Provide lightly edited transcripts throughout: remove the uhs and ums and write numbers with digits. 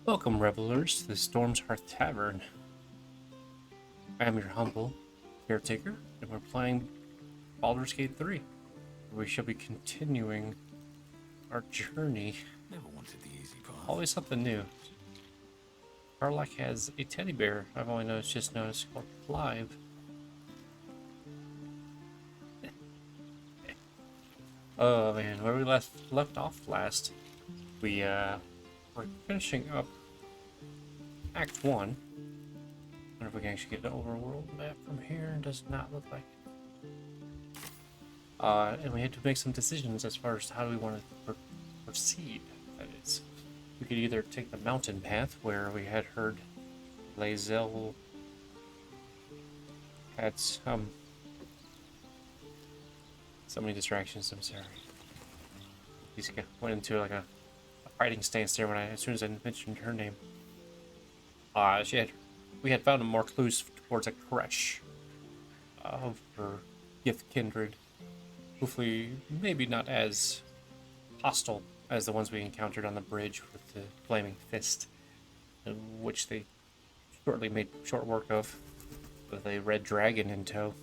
Welcome, revelers, to the Storm's Hearth Tavern. I am your humble caretaker, and we're playing Baldur's Gate 3. We shall be continuing our journey. Never wanted the easy path. Always something new. Karlach has a teddy bear I've only just noticed called Live. Oh man, where we left off last, we we're finishing up Act 1. I wonder if we can actually get an overworld map from here. Does not look like it. And we had to make some decisions as far as how we want to proceed. That is, we could either take the mountain path where we had heard Lae'zel had so many distractions. I'm sorry. He went into like a fighting stance there as soon as I mentioned her name. We had found more clues towards a crush of her gift kindred. Hopefully, maybe not as hostile as the ones we encountered on the bridge with the flaming fist, which they shortly made short work of, with a red dragon in tow.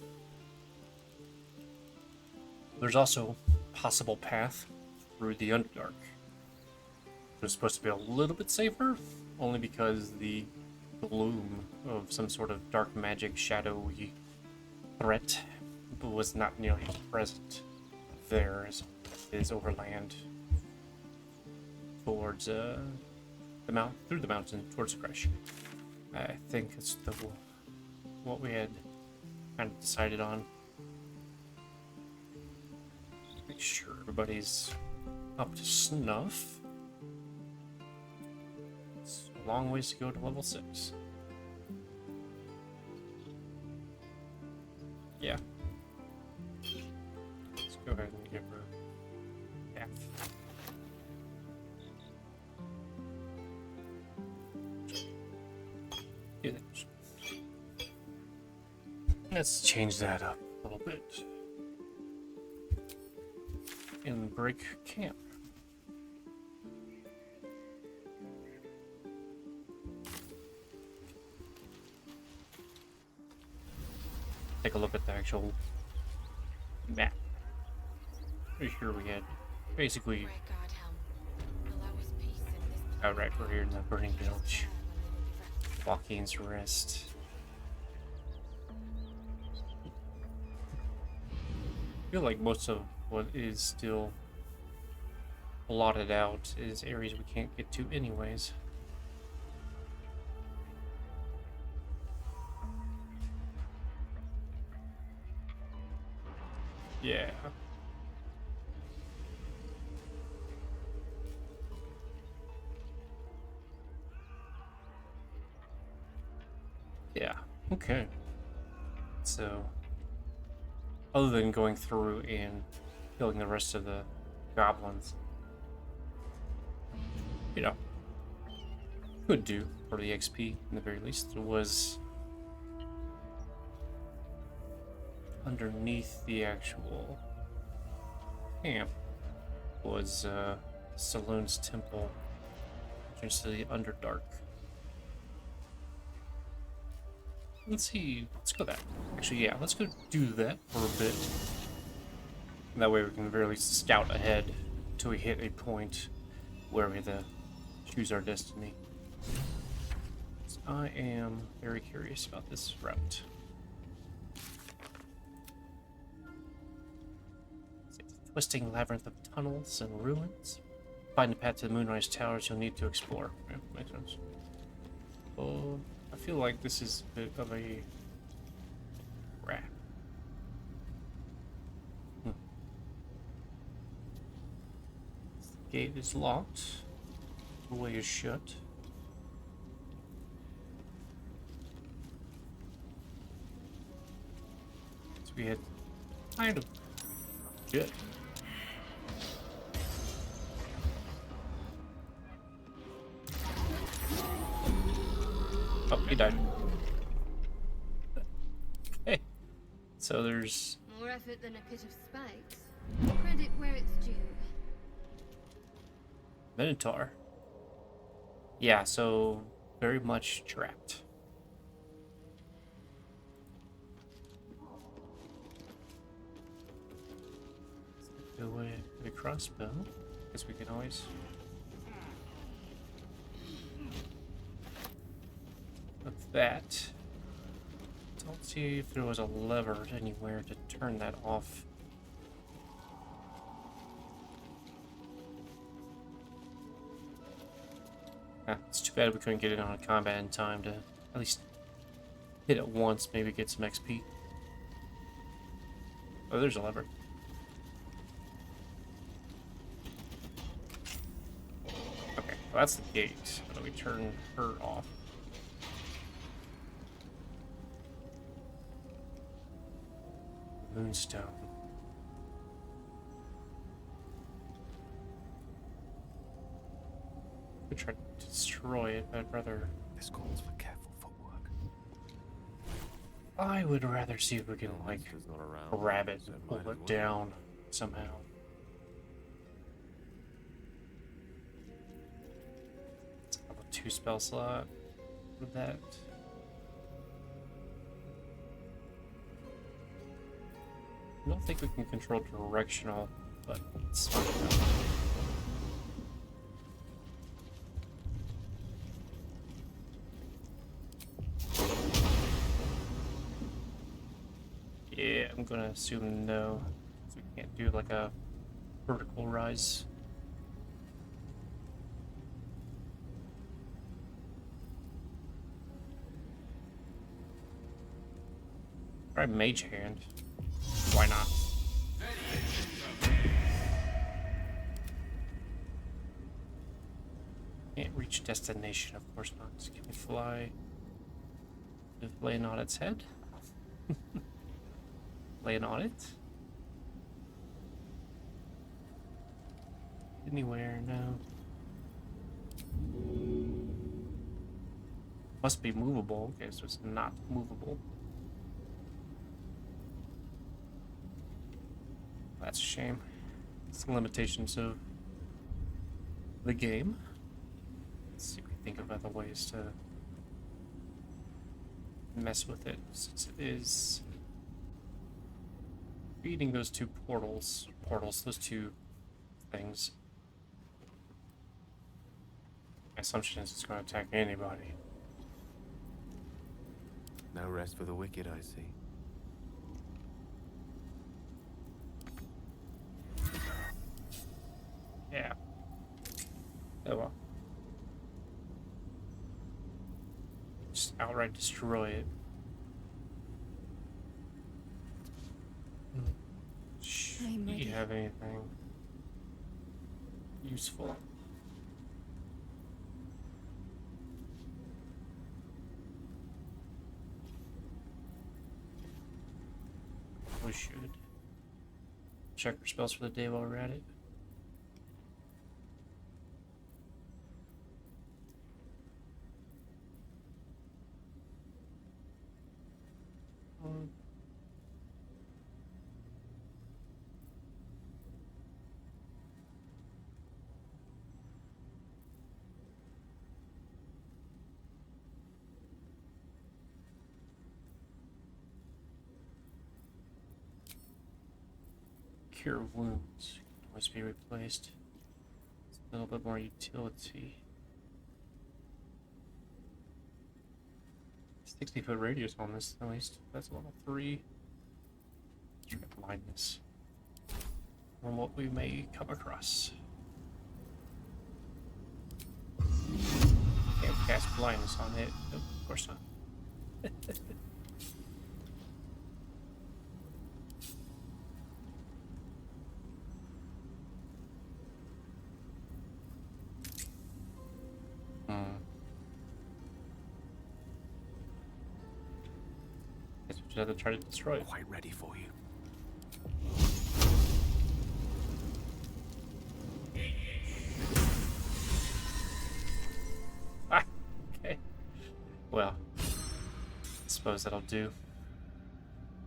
There's also a possible path through the Underdark. It was supposed to be a little bit safer, only because the gloom of some sort of dark magic shadowy threat was not nearly present there as it is overland towards through the mountain towards the crash. I think it's what we had kind of decided on. Make sure everybody's up to snuff. It's a long ways to go to level 6. Yeah. Let's go ahead and give her half. Yeah, let's change that up a little bit. And break camp. Take a look at the actual map. Right here we had basically outright we're here in the Burning Village. Joaquin's Rest. I feel like most of what is still blotted out is areas we can't get to anyways. Yeah. Yeah, okay. So, other than going through and killing the rest of the goblins, you know, could do for the XP in the very least, was underneath the actual camp was Selune's Temple, entrance to the Underdark. Let's see, let's go that. Actually, yeah, let's go do that for a bit. That way we can very least scout ahead until we hit a point where we have to choose our destiny. So I am very curious about this route. Twisting labyrinth of tunnels and ruins. Find a path to the Moonrise Towers you'll need to explore. Yeah, makes sense. Oh, I feel like this is a bit of a trap. The gate is locked. The way is shut. So we had kind of shit. Oh, he died. Hey. So there's more effort than a pit of spikes. Credit where it's due. Minotaur. Yeah, so very much trapped. Go away with a crossbow. Guess we can always. With that. Don't see if there was a lever anywhere to turn that off. Ah, it's too bad we couldn't get it on a combat in time to at least hit it once, maybe get some XP. Oh, there's a lever. Okay, well, that's the gate. How do we turn her off? Moonstone. We tried to destroy it, but I'd rather. This calls for careful footwork. I would rather see if we can, like, Monster's not around, grab it so and might pull as it well. down somehow. Level 2 spell slot with that. I don't think we can control directional, but it's fine. Yeah, I'm gonna assume no. So we can't do like a vertical rise. Try Mage Hand. Why not? Can't reach destination, of course not. Can we fly? Is laying on its head? Laying on it? Anywhere, no. Must be movable. Okay, so it's not movable. That's a shame. It's the limitations of the game. Let's see if we can think of other ways to mess with it, since it is feeding those two portals, those two things. My assumption is it's going to attack anybody. No rest for the wicked, I see. Yeah. Oh well. Just outright destroy it. I'm Do you ready. have anything useful? We should check our spells for the day while we're at it. Cure wounds can always be replaced. It's a little bit more utility. 60-foot radius on this, at least. That's level 3. Let's try blindness. From what we may come across. Can't cast blindness on it. Nope, of course not. Guess we just have to try to destroy it. Quite ready for you. Ah, okay. Well, I suppose that'll do.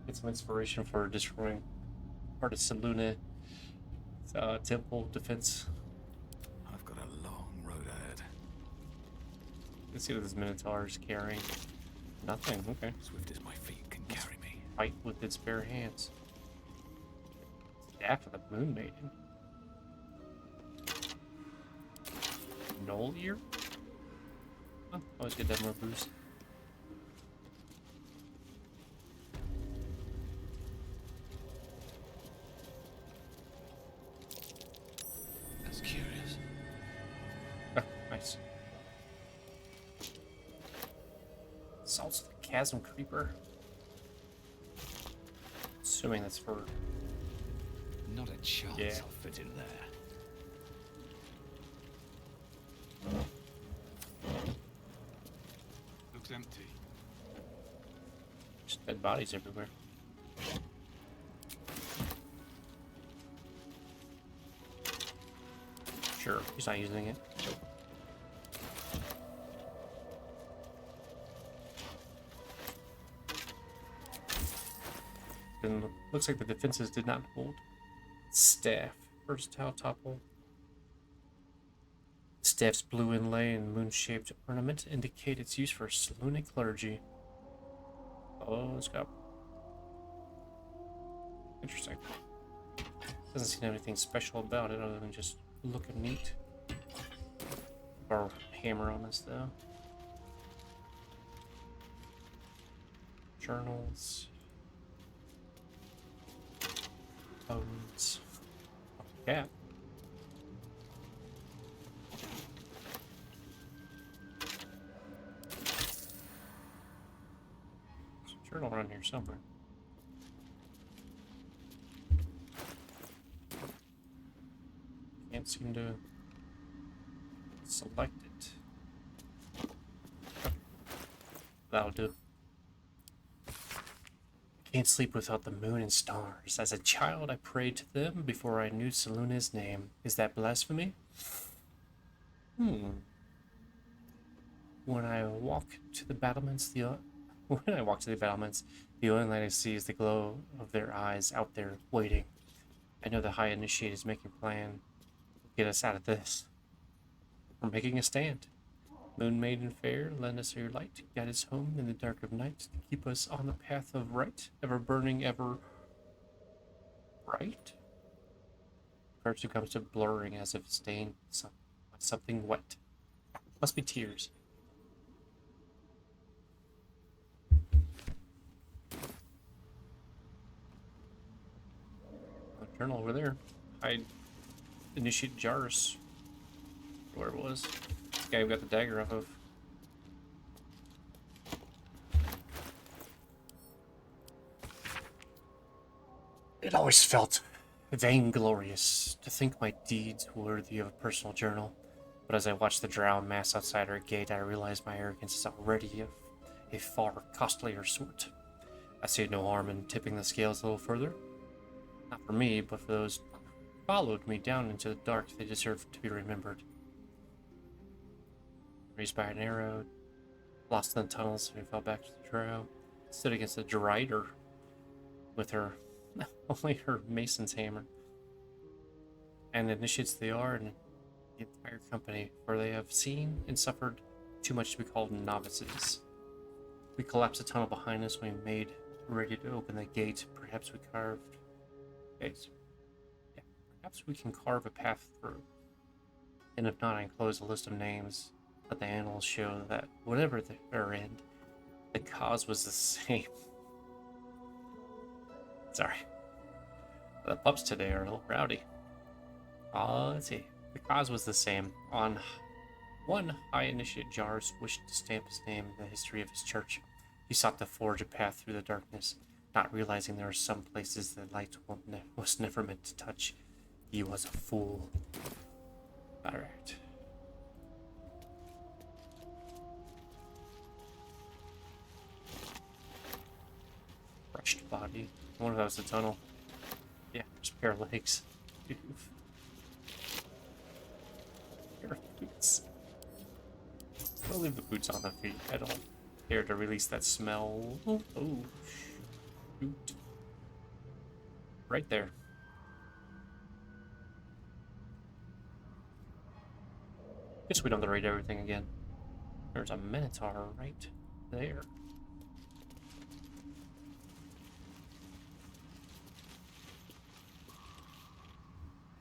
Get some inspiration for destroying part of Selune Temple defense. I've got a long road ahead. Let's see what this Minotaur is carrying. Nothing. Okay. Swift as my feet can carry me. Fight with its bare hands. Staff of the Moon Maiden. Knoll ear? Oh, always get that more boost. That's curious. Oh, nice. Salts of the Chasm Creeper. Assuming that's for... Not a chance Yeah. I'll fit in there. Looks empty. just dead bodies everywhere. Sure, he's not using it. And looks like the defenses did not hold. Staff. Versatile topple. Staff's blue inlay and moon-shaped ornament indicate its use for Selune clergy. Oh, it's got... Interesting. Doesn't seem to have anything special about it other than just looking neat. Or hammer on this though. Journals. Bones. Yeah. There's a journal around here somewhere. Can't seem to select it. That'll do. Can't sleep without the moon and stars. As a child, I prayed to them before I knew Selune's name. Is that blasphemy? When I walk to the battlements, the only light I see is the glow of their eyes out there waiting. I know the High Initiate is making a plan to get us out of this. We're making a stand. Moon Maiden fair, lend us your light, guide us home in the dark of night, to keep us on the path of right, ever burning, ever bright. Cartoon comes to blurring as if stained by something wet. Must be tears. A journal over there. I initiate jars. Where it was. This guy who got the dagger off of. It always felt vainglorious to think my deeds worthy of a personal journal. But as I watched the drowned mass outside our gate, I realized my arrogance is already of a far costlier sort. I see no harm in tipping the scales a little further. Not for me, but for those who followed me down into the dark. They deserve to be remembered. Raised by an arrow, lost in the tunnels, we fell back to the trail. Stood against the Derider with her, only her mason's hammer. And initiates they are, and the entire company, for they have seen and suffered too much to be called novices. We collapsed the tunnel behind us when we made ready to open the gate. Perhaps we carved... Perhaps we can carve a path through. And if not, I enclose a list of names. Let the annals show that whatever their end, the cause was the same. Sorry. The pups today are a little rowdy. Let's see. The cause was the same. On one High Initiate Jars wished to stamp his name in the history of his church. He sought to forge a path through the darkness, not realizing there are some places the light was never meant to touch. He was a fool. Alright. Crushed body. I wonder if that was the tunnel. Yeah, just a pair of legs. Pair of boots. I'll leave the boots on the feet. I don't care to release that smell. Oh, shoot. Right there. Guess we don't have to read everything again. There's a Minotaur right there.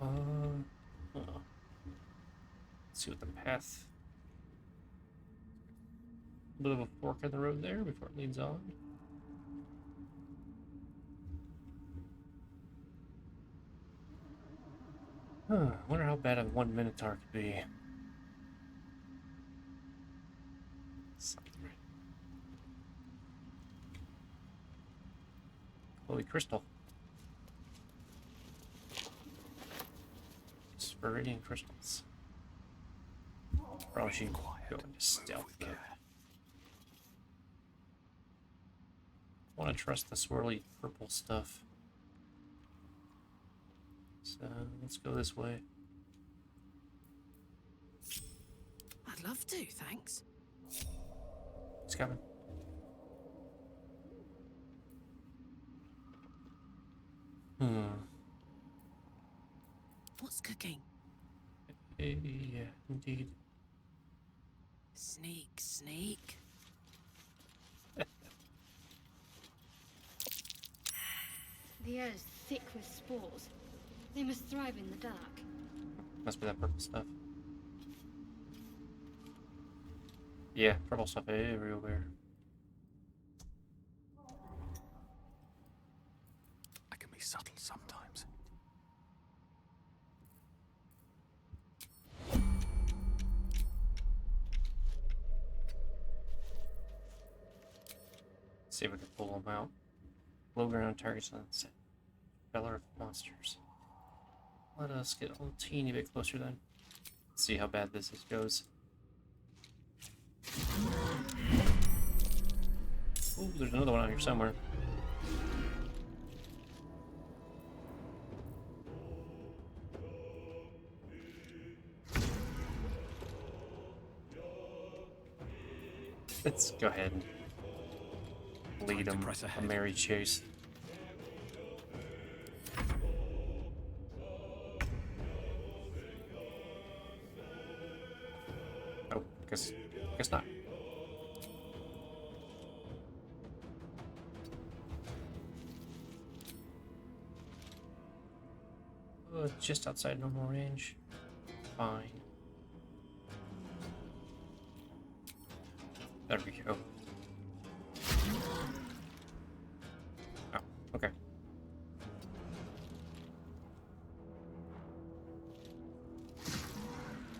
Let's see what the path. A bit of a fork in the road there before it leads on. Wonder how bad a one Minotaur could be. Holy crystal. Spiridian crystals. Probably should go into stealth though. Want to trust the swirly purple stuff. So let's go this way. I'd love to, thanks. It's coming. What's cooking? Yeah, indeed. Sneak, sneak. The air is thick with spores. They must thrive in the dark. Must be that purple stuff. Yeah, purple stuff everywhere. I can be subtle sometimes. See if we can pull them out. Low ground targets on the feller of monsters. Let us get a little teeny bit closer then. See how bad this goes. Oh, there's another one out here somewhere. Let's go ahead and lead them a merry chase. Oh, guess not. Just outside normal range. Fine. There we go. Oh, okay.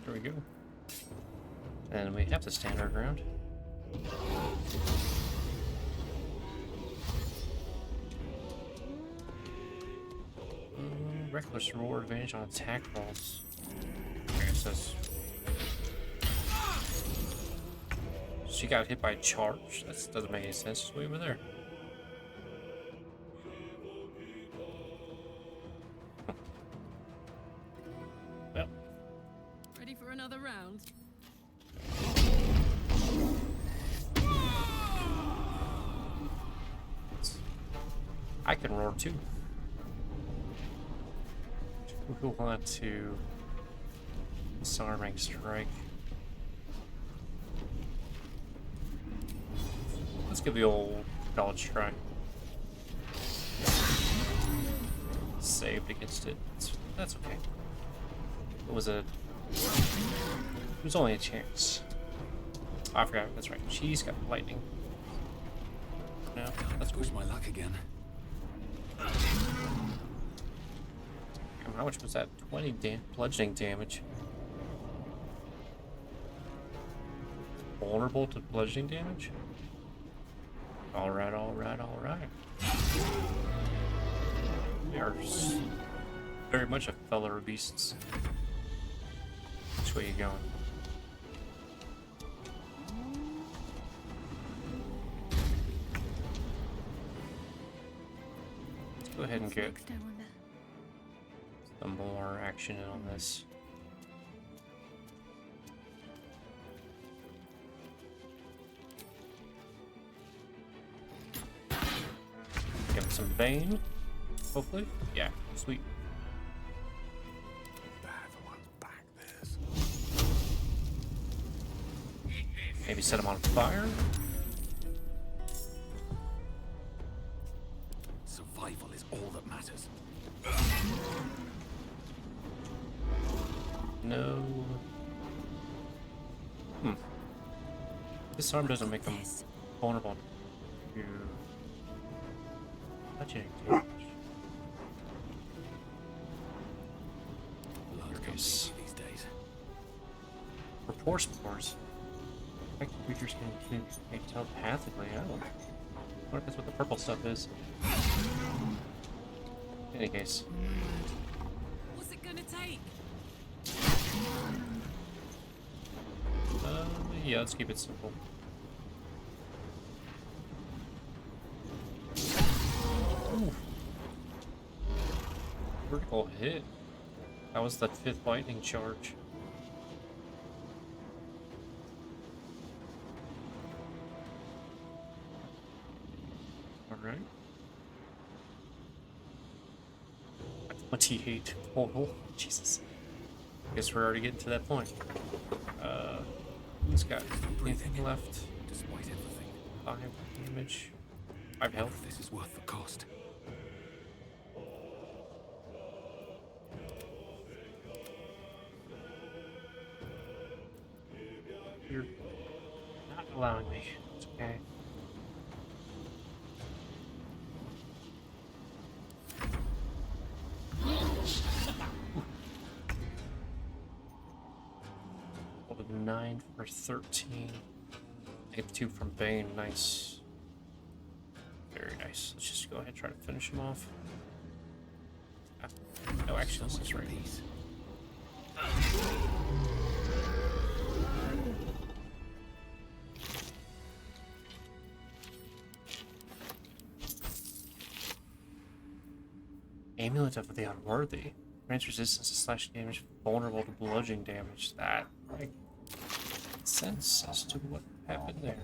There we go. And we have to stand our ground. Reckless reward advantage on attack rolls. I guess that's... She got hit by a charge? That doesn't make any sense. Just way over there. Well. Ready for another round? I can roar too. We want to disarming strike. Let's give the old college try. Saved against it. That's okay. It was only a chance. Oh, I forgot. That's right. She's got lightning. No, that's Push my luck again. How much was that? 20 bludgeoning damage. Vulnerable to bludgeoning damage? Alright, alright, alright. We are very much a feller of beasts. Which way you going? Let's go ahead and get some more action in on this. Give him some Bane, hopefully. Yeah, sweet. Bad for one's back, this. Maybe set them on fire? Survival is all that matters. No. Disarm doesn't make them vulnerable to bludgeoning damage. Blood comes easy these days. Rapport spores. Affected creatures can communicate telepathically. I don't know. I wonder if that's what the purple stuff is. In any case. What's it gonna take? Yeah, let's keep it simple. Ooh. Critical hit. That was the 5th lightning charge. Alright. 28 total. Jesus. Guess we're already getting to that point. Who's got anything left? Despite everything, 5 damage. 5 health. this is worth the cost. You're not allowing me. It's okay. Rolled a 9 for 13. Take 2 from Bane. Nice. Very nice. Let's just go ahead and try to finish him off. No actions. That's right. Peace. Amulet of the Unworthy. Grants resistance to slash damage, vulnerable to bludgeoning damage. That makes sense as to what happened there.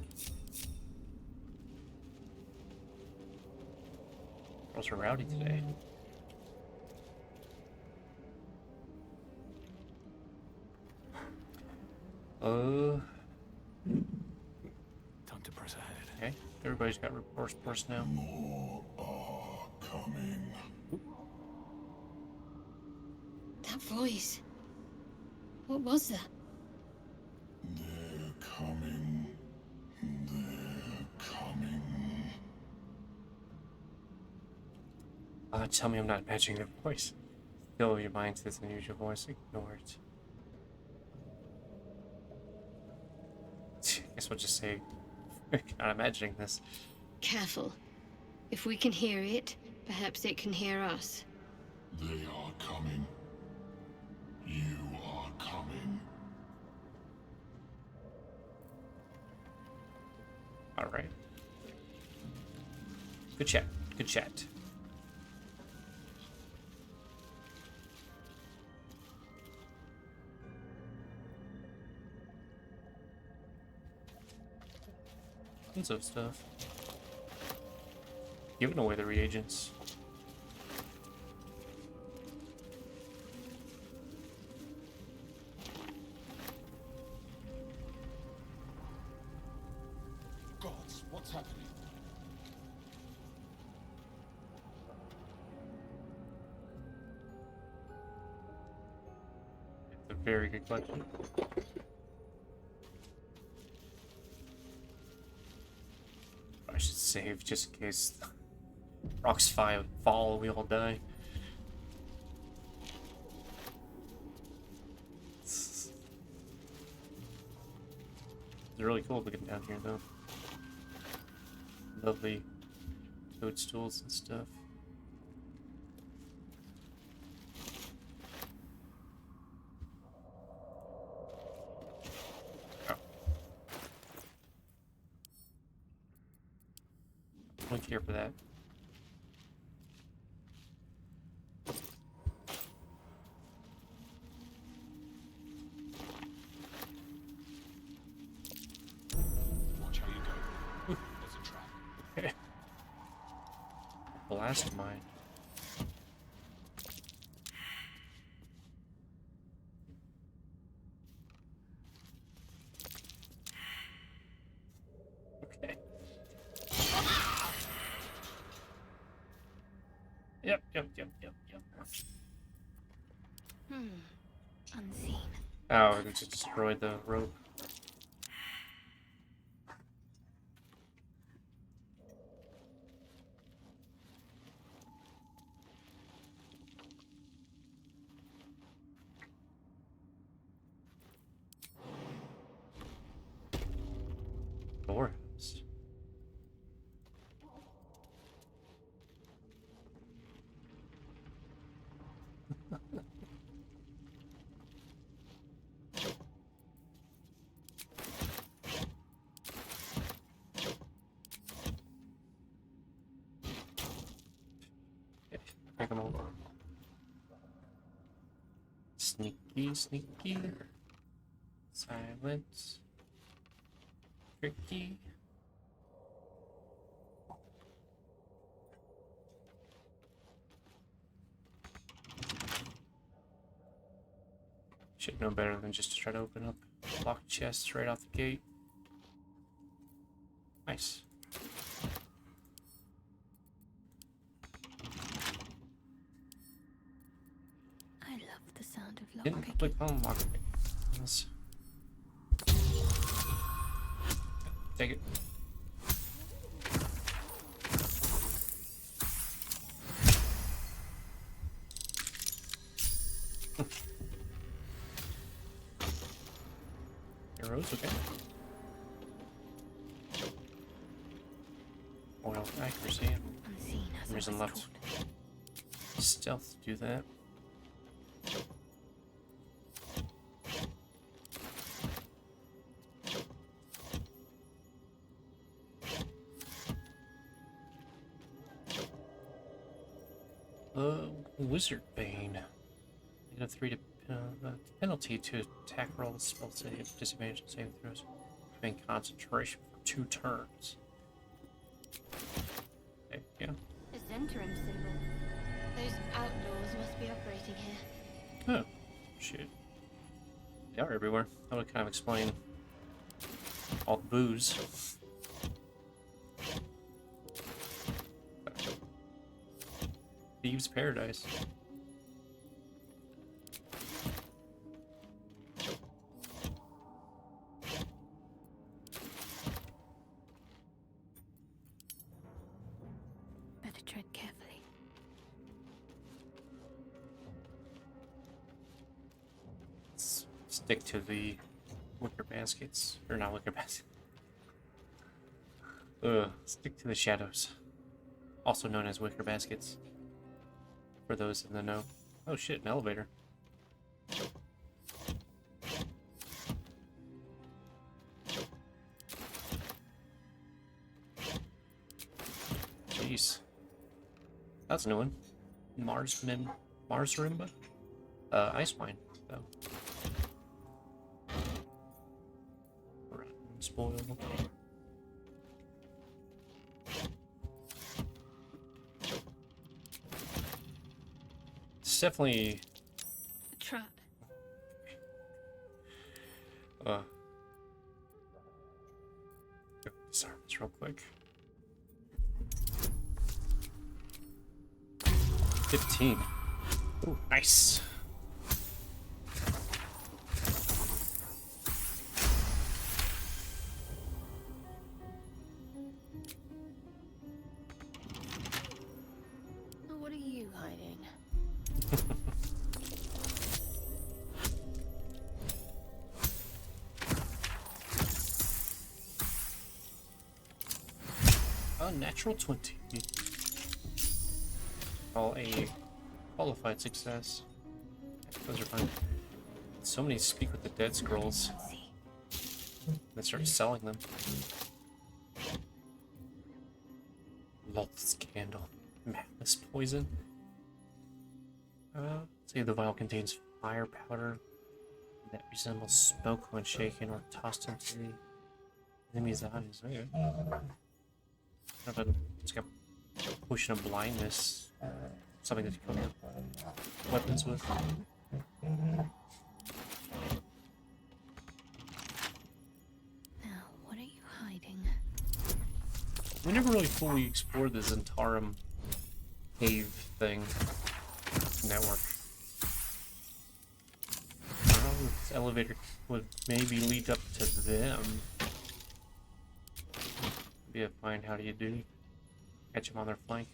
Girls are rowdy today. Time to press ahead. Okay. Everybody's got recourse force now. More are coming. That voice. What was that? They're coming. They're coming. Tell me I'm not matching their voice. Fill your mind to this unusual voice. Ignore it. Guess we'll just say, not imagining this. Careful. If we can hear it, perhaps it can hear us. They are coming. You are coming. Alright. Good chat. Good chat. Tons of stuff. Giving away the reagents. Gods, what's happening? It's a very good question. I should save just in case rocks fall, we all die. It's really cool looking down here, though. Lovely toadstools and stuff. Oh. I don't care for that. Watch how you go. There's a trap. Okay. Blast mine. Unseen. Oh, it just destroyed the rope. Doorhouse. Take them over. Sneaky, sneaky. Silence. Tricky. Should know better than just to try to open up locked chests right off the gate. Nice. I love the sound of Didn't lockpicking. click on lockpick. Yes. Take it. Arrows, okay. Oil accuracy. Unseen as I Reason was left. taught. Stealth, do that. Wizard Bane. Negative 3 to penalty to attack roll, spell save, disadvantage on saving throws. Main concentration for 2 turns. There you go. A Zentrum symbol. Those outlaws must be operating here. Oh, shit. They are everywhere. That would kind of explain all the booze. Thieves' Paradise. Better tread carefully. Stick to the wicker baskets. Or not wicker baskets. Stick to the shadows. Also known as wicker baskets. For those in the know. Oh shit, an elevator. Jeez. That's a new one. Mars Rimba? Ice wine, though. Rotten, spoiled. It's definitely Trap. disarm this real quick. 15. Ooh, nice. What are you hiding? A natural 20. All a qualified success. Those are fine. So many Speak with the Dead scrolls. They started selling them. Lolth's Candle. Madness Poison. Say the vial contains fire powder that resembles smoke when shaken or tossed into the enemy's eyes. Okay. It's got potion of blindness. Something that you cover weapons with. Now, what are you hiding? We never really fully explored the Zentarum cave thing network. This elevator would maybe lead up to them. Be a fine how do you do. Catch them on their flank.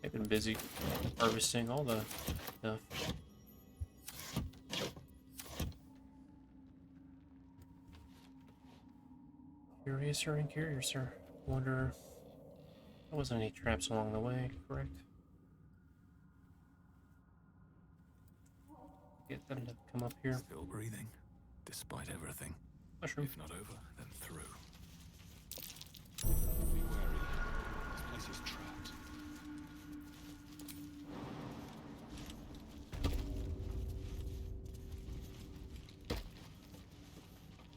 They've been busy harvesting all the stuff. Curiouser and curiouser. Wonder there wasn't any traps along the way, correct? Get them to come up here. Still breathing, despite everything. Mushroom. If not over, then through. Be wary. This place is trapped.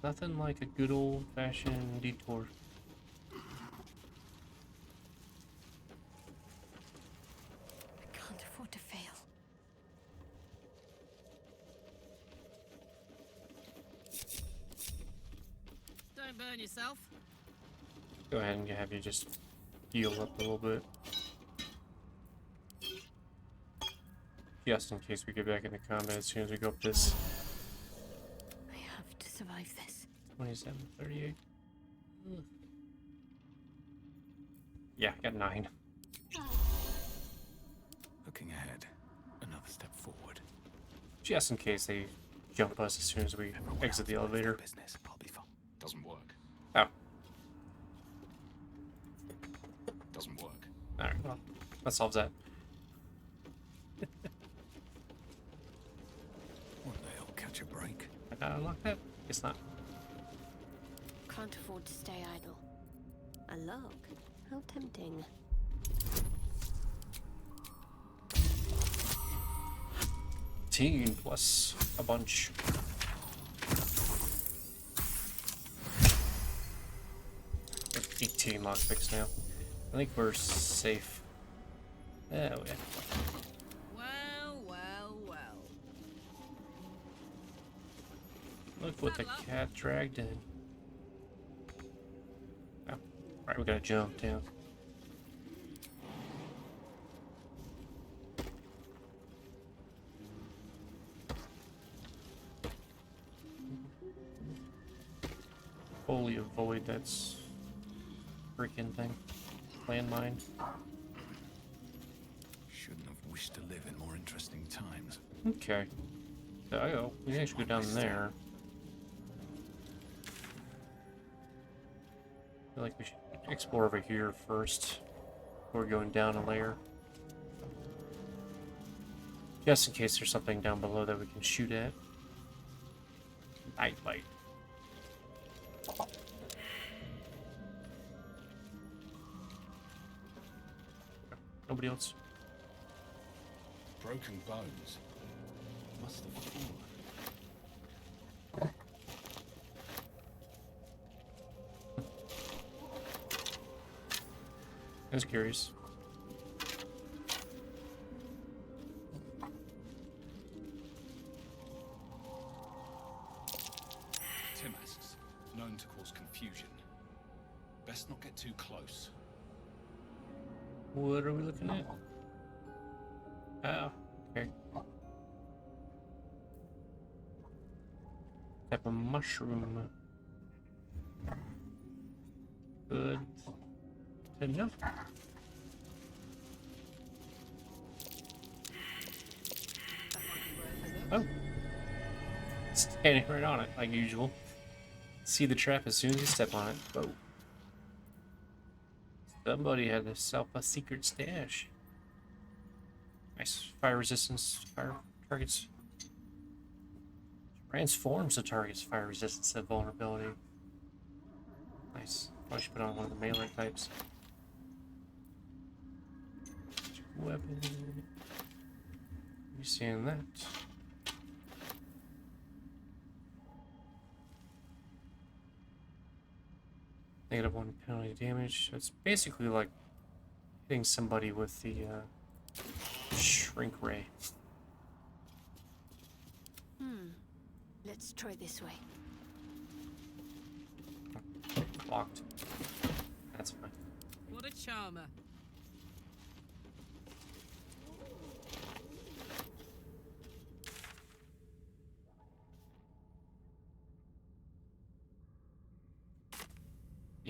Nothing like a good old-fashioned detour. I can't afford to fail. Don't burn yourself. Go ahead and have you just heal up a little bit. Just in case we get back into combat as soon as we go up this. I have to survive this. 27, 38. Ugh. Yeah, got 9. Looking ahead, another step forward. Just in case they jump us as soon as we Everyone exit the else minds their elevator. business. I'll be fine. Doesn't work. Oh, Doesn't work. alright, well, that solves that. One day I'll catch a break. I gotta unlock that? Guess not. Can't afford to stay idle. A log? How tempting. 18 plus a bunch. There's 18 lockpicks now. I think we're safe. Oh, yeah. Well, well, well. Look what the cat dragged in. Oh, right, we gotta jump down. Fully avoid that freaking thing. Landmine. Shouldn't have wished to live in more interesting times. Okay. So we can actually go down there. I feel like we should explore over here first before going down a layer. Just in case there's something down below that we can shoot at. Nightlight. Nobody else. Broken bones. Must have fallen. I was curious. Timasks, known to cause confusion. Best not get too close. What are we looking at? Oh, okay. Type of mushroom. Good to know. Oh. Standing right on it, like usual. See the trap as soon as you step on it. Whoa. Somebody had a secret stash. Nice. Fire resistance. Fire targets. Transforms the target's fire resistance and vulnerability. Nice. I should put on one of the melee types. Weapon. You seeing that? -1 penalty damage. So it's basically like hitting somebody with the shrink ray. Let's try this way. Blocked. That's fine. What a charmer.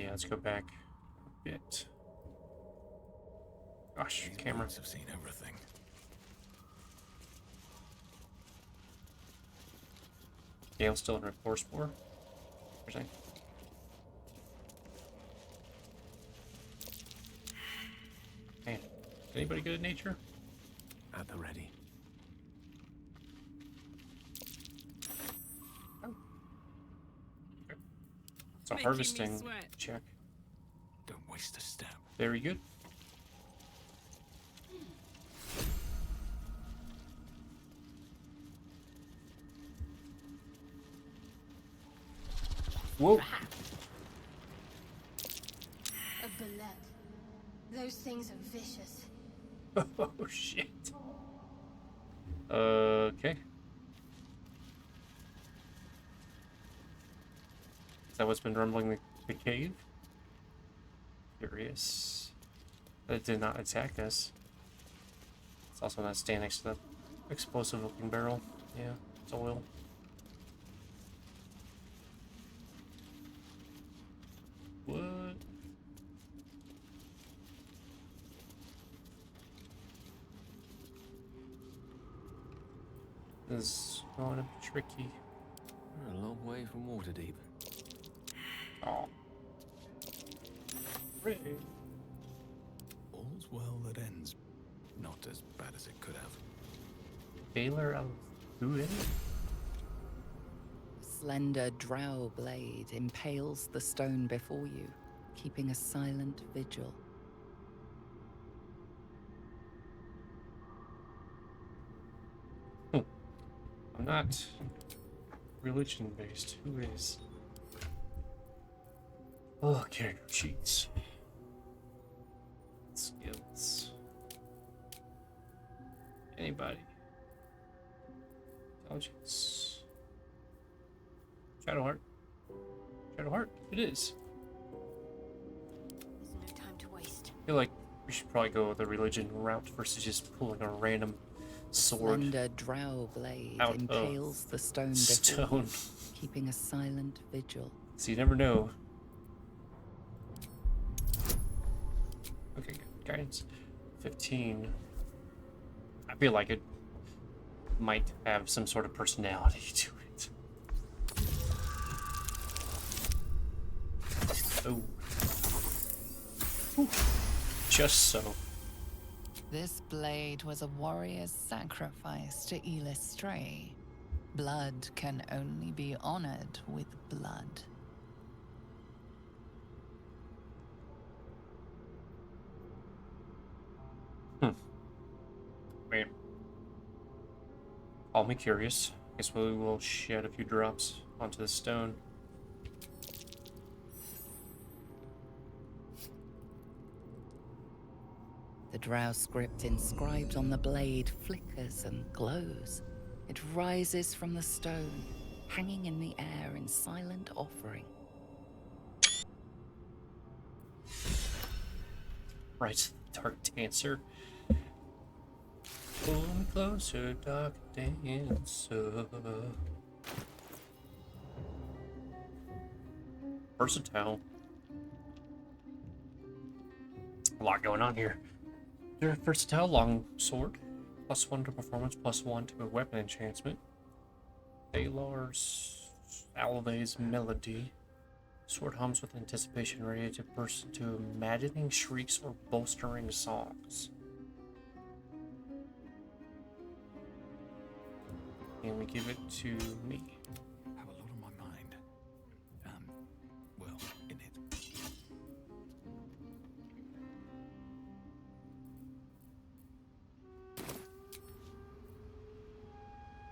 Yeah, let's go back a bit. Gosh, These camera. boots have seen everything. Gale's still in her force war. Man, anybody good at nature? At the ready. So Making me harvesting sweat. check. Don't waste a step. Very good. Whoa. A bullet. Those things are vicious. Oh shit. Okay. Is that what's been rumbling the cave? Curious. It did not attack us. It's also not standing next to that explosive looking barrel. Yeah, it's oil. What? This is going to be tricky. We're a long way from Waterdeep. Oh. Great. All's well that ends. Not as bad as it could have. Baylor of who is it? Slender drow blade impales the stone before you, keeping a silent vigil. I'm not religion based. Who is? Oh, character sheets. Skills. Anybody? Intelligence. Shadowheart. Shadowheart. It is. There's no time to waste. I feel like we should probably go the religion route versus just pulling a random sword. Slender drow blade Out of impales the stone before stone. you, keeping a silent vigil. So you never know. Okay, good. Guidance. 15. I feel like it might have some sort of personality to it. Oh. Whew. Just so. This blade was a warrior's sacrifice to Elistray. Blood can only be honored with blood. Wait. Call me curious. Guess we will shed a few drops onto the stone. The drow script inscribed on the blade flickers and glows. It rises from the stone, hanging in the air in silent offering. Right, dark dancer. Pull me closer, dark dancer. Versatile. A lot going on here. Your versatile long sword, +1 to performance, +1 to a weapon enhancement. Baylor's Alve's melody. Sword hums with anticipation, ready to burst into maddening shrieks or bolstering songs. And we give it to me. Have a lot on my mind. Well, in it.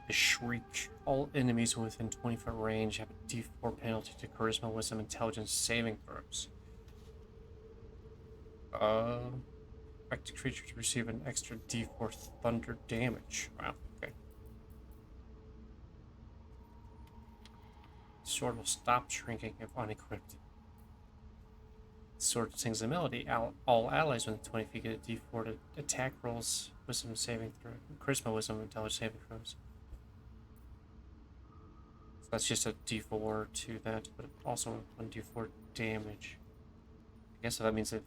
The shriek. All enemies within 20-foot range have a D4 penalty to Charisma, Wisdom, Intelligence saving throws. Expect the creature to receive an extra D4 thunder damage. Wow, okay. Sword will stop shrinking if unequipped. Sword sings a melody. All allies within 20 feet get a D4 to attack rolls, Wisdom saving throw, Charisma, Wisdom, Intelligence saving throws. So that's just a D4 to that, but also 1d4 damage. I guess that means that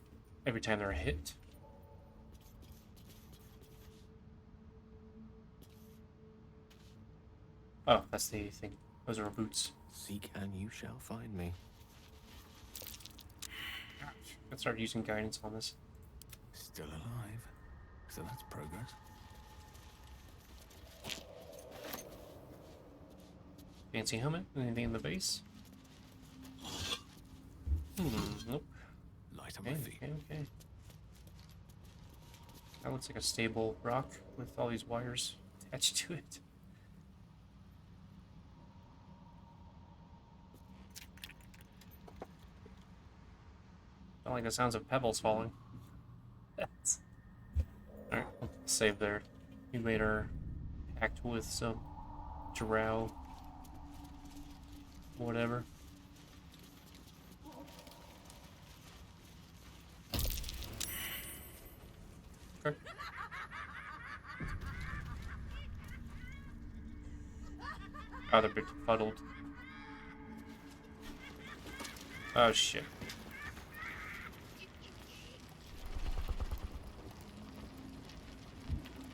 every time they're hit. Oh, that's the thing. Those are our boots. Seek and you shall find me. Let's start using guidance on this. Still alive. So that's progress. Fancy helmet? Anything in the base? Nope. Light on Okay, my feet. okay. That looks like a stable rock with all these wires attached to it. Don't like the sounds of pebbles falling. Alright, save there. We made our pact with some drow. Whatever. Okay. Oh, they're a bit fuddled. Oh shit.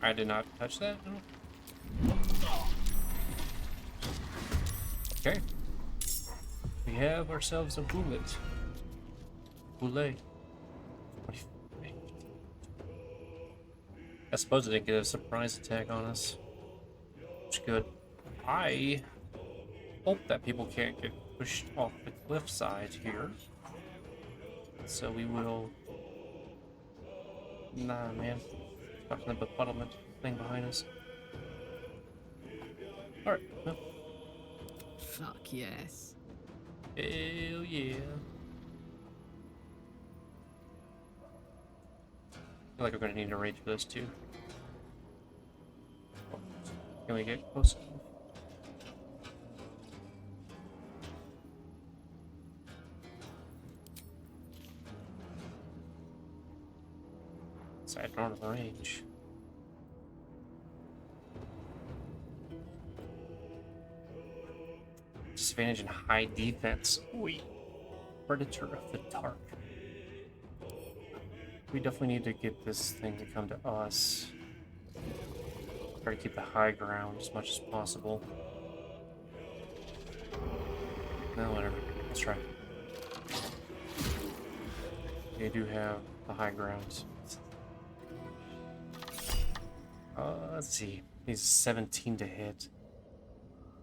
I did not touch that. No. Okay. We have ourselves a bullet. Boulet. I suppose it didn't get a surprise attack on us. Which is good. I hope that people can't get pushed off the cliffside here. So we will... Nah, man. Fucking the befuddlement thing behind us. Alright, well. Fuck yes. Hell yeah. I feel like we're gonna need to raid for this too. Can we get close enough? Side north of the range. Disadvantage in high defense. Wait. Predator of the Dark. We definitely need to get this thing to come to us. Try to keep the high ground as much as possible. No, whatever. Let's try. They do have the high ground. Let's see. He's 17 to hit.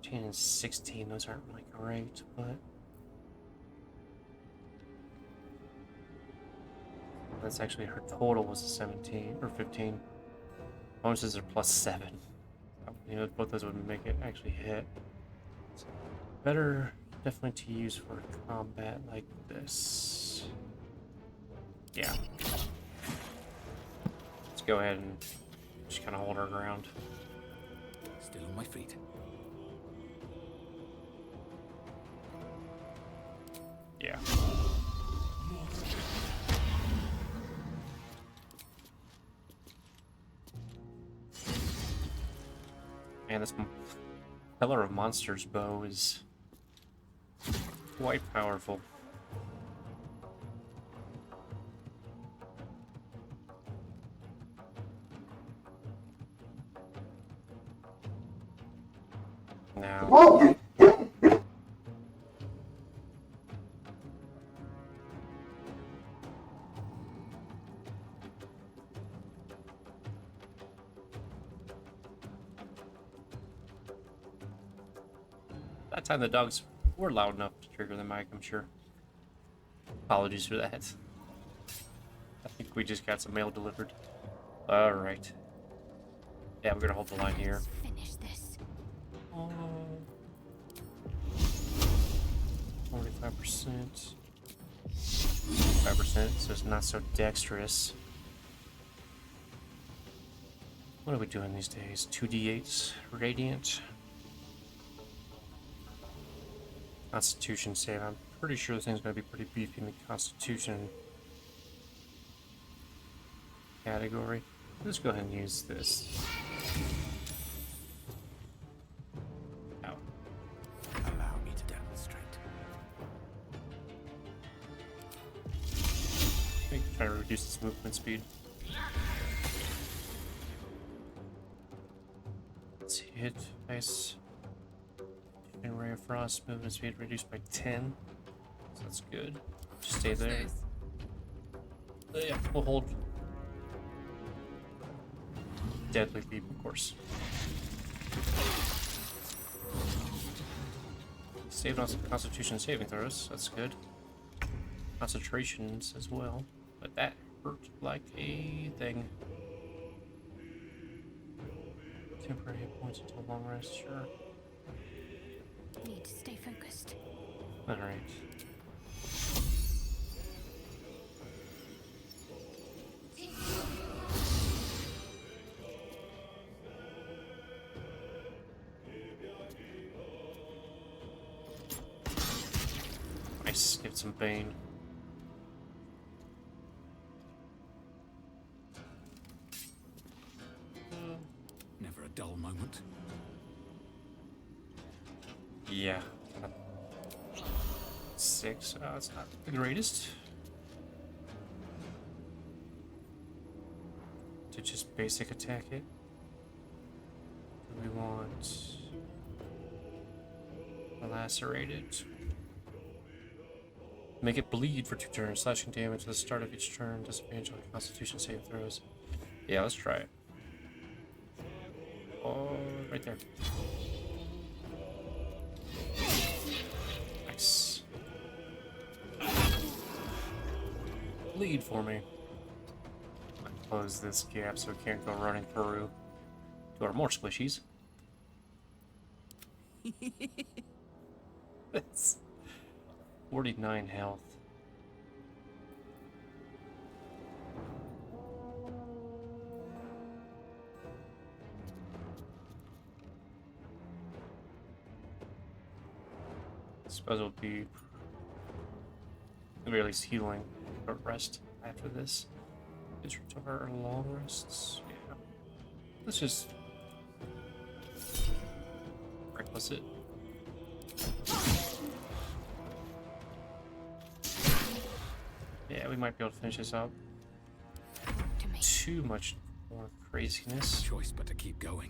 10 and 16. Those aren't really great, but that's actually her total was a 17 or 15. Bonuses are +7. You know, both those would make it actually hit. So better definitely to use for combat like this. Yeah. Let's go ahead and just kind of hold our ground. Still on my feet. Yeah. Man, this Pillar of Monsters bow is quite powerful. Now, that time the dogs were loud enough to trigger the mic, I'm sure. Apologies for that. I think we just got some mail delivered. Alright. Yeah, we're gonna hold the line here. Finish this. 45%. 5%, so it's not so dexterous. What are we doing these days? 2d8s, radiant. Constitution save. I'm pretty sure this thing's going to be pretty beefy in the Constitution category. Let's go ahead and use this. Ow. Allow me to demonstrate. reduce its movement speed. Let's see, hit ice. And Ray of Frost, movement speed reduced by 10. So that's good. Just stay there. Yeah, we'll hold. Deadly leap, of course. Saved on some Constitution saving throws. That's good. Concentrations as well. But that hurt like a thing. Temporary hit points until long rest, sure. Need to stay focused. Alright. Nice, get some Bane. Never a dull moment. Yeah. 6. It's not the greatest. To just basic attack it. Do we want lacerated? Make it bleed for 2 turns, slashing damage at the start of each turn, disadvantage on Constitution save throws. Yeah, let's try it. Oh, right there. Nice. Bleed for me. I'll close this gap so it can't go running through to our more squishies. That's 49 health. Suppose it'll be at the very least healing, but rest after this. It's our long rests. Yeah. Let's just reckless it. Yeah, we might be able to finish this up. Too much more craziness. Choice but to keep going.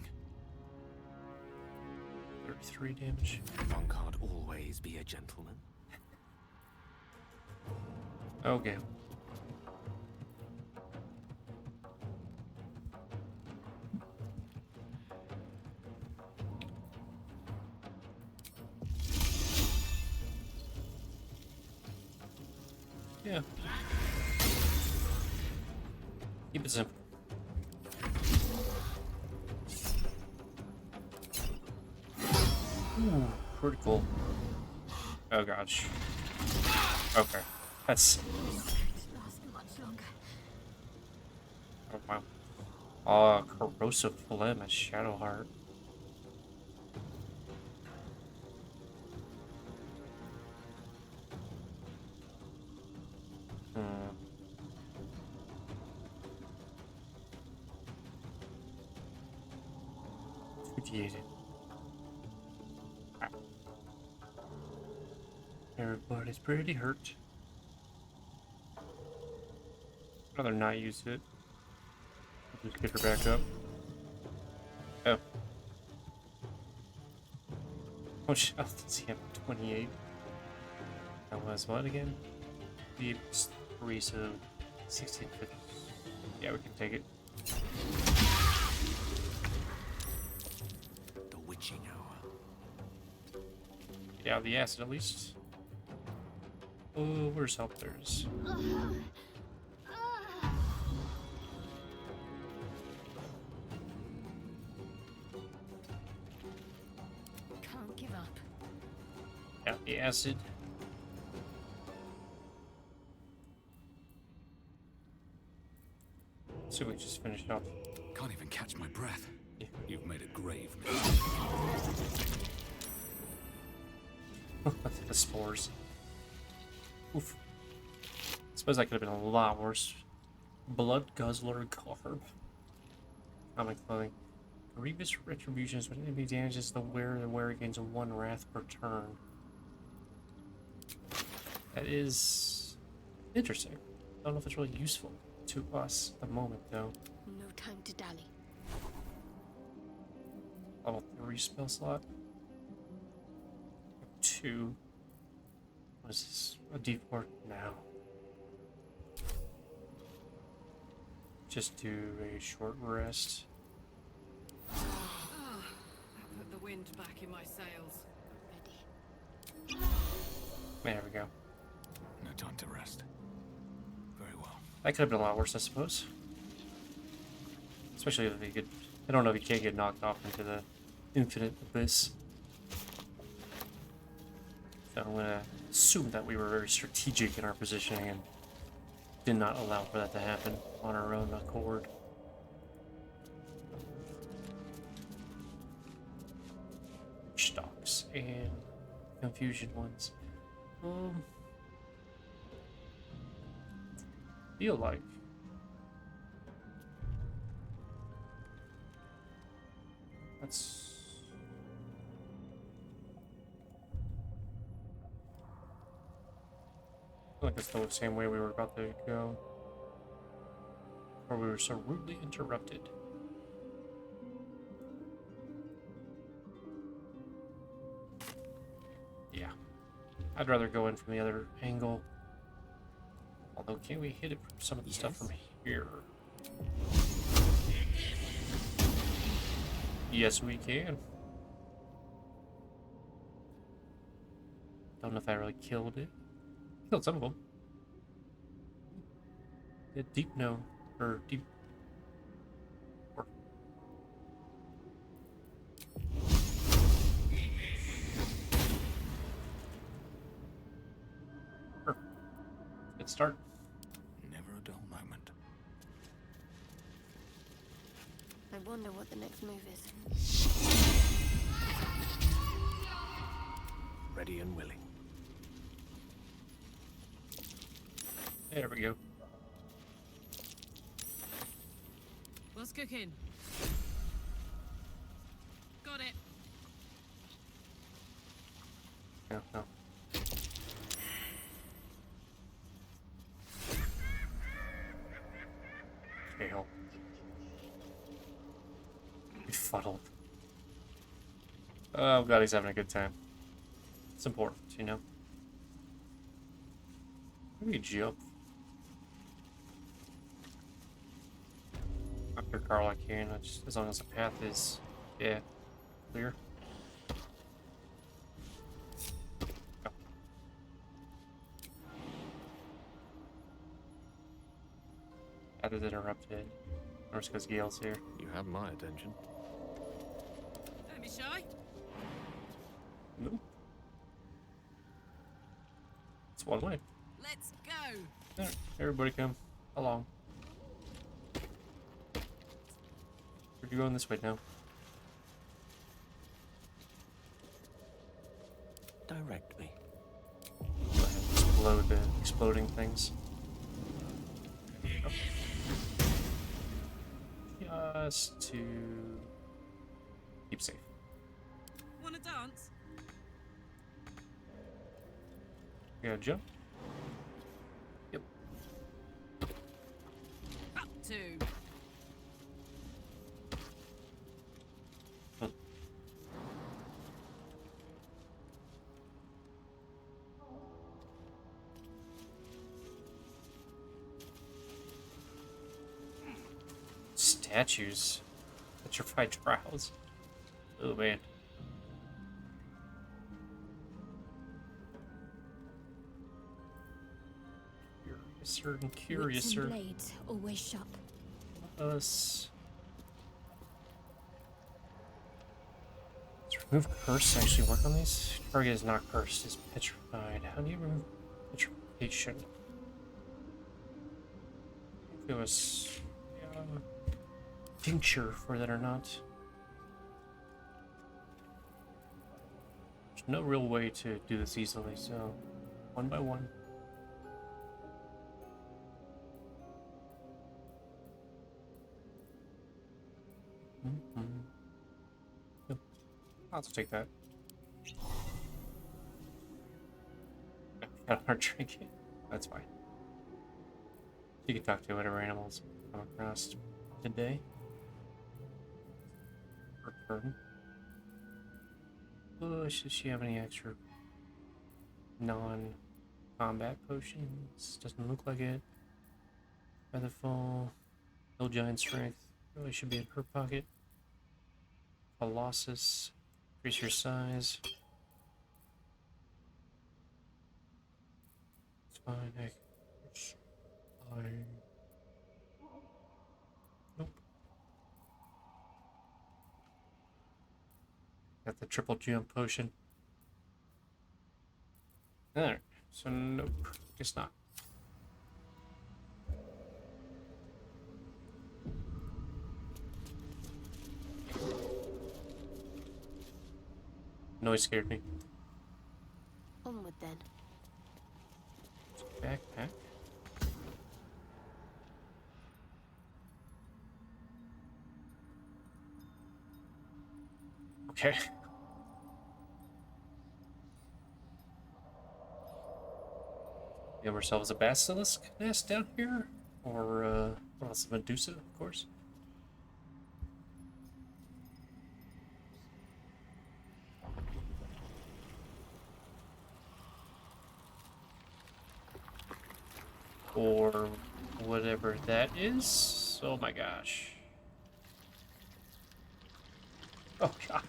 33 damage. One can't always be a gentleman. Okay. Yeah. Keep it simple. Ooh, critical. Oh gosh. Okay. That's. Last much longer. Oh wow. Oh, corrosive phlegm at Shadowheart. Everybody's pretty hurt. I'd rather not use it. Just get her back up. Oh. Oh, health does he have? 28. That was what again? The 3, so 16, 50. Yeah, we can take it. The witching hour. Get out of the acid at least. Oh, where's help? There's. Can't give up. Out the acid. So we just finished off. Can't even catch my breath. Yeah. You've made a grave mistake. The spores. Oof. Suppose that could have been a lot worse. Blood Guzzler Garb. Common clothing. Grievous retributions when enemy damages the wearer gains 1 wrath per turn. That is interesting. I don't know if it's really useful. to us at the moment, though. No time to dally. Level 3 spell slot. 2. What is this? A D4 now. Just do a short rest. Put the wind back in my sails. Ready. There we go. No time to rest. Very well. That could have been a lot worse, I suppose. Especially if he could. I don't know if he can't get knocked off into the infinite abyss. So I'm gonna assume that we were very strategic in our positioning and did not allow for that to happen on our own accord. Stocks and confusion ones. Feel like that's I feel like it's the same way we were about to go, or we were so rudely interrupted. Yeah, I'd rather go in from the other angle. Although, can we hit it from some of the stuff from here? Yes, we can. Don't know if I really killed it. Killed some of them. Yeah, deep no. Or deep. Or. Good start. Never a dull moment. I wonder what the next move is. Ready and willing. There we go. What's cooking? Got it. No, no. Fail. Befuddled. Oh god, he's having a good time. It's important, you know? Maybe jump. After Carl, I can, as long as the path is, yeah, clear. Go. Path is interrupted. Or it's because Gale's here. You have my attention. Don't be shy. Nope. It's one way. Let's go. Alright, everybody come along. We're going this way now. Direct me. Go ahead and explode the exploding things. Just to keep safe. Wanna dance? You gotta jump. Yep. Up to. Statues. Petrified trials. Oh man. Curiouser and curiouser. Blades always sharp. Us. Does remove curse actually work on these? Target is not cursed, is petrified. How do you remove petrification? If it was tincture for that or not. There's no real way to do this easily, so one by one. Yep. I'll just take that. Got a hard trinket. That's fine. You can talk to whatever animals come across today. Her turn. Oh, does she have any extra non-combat potions? Doesn't look like it. Featherfall. No giant strength. Really should be in her pocket. Colossus. Increase your size. It's fine. It's fine. Nope. Got the triple jump potion. Alright. So nope. Guess not. Noise scared me. Onward then. Backpack. Okay. We have ourselves a basilisk nest down here, or what else? A Medusa, of course. Or whatever that is. Oh my gosh. Oh god.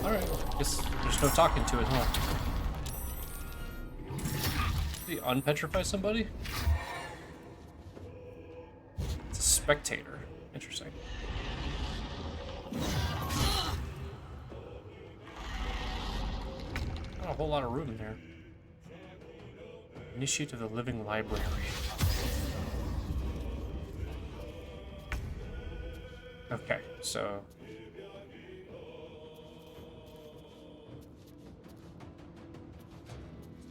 Alright, guess there's no talking to it, huh? Did he unpetrify somebody? It's a spectator. Interesting. Not a whole lot of room there. Initiate of the Living Library. Okay, so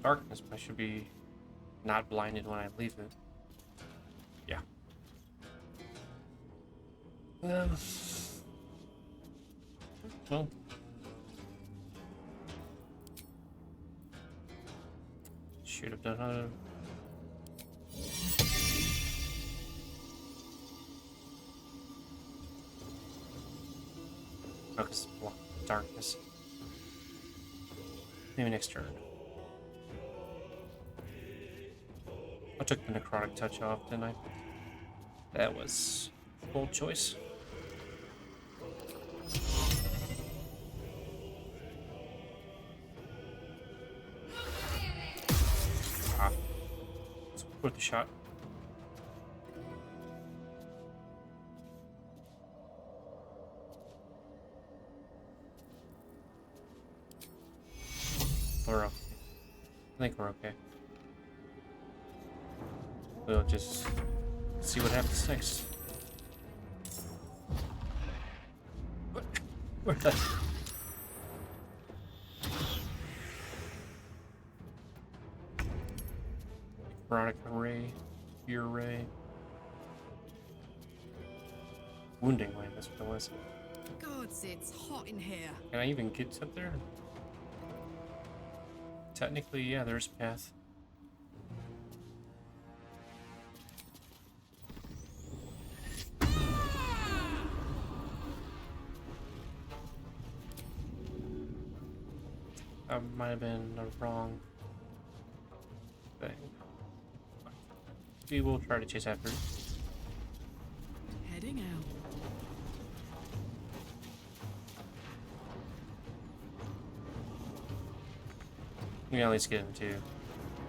darkness, but I should be not blinded when I leave it. Yeah. Well. Should have done other. Oh, because darkness. Maybe next turn. I took the necrotic touch off, didn't I? That was a bold choice. Ah. It's worth a shot. We're okay. I think we're okay. We'll just see what happens next. Where'd that? Veronica Ray, Fear Ray. Wounding Ray, that's what it was. Gods, it's hot in here. Can I even get up there? Technically, yeah, there's a path. That might have been the wrong thing. We will try to chase after it. Heading out. We can at least get into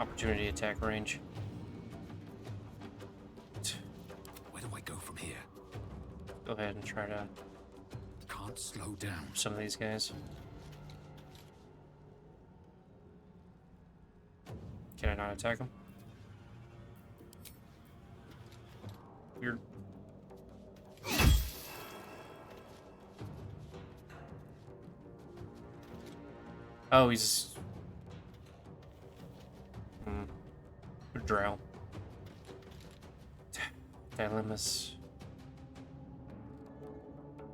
opportunity attack range. Where do I go from here? Go ahead and try to Can't slow down. some of these guys. Can I not attack them? Weird. Oh, he's Drow. Dilemmas.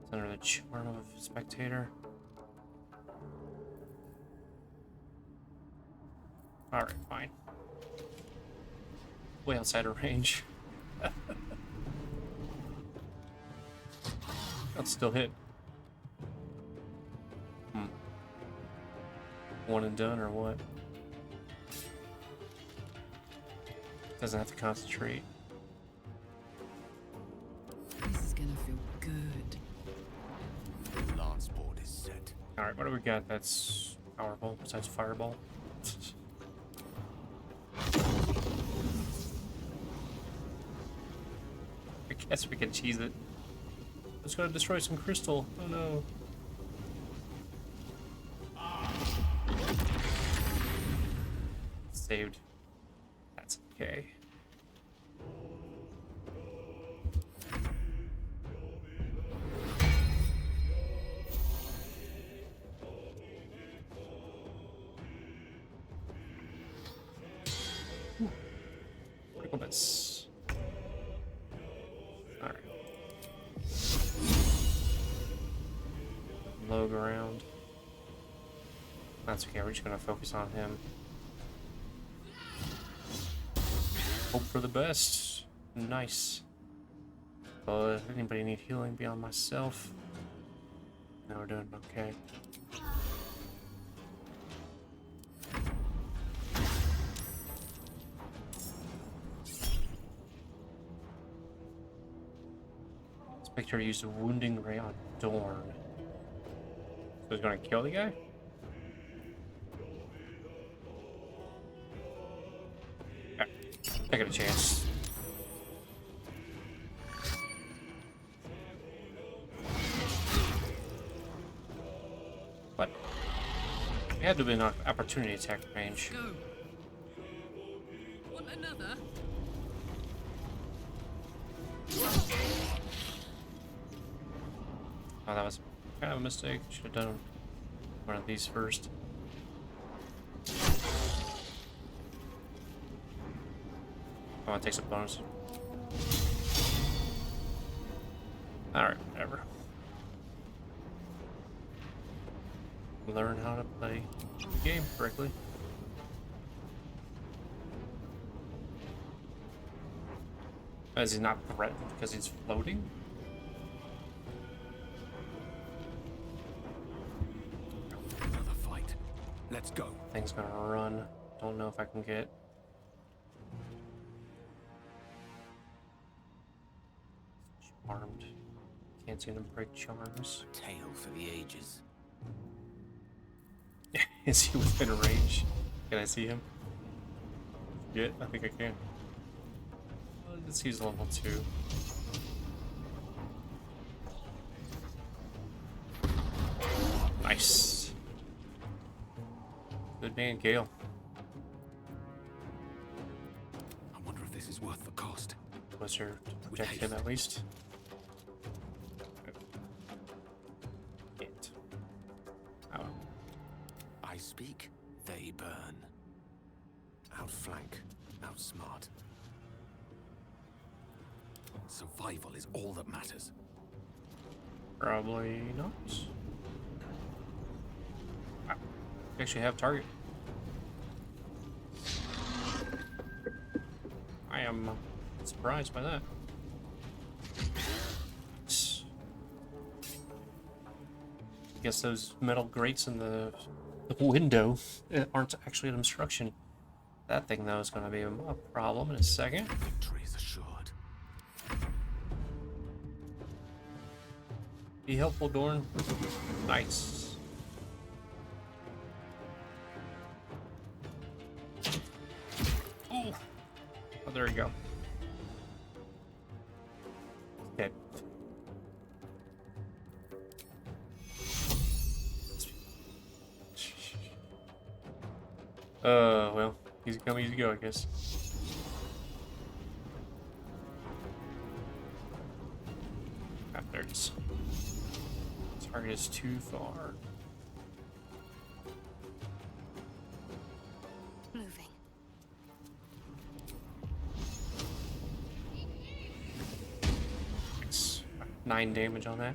It's under the charm of a spectator. Alright, fine. Way outside of range. That's still hit. One and done or what? Doesn't have to concentrate. This is gonna feel good. Lance board is set. Alright, what do we got that's powerful besides fireball? I guess we can cheese it. It's gonna destroy some crystal. Oh no. Saved. That's okay. Critical miss. Alright. Low ground. That's okay, we're just gonna focus on him. Hope for the best. Nice. But anybody need healing beyond myself? No, we're doing okay. Spectre used a wounding ray on Dorn. So he's gonna kill the guy? Taking a chance. What? It had to be an opportunity attack range. Go. Want another? Oh, that was kind of a mistake. Should have done one of these first. I want to take some bonus. Alright, whatever. Learn how to play the game correctly. Is he not threatened because he's floating? Another fight. Let's go. Thing's gonna run. Don't know if I can get. Charmed. Can't seem to break charms. Tale for the ages. Is he within range? Can I see him? Yeah, I think I can. Let's use level 2. Nice. Good man, Gale. I wonder if this is worth the cost. Was there to protect him at least? Can't. Oh. I speak, they burn. Outflank, outsmart. Survival is all that matters. Probably not. Ah, we actually have target. I am surprised by that. I guess those metal grates in the window aren't actually an obstruction. That thing, though, is going to be a problem in a second. Victory is assured. Be helpful, Dorn. Nice. Ooh. Oh, there you go. Dead. Well, easy come, easy go, I guess. Ah, there it is. Target is too far. Moving. It's 9 damage on that.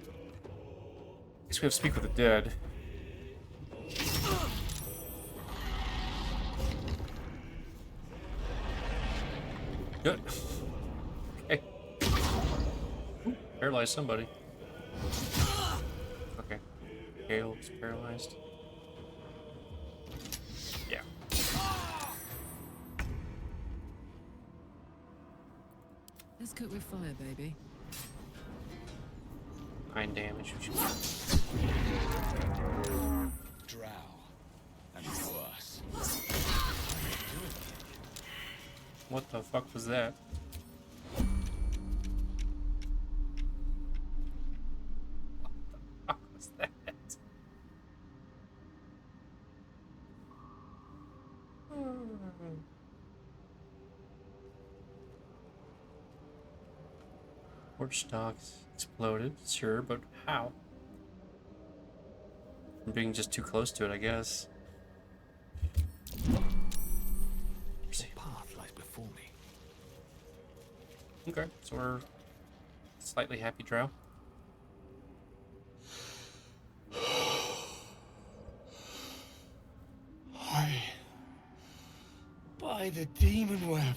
Guess we have Speak with the Dead. Good. Okay. Ooh, paralyzed somebody. Okay. Gale's paralyzed. Yeah. Let's cook with fire, baby. 9 damage. Drow. And worse. What the fuck was that? What was that? Porch stocks exploded, sure, but how? I'm being just too close to it, I guess. What path lies before me? Okay, so we're slightly happy drow. By the demon web.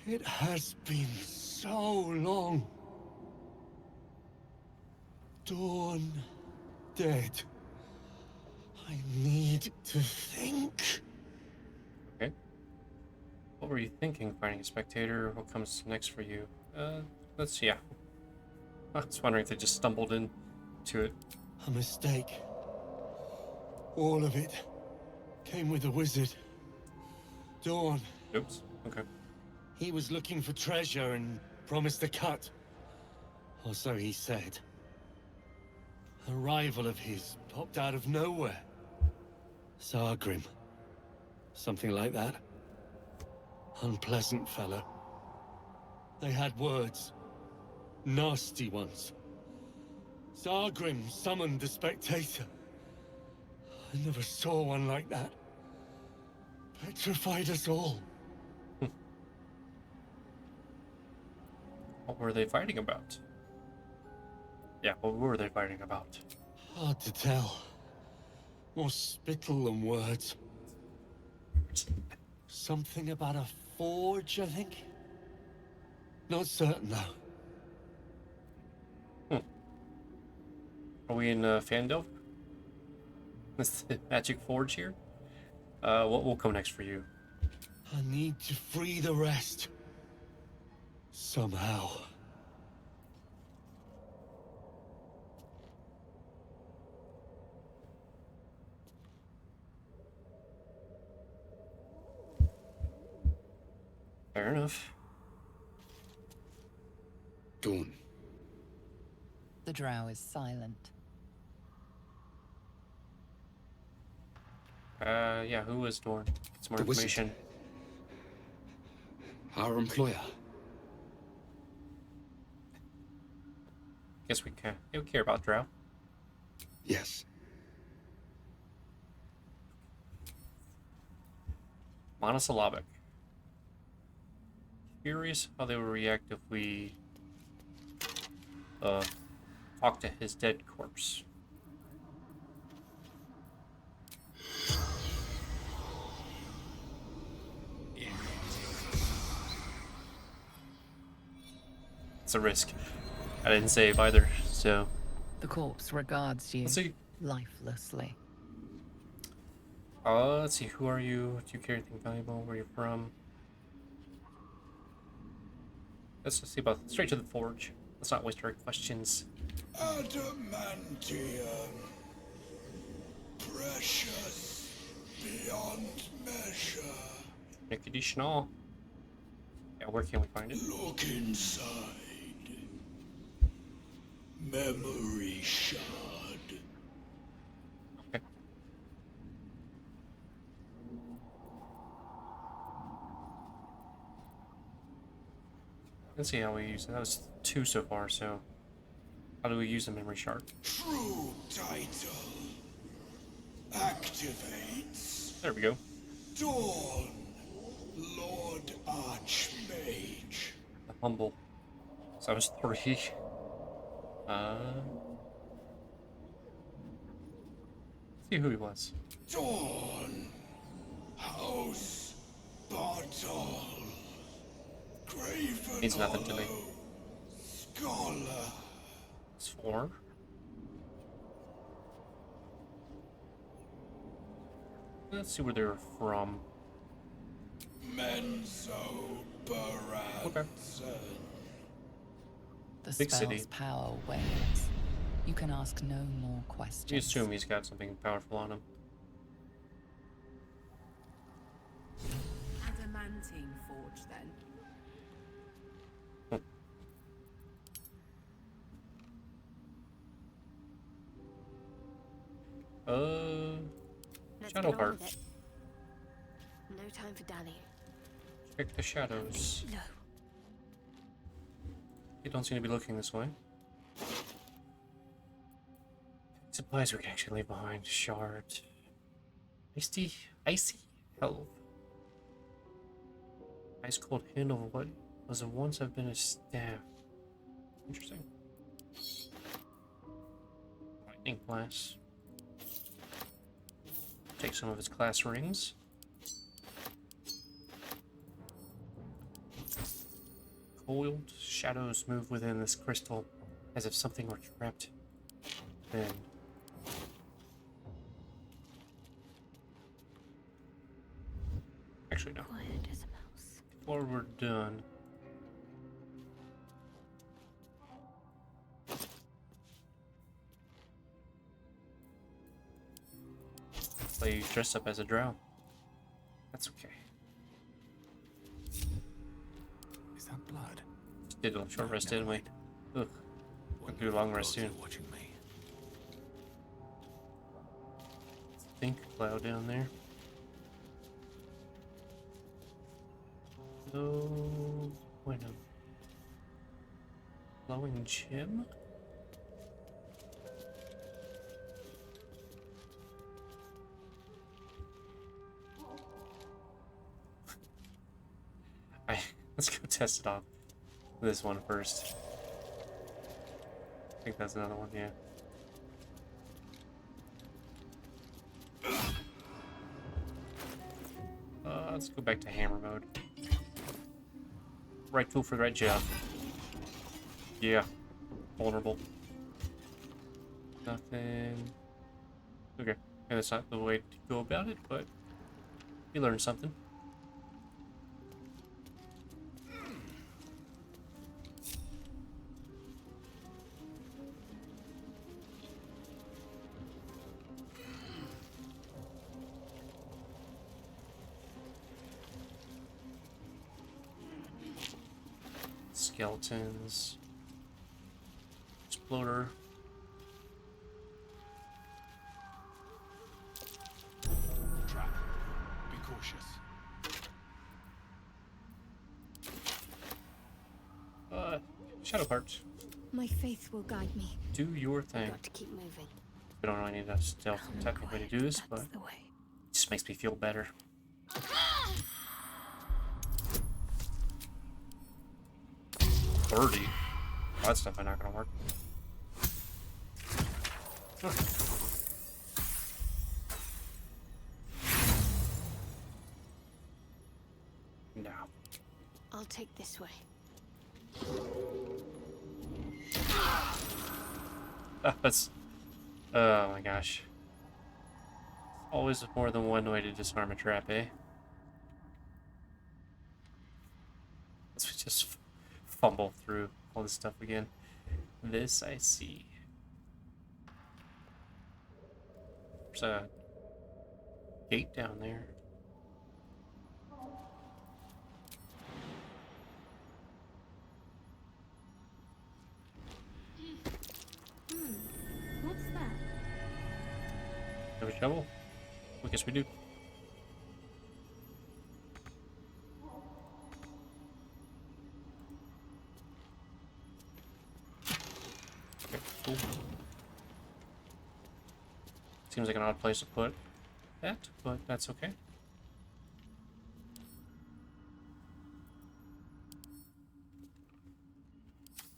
It has been so long. Dawn dead. I need to think. Okay. What were you thinking, fighting a spectator? What comes next for you? Let's see. Yeah. I was wondering if they just stumbled into it. A mistake. All of it came with the wizard. Dawn. Oops. Okay. He was looking for treasure and promised a cut. Or so he said. A rival of his popped out of nowhere. Sargrim. Something like that. Unpleasant fellow. They had words. Nasty ones. Sargrim summoned the spectator. I never saw one like that. Petrified us all. What were they fighting about? Yeah, what were they fighting about? Hard to tell. More spittle than words. Something about a forge, I think? Not certain, though. Are we in Fandel? This the magic forge here? What will come next for you? I need to free the rest. Somehow. Fair enough. Dawn. The drow is silent. Yeah, who was Dorn? Get some more The wizard. information. Our employer. Guess we can. Yeah, we care about Drow. Yes. Monosyllabic. Curious how they would react if we talk to his dead corpse. It's a risk. I didn't save either, so The corpse regards you let's see. lifelessly. Let's see. Who are you? Do you carry anything valuable? Where you're from? Let's just see about straight to the forge. Let's not waste our questions. Adamantium. Precious beyond measure. Nickety schnaw. Yeah, where can we find it? Look inside. Memory shard. Okay. Let's see how we use it. That was 2 so far, so how do we use a memory shard? True title. Activates. There we go. Dawn. Lord Archmage. The humble. So that was 3. See who he was. Dawn. House Bottle. Means nothing to me. Scholar. It's 4. Let's see where they're from. Menzo Baranson. Okay. The Big spell's city. power wanes. You can ask no more questions. You assume he's got something powerful on him. Adamantine forge, then. Let's get on Shadowheart. with it. No time for dallying. Check the shadows. No. You don't seem to be looking this way. Supplies we can actually leave behind. Shard. Icy helve. Ice cold handle of what was once have been a staff. Interesting. Lightning glass. Take some of its class rings. Coiled shadows move within this crystal as if something were trapped. Then actually no. Quiet as a mouse. Before we're done. Play dress up as a drow. That's okay. Is that blood? Just did a short rest, didn't we? wait. Ugh. We'll do a long rest soon. Watching me. Think cloud down there. So bueno. Glowing gem? Let's go test it off. This one first. I think that's another one, yeah. Let's go back to hammer mode. Right tool for the right job. Yeah. Vulnerable. Nothing. Okay. And that's not the way to go about it, but you learned something. Skeletons. Exploder. Trap. Be cautious. Shadowheart. My faith will guide me. Do your thing. Got to keep moving. We don't really need a stealth technically to do this, but That's the way. it just makes me feel better. 30. That's definitely not gonna work. Huh. No. I'll take this way. That's. Oh my gosh. Always more than one way to disarm a trap, eh? Let's just fumble through all this stuff again. This I see. There's a gate down there. What's that? Have a shovel? I guess we do. Okay, cool. Seems like an odd place to put that, but that's okay.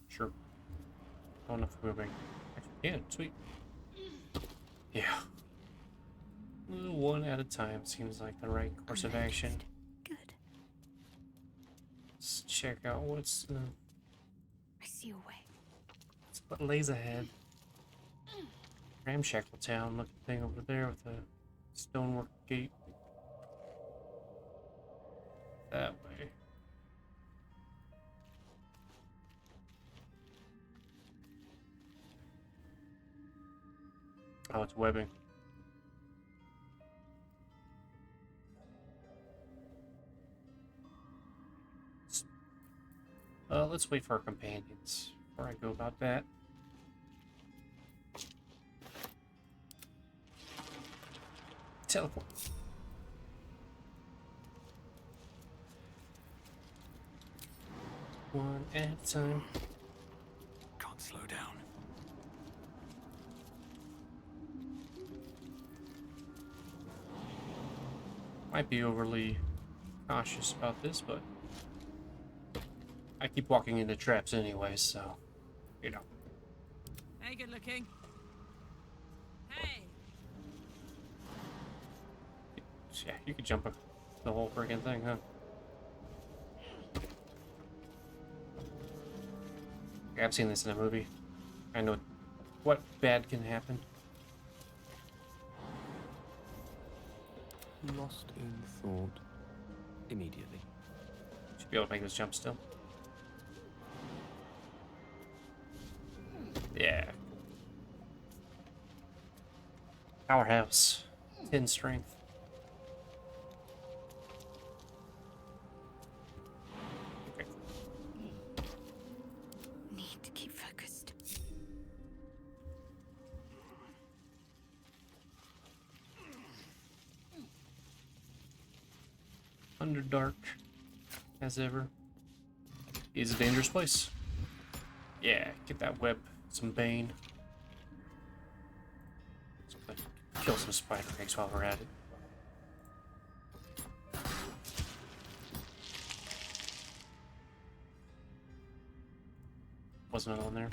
Sure. Oh, enough moving. Actually, yeah, sweet. Yeah. One at a time seems like the right course of action. Good. Let's check out what's I see a way. what lays ahead. Ramshackle town looking thing over there with a stonework gate. That way. Oh, it's webbing. Let's wait for our companions before I go about that. Teleport. One at a time. Can't slow down. Might be overly cautious about this, but I keep walking into traps anyway, so, you know. Hey, good looking. Hey. Yeah, you could jump the whole friggin' thing, huh? I've seen this in a movie. I know what bad can happen. Lost in thought immediately. Should be able to make this jump still. Yeah. Powerhouse. 10 strength. Okay. Need to keep focused. Underdark, as ever, is a dangerous place. Yeah, get that web, some bane. Let's kill some spider eggs while we're at it. Wasn't it on there?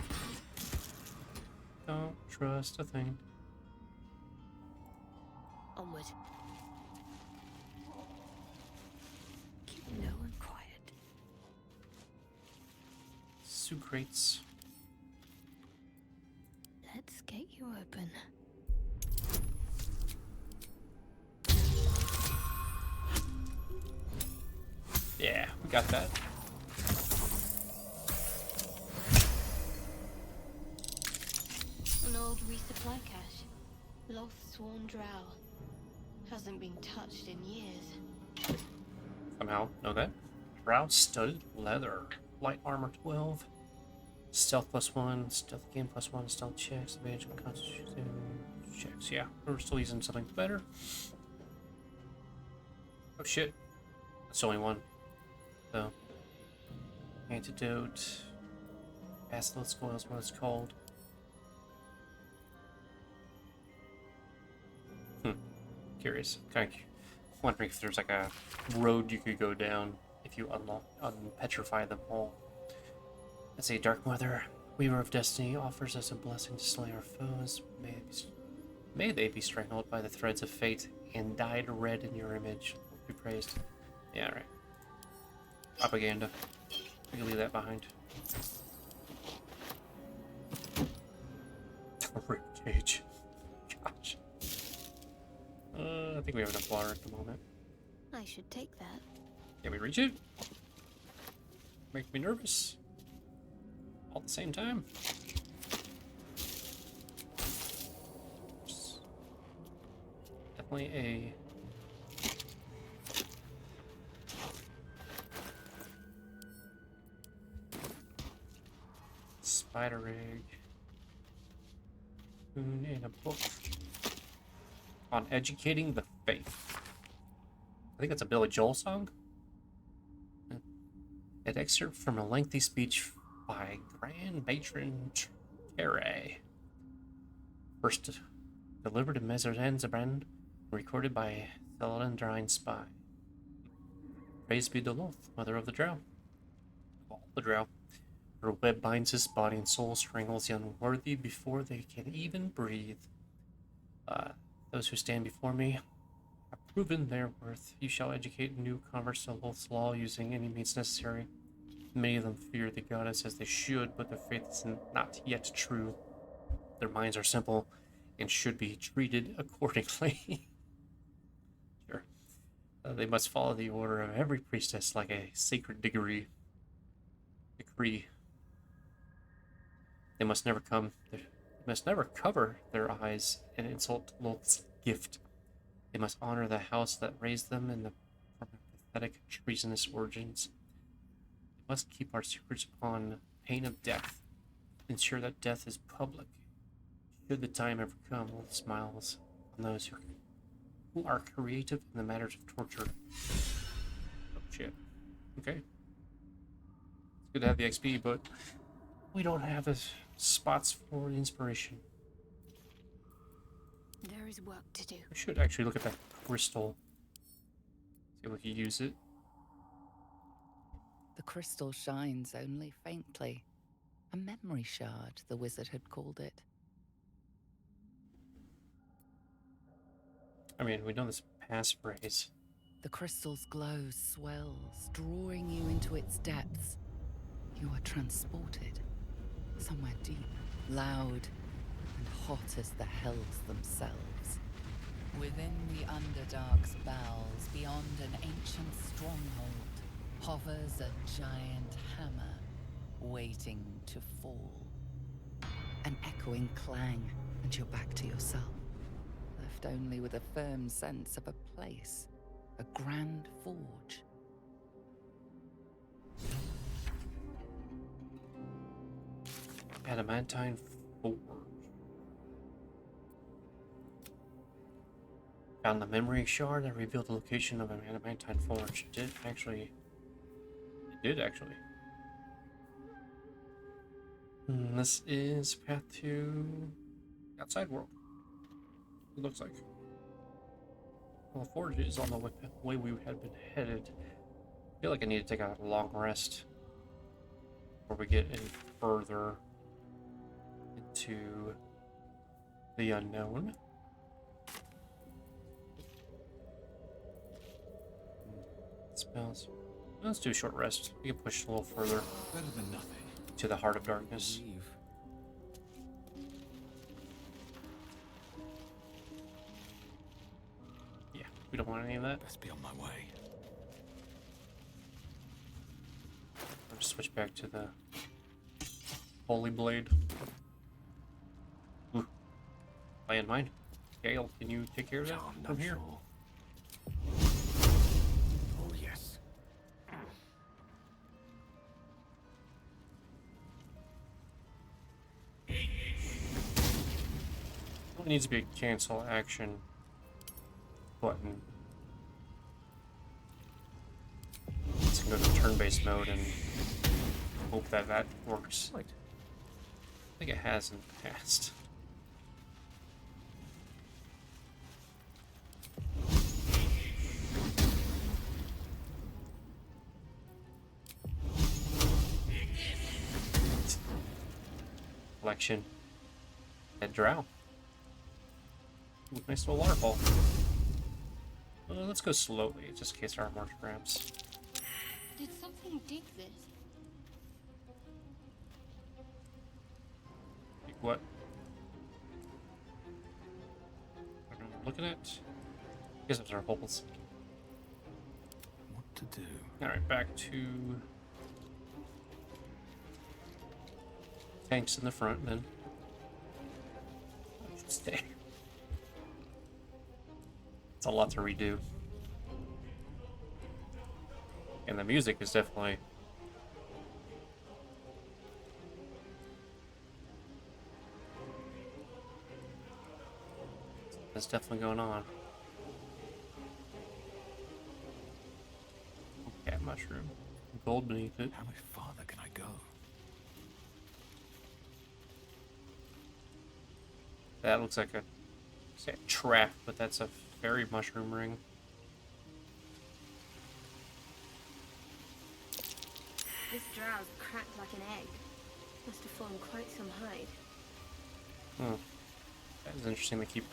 Don't trust a thing. Onward. Keep low and quiet. Sucrates. Let's get you open. Yeah, we got that. An old resupply cache. Lost sworn drow. Hasn't been touched in years. Somehow know that. Shroud studded leather. Light armor 12. Stealth +1. Stealth gain +1. Stealth checks. Advantage on constitution checks. Yeah, we're still using something better. Oh shit. That's only one. So. Antidote. Basilisk oil is what it's called. Curious. Kind of wondering if there's like a road you could go down if you unpetrify them all. Let's see, Dark Mother, Weaver of Destiny, offers us a blessing to slay our foes. May they be strangled by the threads of fate and dyed red in your image. Be praised. Yeah, right. Propaganda. We can leave that behind. Rip cage. Gosh. I think we have enough water at the moment. I should take that. Can we reach it? Makes me nervous. All at the same time. Definitely a spider egg. Spoon in a book on educating the faith. I think that's a Billy Joel song. An excerpt from a lengthy speech by Grand Matron Terre. First delivered in Mezerenzabren, recorded by Selene Spy. Praise be Doloth, mother of the drow. Of all the drow. Her web binds his body and soul, strangles the unworthy before they can even breathe. Those who stand before me have proven their worth. You shall educate new converts to Lolth's law using any means necessary. Many of them fear the goddess as they should, but their faith is not yet true. Their minds are simple and should be treated accordingly. Sure. They must follow the order of every priestess like a sacred decree. They must never cover their eyes and insult Lolth's gift. They must honor the house that raised them from their pathetic, treasonous origins. They must keep our secrets upon pain of death. Ensure that death is public. Should the time ever come, Lolth smiles on those who are creative in the matters of torture. Oh shit. Okay. It's good to have the XP, but we don't have the spots for inspiration. There is work to do. We should actually look at that crystal. See if we can use it. The crystal shines only faintly. A memory shard, the wizard had called it. I mean, we know this passphrase. The crystal's glow swells, drawing you into its depths. You are transported somewhere deep, loud, and hot as the hells themselves. Within the Underdark's bowels, beyond an ancient stronghold, hovers a giant hammer, waiting to fall. An echoing clang, and you're back to yourself, left only with a firm sense of a place, a grand forge. Adamantine Forge. Found the memory shard that revealed the location of an adamantine forge. It did actually. This is path to outside world. It looks like. Well, the forge is on the way we had been headed. I feel like I need to take a long rest before we get any further into the unknown. Smells. Let's do a short rest. We can push a little further Better than nothing. to the heart of darkness. Leave. Yeah, we don't want any of that. Best be on my way. I'll just switch back to the Holy Blade. Ooh. Landmine. Gale, can you take care of that I'm from not here? sure. Oh, yes. It needs to be a cancel action button. Let's go to turn-based mode and hope that that works. Right. I think it has in the past. Collection. Head drow. Ooh, nice little waterfall. Let's go slowly, just in case our armor cramps. Did something dig this? Like what? I don't know what I'm looking at. I guess those are holes. What to do? Alright, back to tanks in the front then. I should stay. It's a lot to redo. And the music is definitely that's definitely going on. Cat mushroom. Gold beneath it. How much farther can I go? That looks like a trap, but that's a fairy mushroom ring. This drow's cracked like an egg. Must have formed quite some hide. Hmm. That is interesting. They keep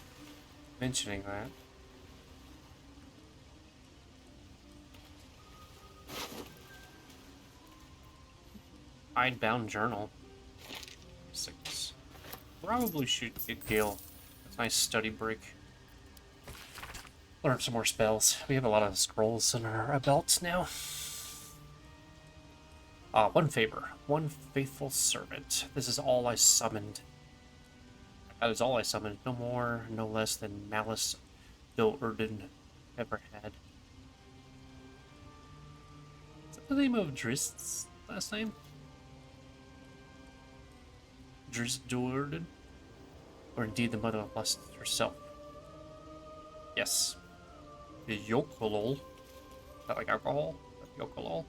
mentioning that. Hidebound journal. 6. Probably should get Gale a nice study break. Learn some more spells. We have a lot of scrolls in our belts now. One favor. One faithful servant. This is all I summoned. That is all I summoned. No more, no less than malice Bill Erden ever had. Is that the name of Drist's last name? Drist Doerden? Or indeed the mother of lust herself? Yes. The Yokolol, not like alcohol, but Yokolol,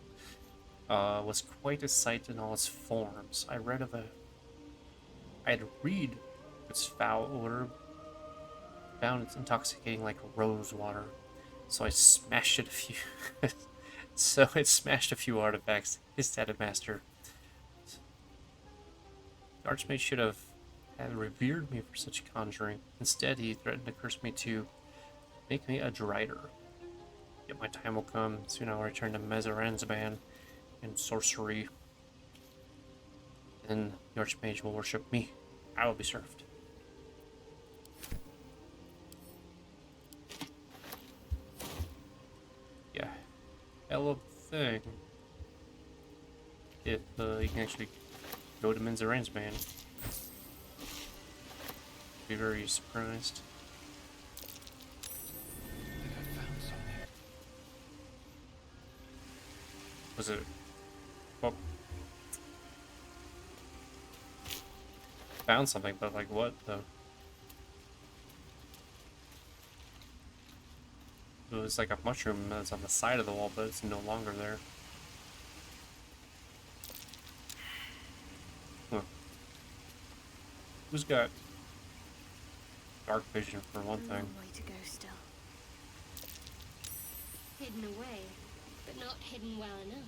was quite a sight in all its forms. I had read its foul odor, found it intoxicating like rose water, so I smashed it a few. So it smashed a few artifacts. Hissed at a master. The Archmage should have had revered me for such conjuring. Instead, he threatened to curse me to make me a drider. Yet my time will come. Soon I'll return to Mezoranzban and sorcery. Then the Archmage will worship me. I will be served. Yeah. Hell of a thing. If you can actually go to Mezoranzban. Be very surprised. Was it? Well, found something, but like what though? It was like a mushroom that's on the side of the wall, but it's no longer there. Huh. Who's got dark vision for one thing? A long way to go still. Hidden away, but not hidden well enough.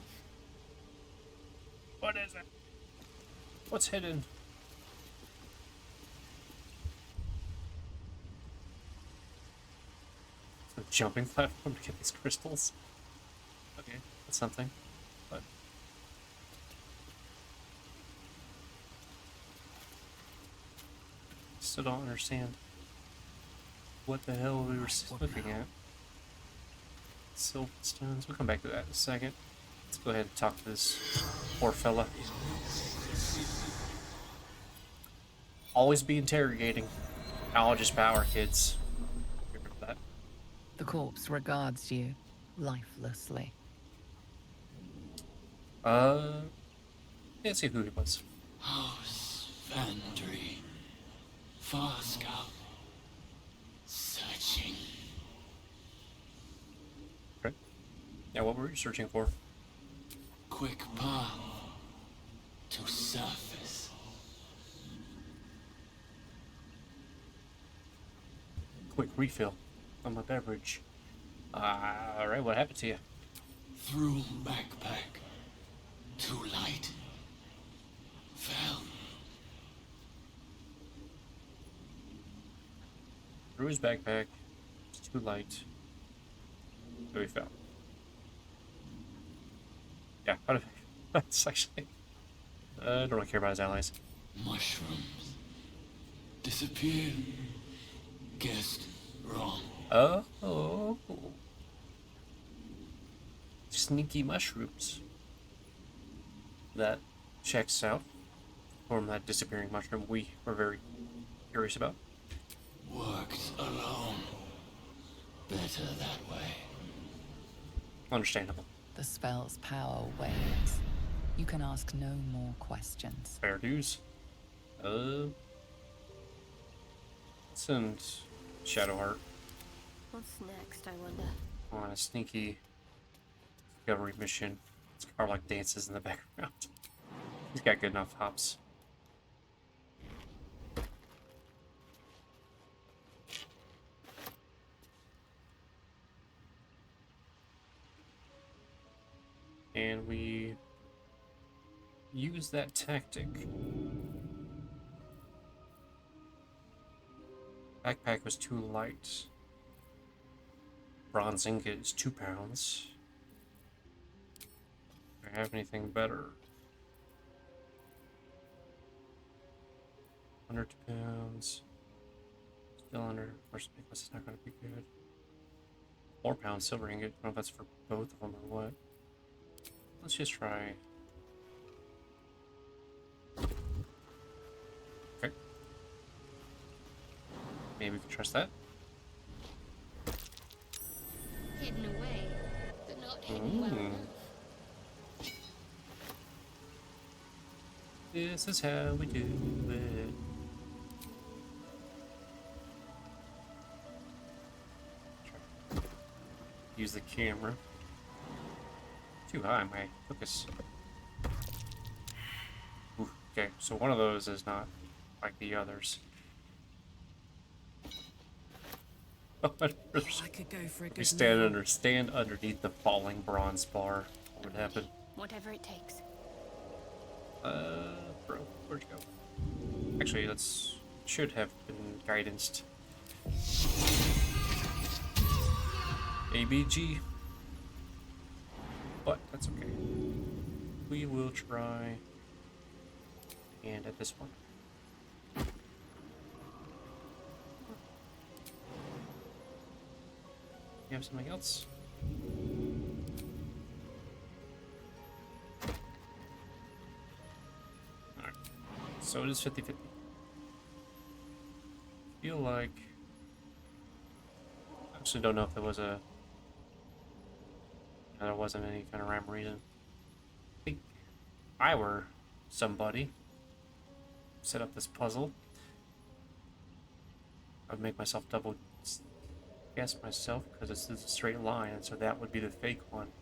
What is it? What's hidden? The jumping platform to get these crystals. Okay, that's something. But still don't understand what the hell we were looking at. Silverstones. We'll come back to that in a second. Let's go ahead and talk to this poor fella. Always be interrogating. Knowledge is power, kids. Remember that. The corpse regards you lifelessly. Can't see who he was. House Vandry. Far scout. Searching. Okay. Yeah, what were you searching for? Quick path to surface. Quick refill on my beverage. Alright, what happened to you? Through backpack. Too light. Fell. Through his backpack. It's too light. So he fell. Yeah, how did that's actually I don't really care about his allies. Mushrooms. Disappear. Guessed wrong. Oh. Sneaky mushrooms. That checks out. From that disappearing mushroom we were very curious about. Works alone. Better that way. Understandable. The spell's power wanes. You can ask no more questions. Fair dues. Send Shadowheart What's next, I wonder? on a sneaky discovery mission. Carlock dances in the background. He's got good enough hops. And we use that tactic. Backpack was too light. Bronze ingot is 2 pounds. Do I have anything better? under 2 pounds. Still under. First necklace is not going to be good. 4 pounds silver ingot. I don't know if that's for both of them or what. Let's just try. Okay. Maybe we can trust that. Hidden away, but not hidden well enough. This is how we do it. Use the camera. Too high, my focus. Ooh, okay, so one of those is not like the others. I could go for a We good stand underneath the falling bronze bar. What would happen? Whatever it takes. Bro, where'd you go? Actually, that's should have been guidanced. ABG. But that's okay. We will try and at this one. You have something else? Alright. So it is 50-50. Feel like I actually don't know if there was a there wasn't any kind of rhyme or reason. I think if I were somebody set up this puzzle, I would make myself double guess myself because it's a straight line, and so that would be the fake one,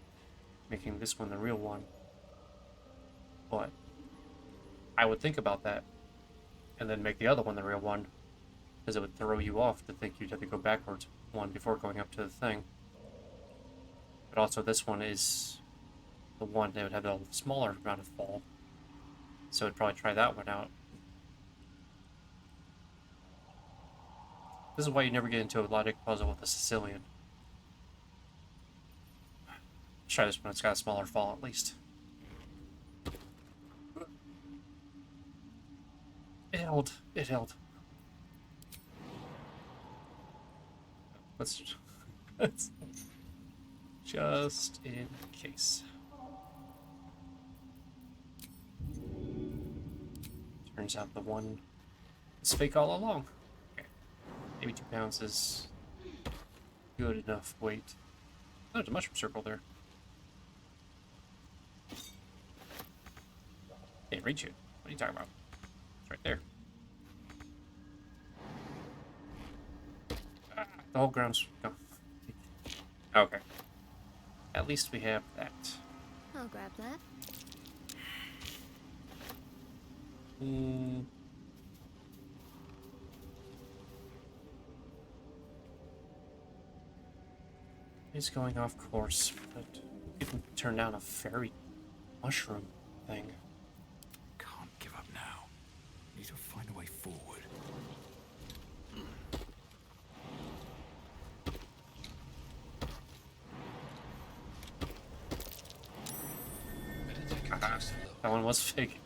making this one the real one. But I would think about that and then make the other one the real one, because it would throw you off to think you'd have to go backwards one before going up to the thing. But also this one is the one that would have a smaller amount of fall, so I'd probably try that one out. This is why you never get into a logic puzzle with a Sicilian. Let's try this one, it's got a smaller fall at least. It held. It held. Let's just in case. Turns out the one is fake all along. Okay. Maybe 2 pounds is good enough weight. Oh, there's a mushroom circle there. Can't reach it. What are you talking about? It's right there. Ah, the whole ground's... Oh. Okay. At least we have that. I'll grab that. It's going off course, but it can turn down a fairy mushroom thing. Can't give up now. Need to find a way forward. That one was fake.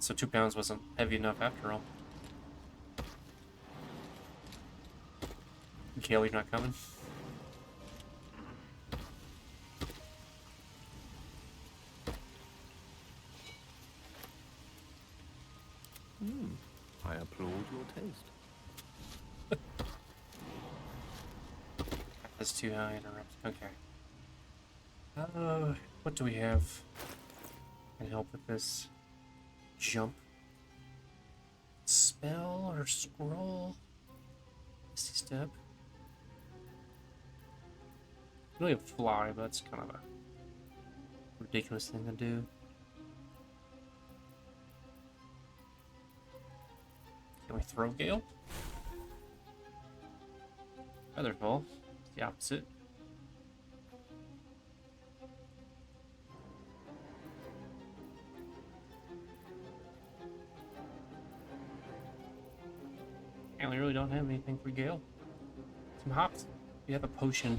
So 2 pounds wasn't heavy enough after all. Kale, you're not coming? I applaud your taste. That's too high, interrupt. Okay. What do we have? Can help with this jump? Spell or scroll? Misty step. Really a fly, but that's kind of a ridiculous thing to do. Can we throw Gale? Featherfall. It's the opposite. And we really don't have anything for Gale. Some hops. We have a potion.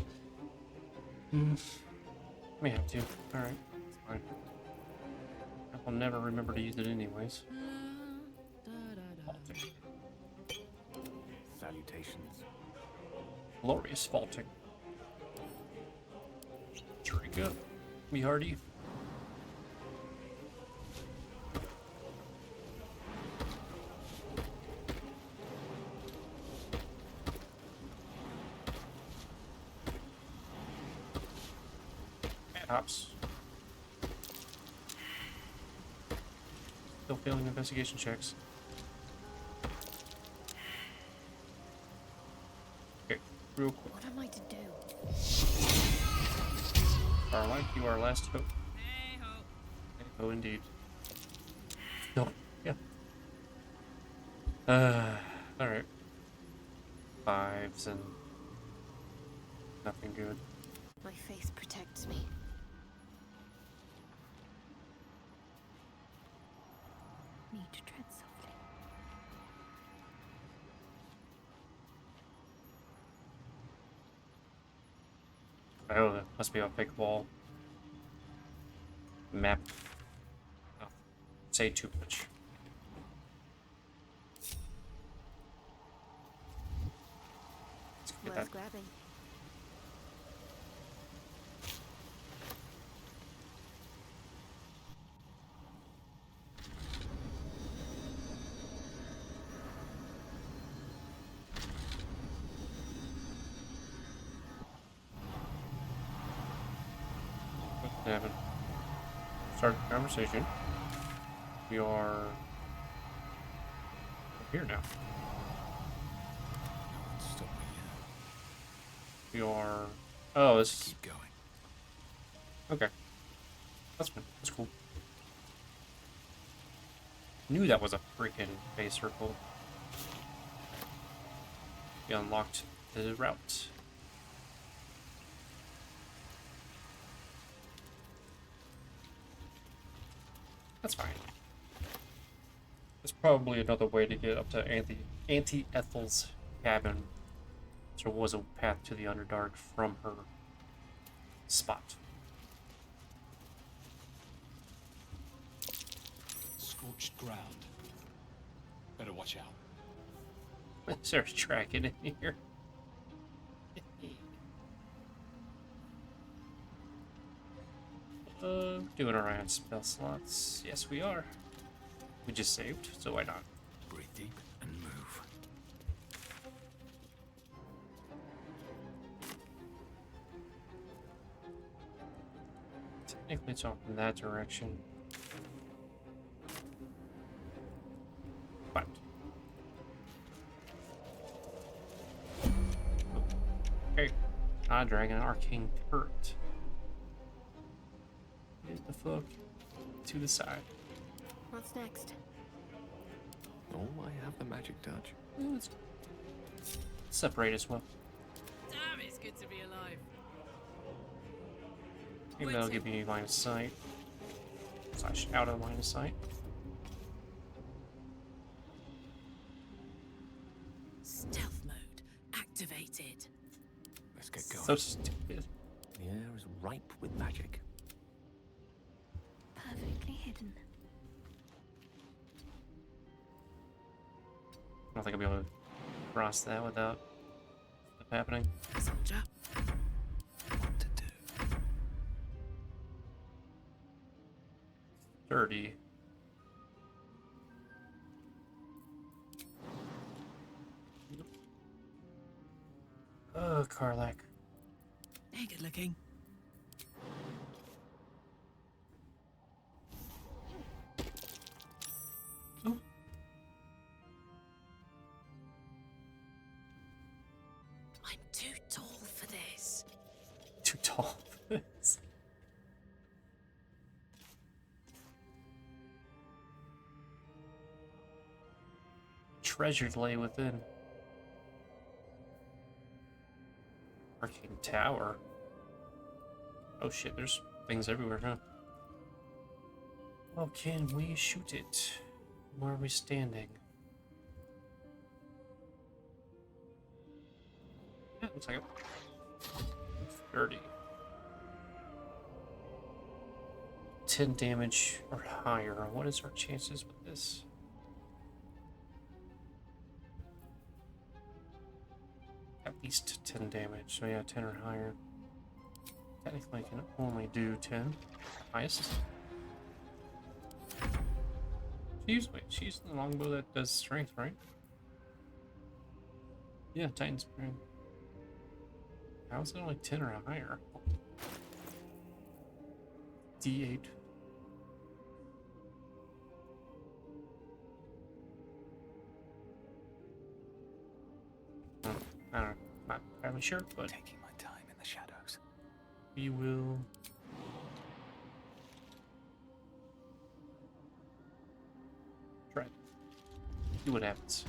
We have to. Alright, it's fine. I will never remember to use it anyways. vaulting. Salutations. Glorious vaulting. Drink up, me hearty. Hops. Still failing investigation checks. Okay, real quick. What am I to do? Starlight, you are our last hope. Hey ho. Oh, indeed. No, yeah. Alright. Fives and nothing good. My faith protects me. Need to tread softly. Oh, that must be a big wall. Map. Oh, say too much. Let's get that. Worth grabbing. Haven't started the conversation. We are here now. No one stop me yet. We are. Oh, this is Keep going. okay. That's fine. That's cool. Knew that was a freaking base circle. We unlocked the route. That's fine. There's probably another way to get up to Auntie Ethel's cabin. There was a path to the Underdark from her spot. Scorched ground. Better watch out. There's tracking in here. Doing alright on spell slots. Yes, we are. We just saved, so why not? Breathe deep and move. Technically, it's off in that direction. But. Okay. Dragon Arcane Turret. Here's the fuck to the side. What's next? Oh, I have the magic touch. Ooh, let's separate as well. Damn, it's good to be alive. Maybe that'll give me line of sight. Slash out of line of sight. Stealth mode activated. Let's get going. So stupid. The air is ripe with magic. Perfectly hidden. I don't think I'll be able to cross that without stuff happening. Soldier. What to do? 30. Oh, Karlak. Hey, good looking. Oh. I'm too tall for this. Too tall for this. Treasures lay within. Arcane Tower. Oh shit, there's things everywhere, huh? Well, can we shoot it? Where are we standing? Yeah, looks like it. 30. 10 damage or higher. What is our chances with this? at least 10 damage. So yeah, 10 or higher. Technically, I can only do 10. Highest. She's the longbow that does strength, right? Yeah, Titan Spring. How is it only 10 or higher? D8. I don't know. Not entirely sure, but Taking my time in the shadows. we will. Try it. See what happens.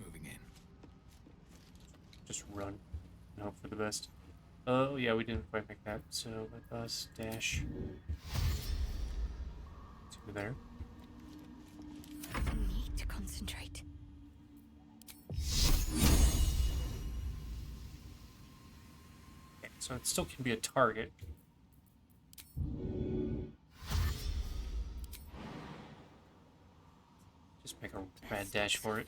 Moving in. Just run and hope for the best. Oh, yeah, we didn't quite make that. So let us dash to there. I need to concentrate. Okay, so it still can be a target. Just make a mad dash for it.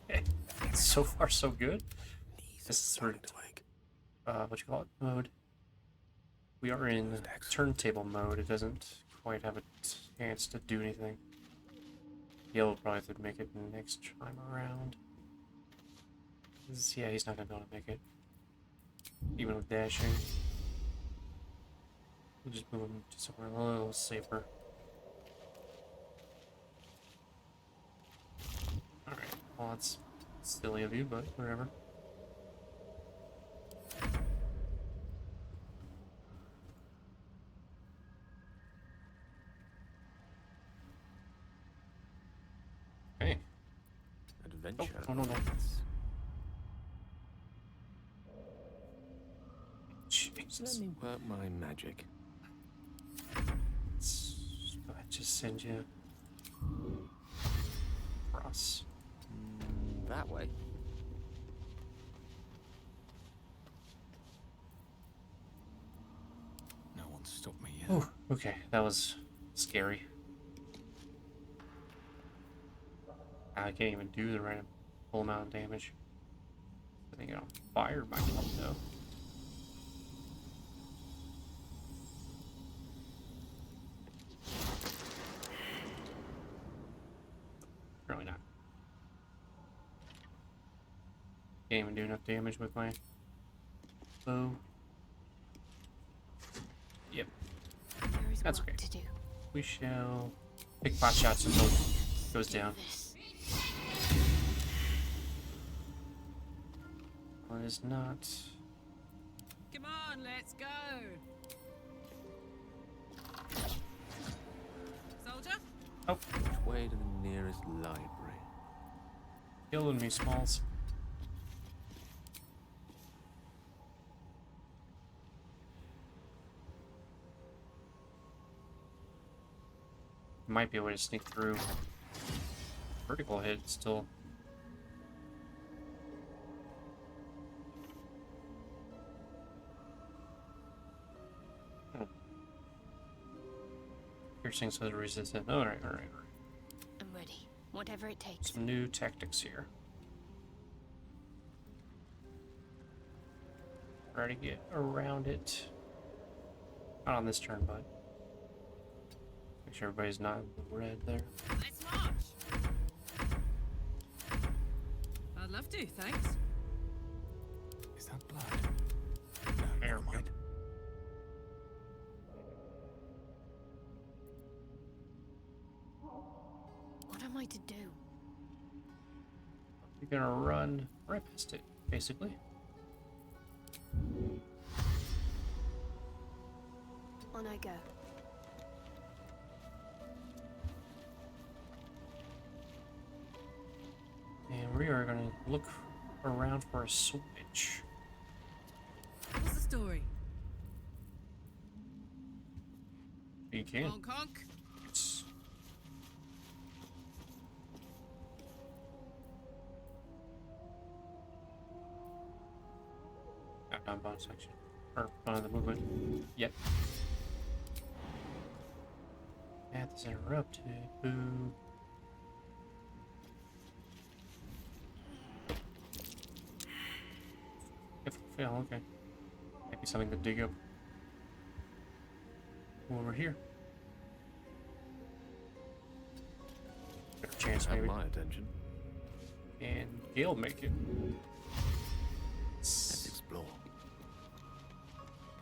Okay, so far so good. This is sort of what you call it mode. We are in turntable mode. It doesn't quite have a chance to do anything. He'll probably have to make it next time around. Yeah, he's not gonna be able to make it. Even with dashing. We'll just move him to somewhere a little safer. Alright, well that's silly of you, but whatever. Hey. Adventure. Oh, no. Jesus. Let me work my magic. Let's go ahead and just send you across. That way. No one stopped me yet. Oh, okay, that was scary. I can't even do the right full amount of damage. I think I'll fire myself though. Really not. Can't even do enough damage with my bow. Yep. There is That's work okay. to do. We shall pick pot shots until it goes Do down. this. Well, it is not. Come on, let's go. Soldier? Oh, Which way to the nearest library? killing me, Smalls. Might be a way to sneak through. Vertical hit still. Piercing says resistant. Alright. I'm ready. Whatever it takes. Some new tactics here. Try to get around it. Not on this turn, but make sure everybody's not in the red there. Let's march. I'd love to, thanks. Is that blood? No, never mind. What am I to do? You're gonna run right past it, basically. On I go. And we are gonna look around for a switch. What's the story? You can. Honk honk. It's not bonus section. or the movement yet. Path is interrupted. Boo. If we fail, okay. Might be something to dig up over here. Better chance, Have maybe. my attention. And Gale make it. Let's explore.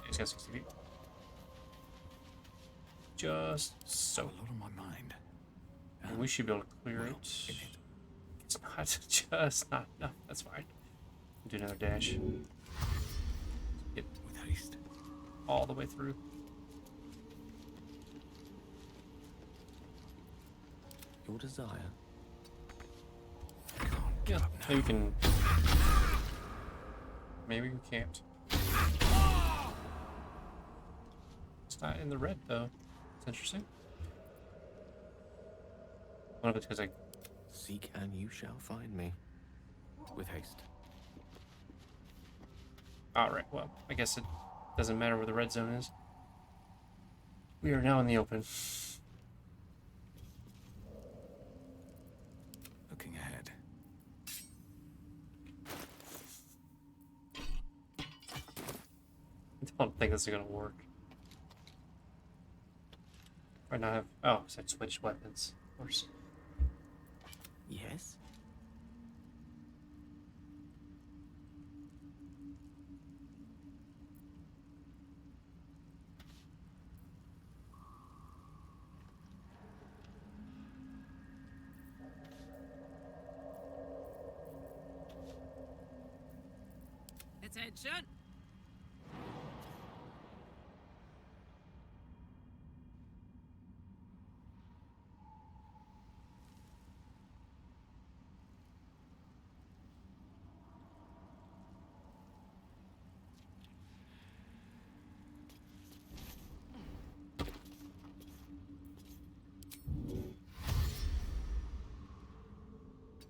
He's got 60 feet. Just so. A lot on my mind. And we should be able to clear Well, it. in it. It's not just not enough. That's fine. Do another dash. Get With haste. all the way through. Your desire. Can't give Yeah, up now. maybe we can. Maybe we can't. It's not in the red though. It's interesting. One of it's because I. Seek and you shall find me. With haste. Alright, well, I guess it doesn't matter where the red zone is. We are now in the open. Looking ahead. I don't think this is gonna work. Might not have. Oh, so I switched weapons, of course. Yes? Attention.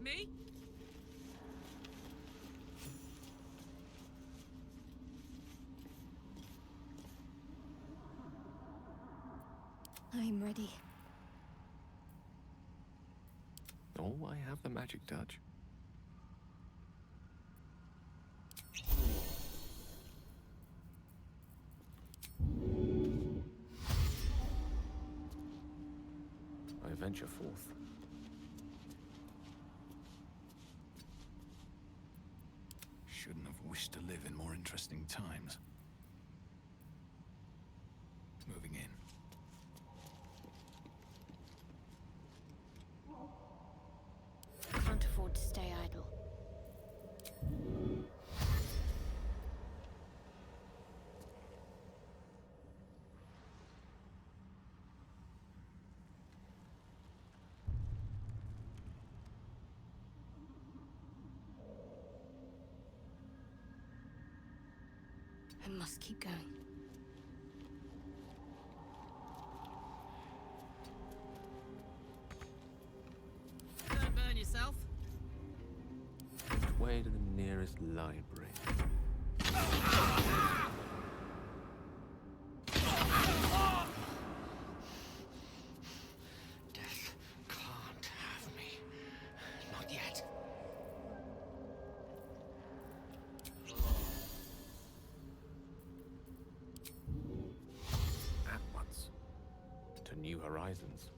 Me? I'm ready. Oh, I have the magic touch. I venture forth. Shouldn't have wished to live in more interesting times. Moving in. Can't afford to stay idle. I must keep going. Don't burn yourself. Which way to the nearest library? Death can't have me. Not yet. At once. To new horizons.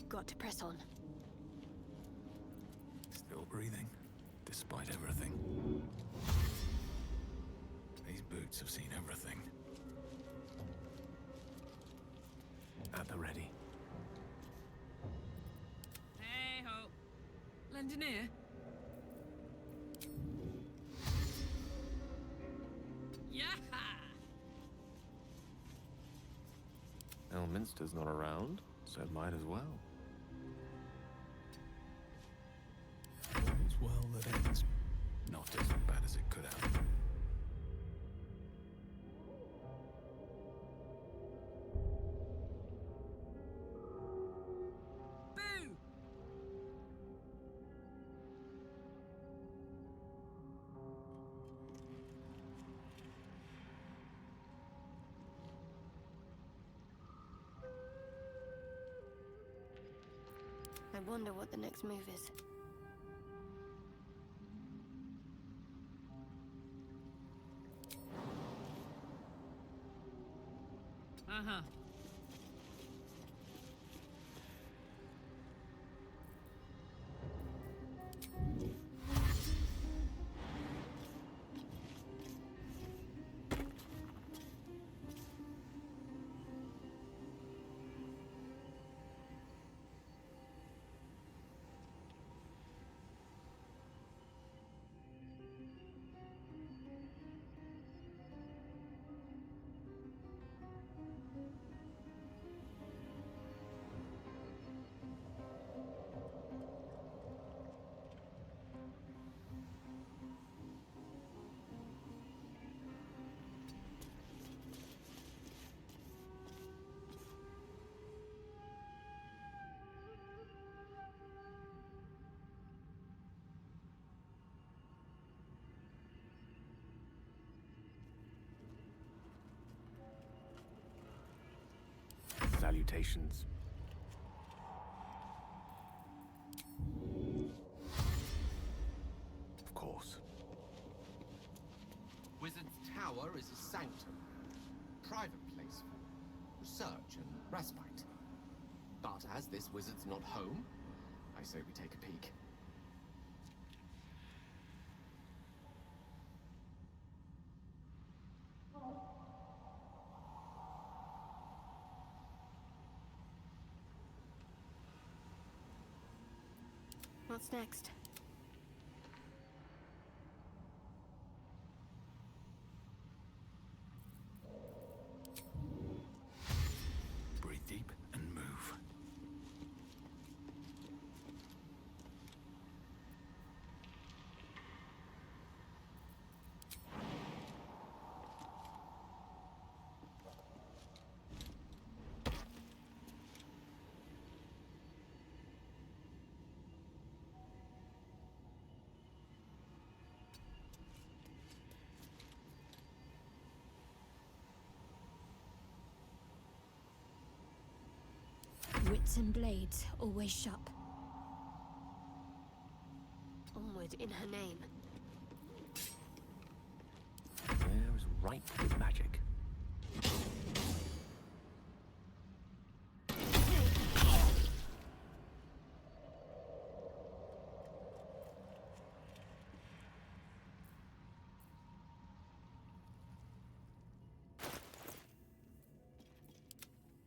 Got to press on. Still breathing, despite everything. These boots have seen everything. At the ready. Hey ho. Lend an ear. Yaha! Minster's not around, so might as well. All's well that ends not as bad as it could have. Boo! I wonder what the next move is. Uh-huh. Salutations. Of course. Wizard's Tower is a sanctum. Private place for research and respite. But as this wizard's not home, I say we take a peek. What's next? Breathe deep and move. Wits and blades, always sharp. Onward in her name. Air is ripe with magic.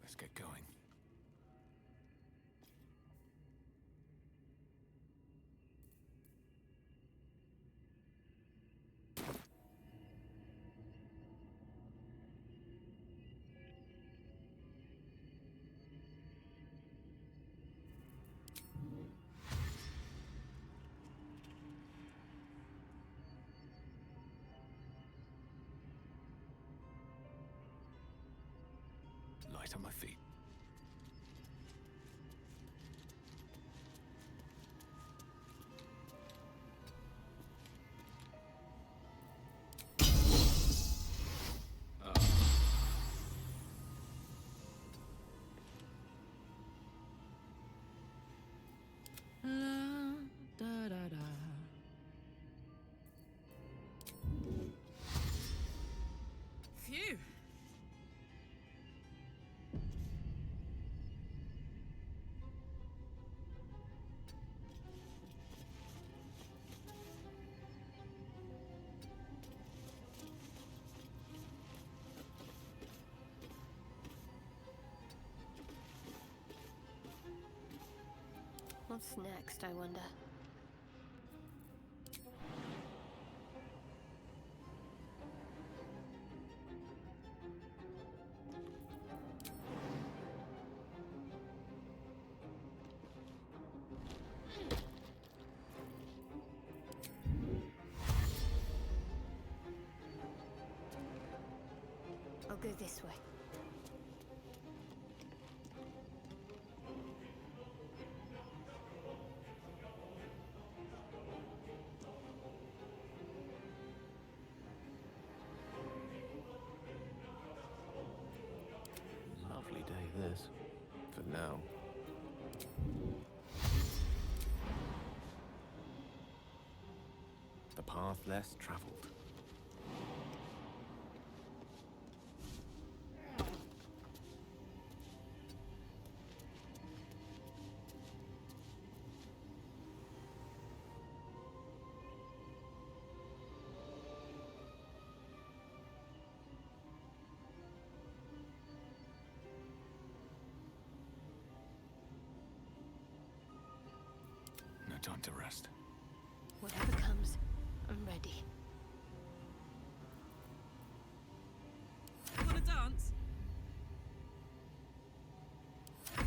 Let's get going. Light on my feet. La, da, da, da. Phew. What's next, I wonder? go this way. Lovely day, this. For now. The path less traveled. No time to rest. Whatever comes, I'm ready. Wanna dance?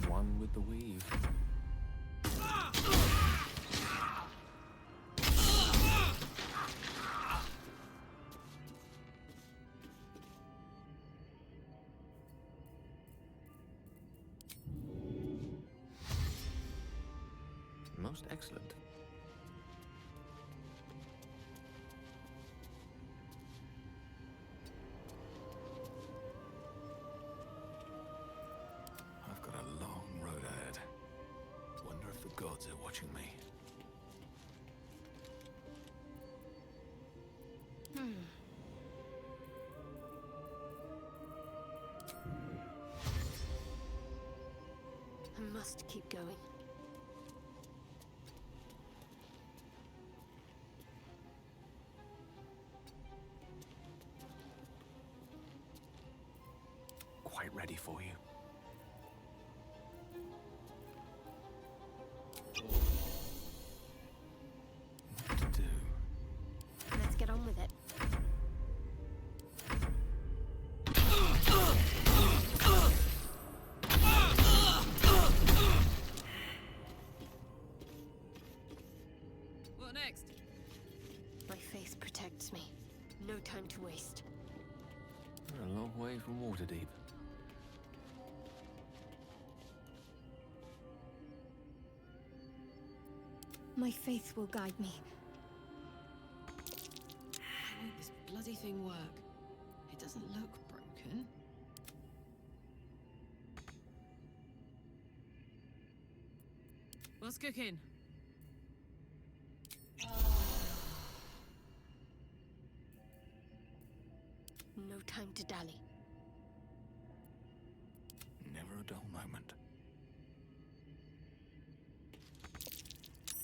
One with the weave. Most excellent. I've got a long road ahead. Wonder if the gods are watching me. I must keep going. Quite ready for you. What to do? Let's get on with it. What next? My faith protects me. No time to waste. We're a long way from Waterdeep. My faith will guide me. How won't this bloody thing work? It doesn't look broken. What's cooking? No time to dally. Never a dull moment.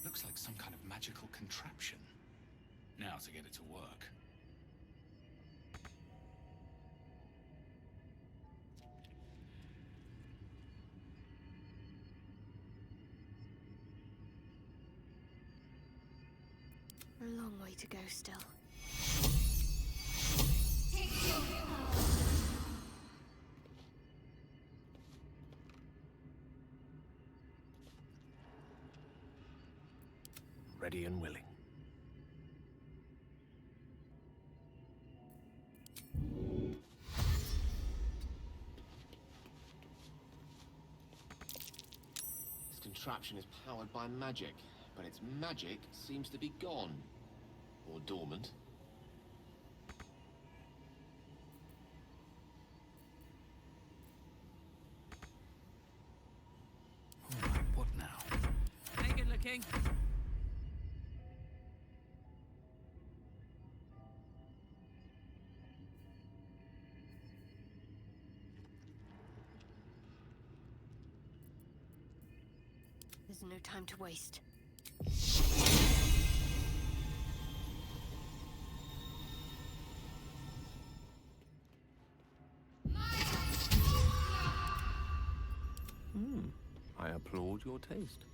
Looks like some kind of magical contraption. Now to get it to work. A long way to go still. Ready and willing. This contraption is powered by magic, but its magic seems to be gone. Or dormant. All right, what now? Ain't good looking. There's no time to waste. I applaud your taste.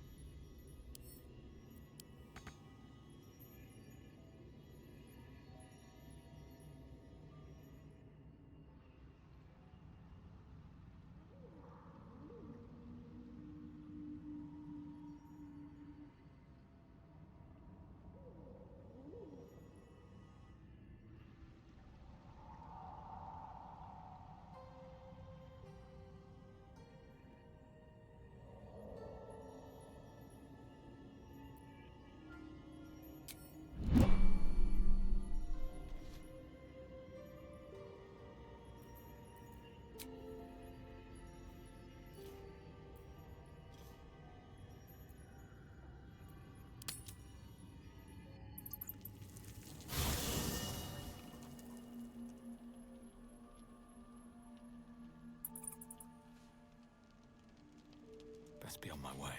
Best be on my way.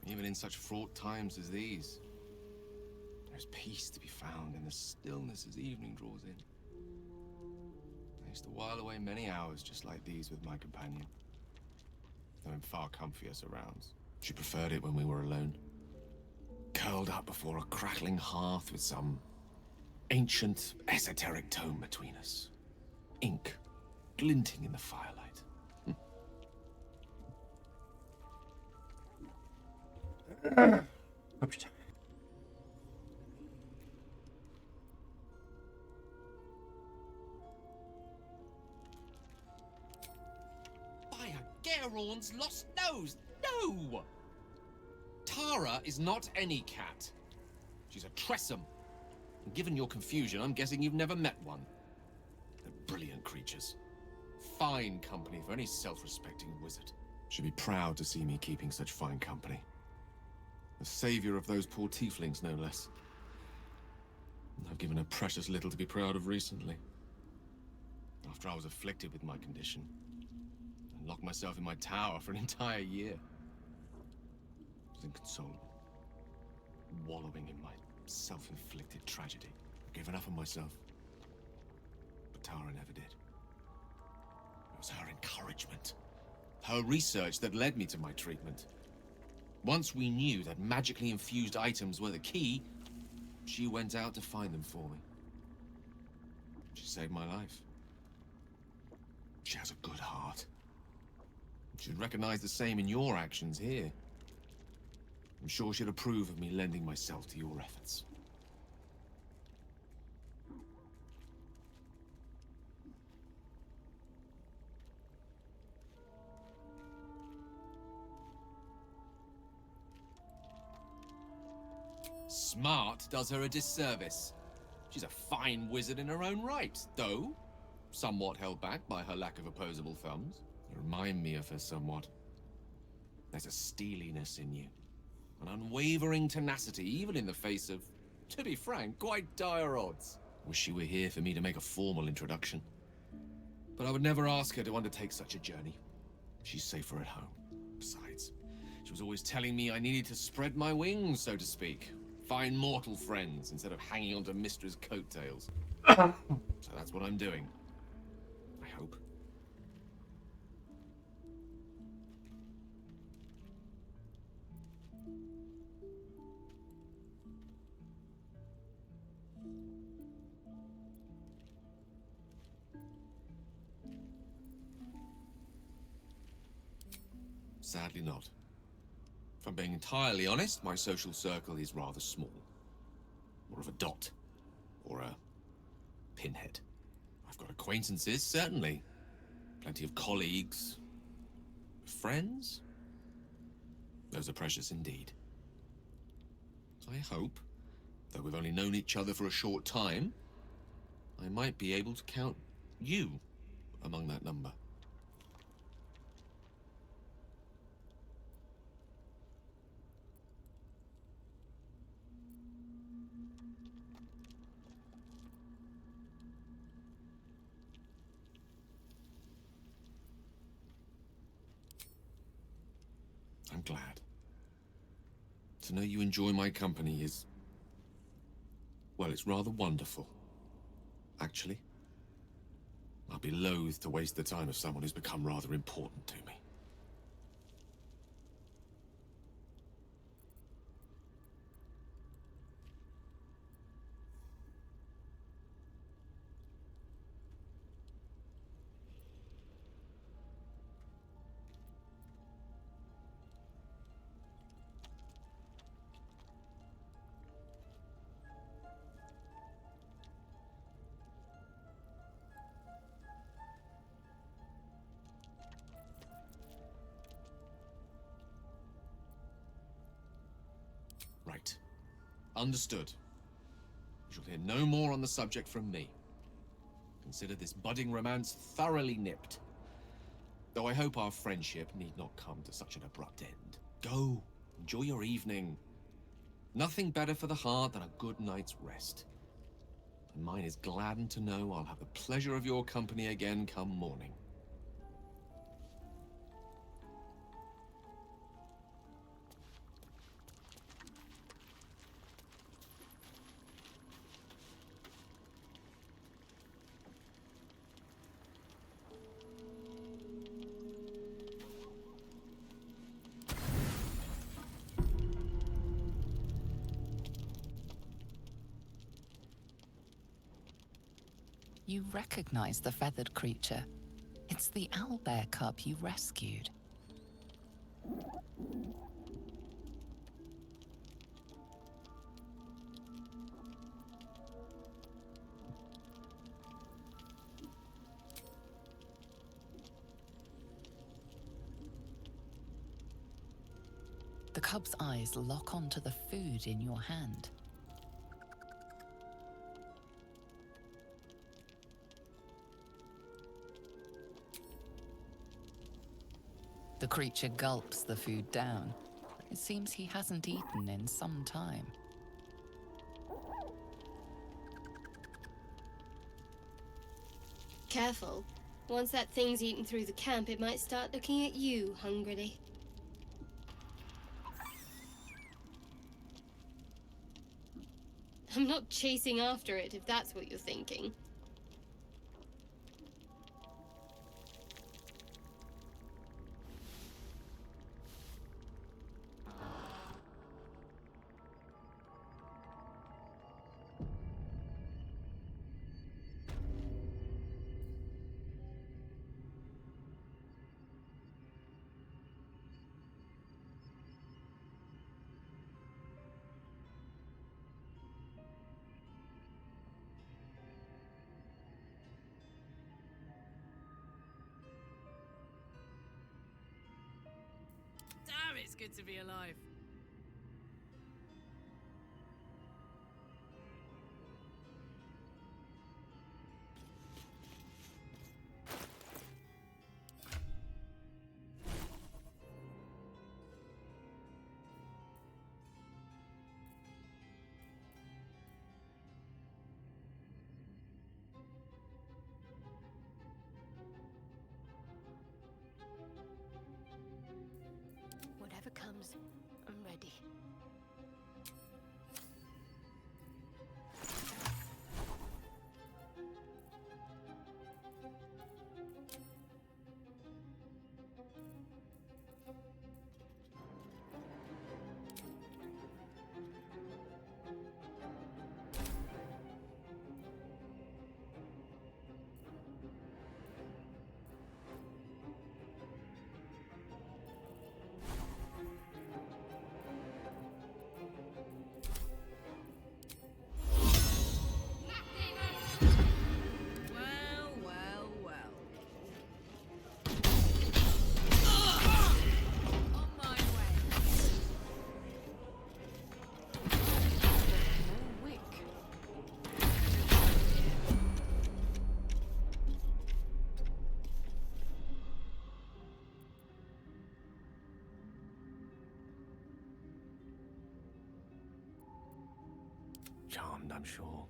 Even in such fraught times as these, there's peace to be found in the stillness as evening draws in. I used to while away many hours just like these with my companion, though in far comfier surrounds. She preferred it when we were alone, curled up before a crackling hearth with some ancient, esoteric tome between us. Ink glinting in the firelight. Hope you're tired. By a Gerorn's lost nose! No! Tara is not any cat. She's a Tressum. And given your confusion, I'm guessing you've never met one. They're brilliant creatures. Fine company for any self-respecting wizard. Should be proud to see me keeping such fine company. The savior of those poor tieflings, no less. And I've given her precious little to be proud of recently. After I was afflicted with my condition, and locked myself in my tower for an entire year. I was inconsolable, wallowing in my self-inflicted tragedy. I gave enough of myself, but Tara never did. It was her encouragement, her research that led me to my treatment. Once we knew that magically infused items were the key, she went out to find them for me. She saved my life. She has a good heart. She'd recognize the same in your actions here. I'm sure she'd approve of me lending myself to your efforts. Smart does her a disservice. She's a fine wizard in her own right, though somewhat held back by her lack of opposable thumbs. You remind me of her somewhat. There's a steeliness in you, an unwavering tenacity, even in the face of, to be frank, quite dire odds. Wish she were here for me to make a formal introduction. But I would never ask her to undertake such a journey. She's safer at home. Besides, she was always telling me I needed to spread my wings, so to speak. Find mortal friends instead of hanging onto Mistra's coattails. So that's what I'm doing. I hope. Sadly not. If I'm being entirely honest, my social circle is rather small. More of a dot. Or a pinhead. I've got acquaintances, certainly. Plenty of colleagues. Friends? Those are precious indeed. I hope, though we've only known each other for a short time, I might be able to count you among that number. I'm glad. To know you enjoy my company is... well, it's rather wonderful. Actually. I'd be loath to waste the time of someone who's become rather important to me. Right. Understood. You shall hear no more on the subject from me. Consider this budding romance thoroughly nipped. Though I hope our friendship need not come to such an abrupt end. Go, enjoy your evening. Nothing better for the heart than a good night's rest. And mine is gladdened to know I'll have the pleasure of your company again come morning. You recognize the feathered creature. It's the owlbear cub you rescued. The cub's eyes lock onto the food in your hand. The creature gulps the food down. It seems he hasn't eaten in some time. Careful. Once that thing's eaten through the camp, it might start looking at you hungrily. I'm not chasing after it, if that's what you're thinking. Damn, it's good to be alive. Whatever comes, I'm ready. Well, well, well. On my way. More wick. Charmed, I'm sure.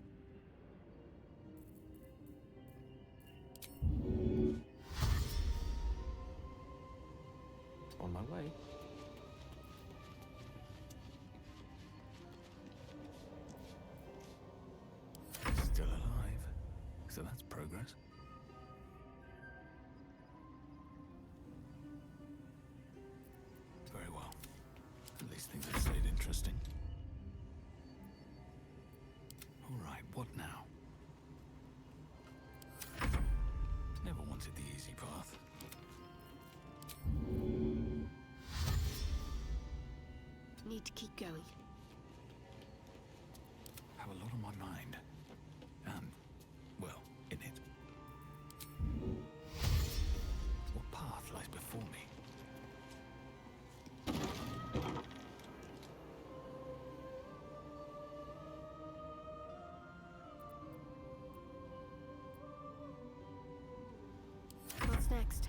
On my way. Still alive. So that's progress. Very well. At least things have stayed interesting. All right, what now? Never wanted the easy path. Need to keep going. Have a lot on my mind. And, well, in it. What path lies before me? What's next?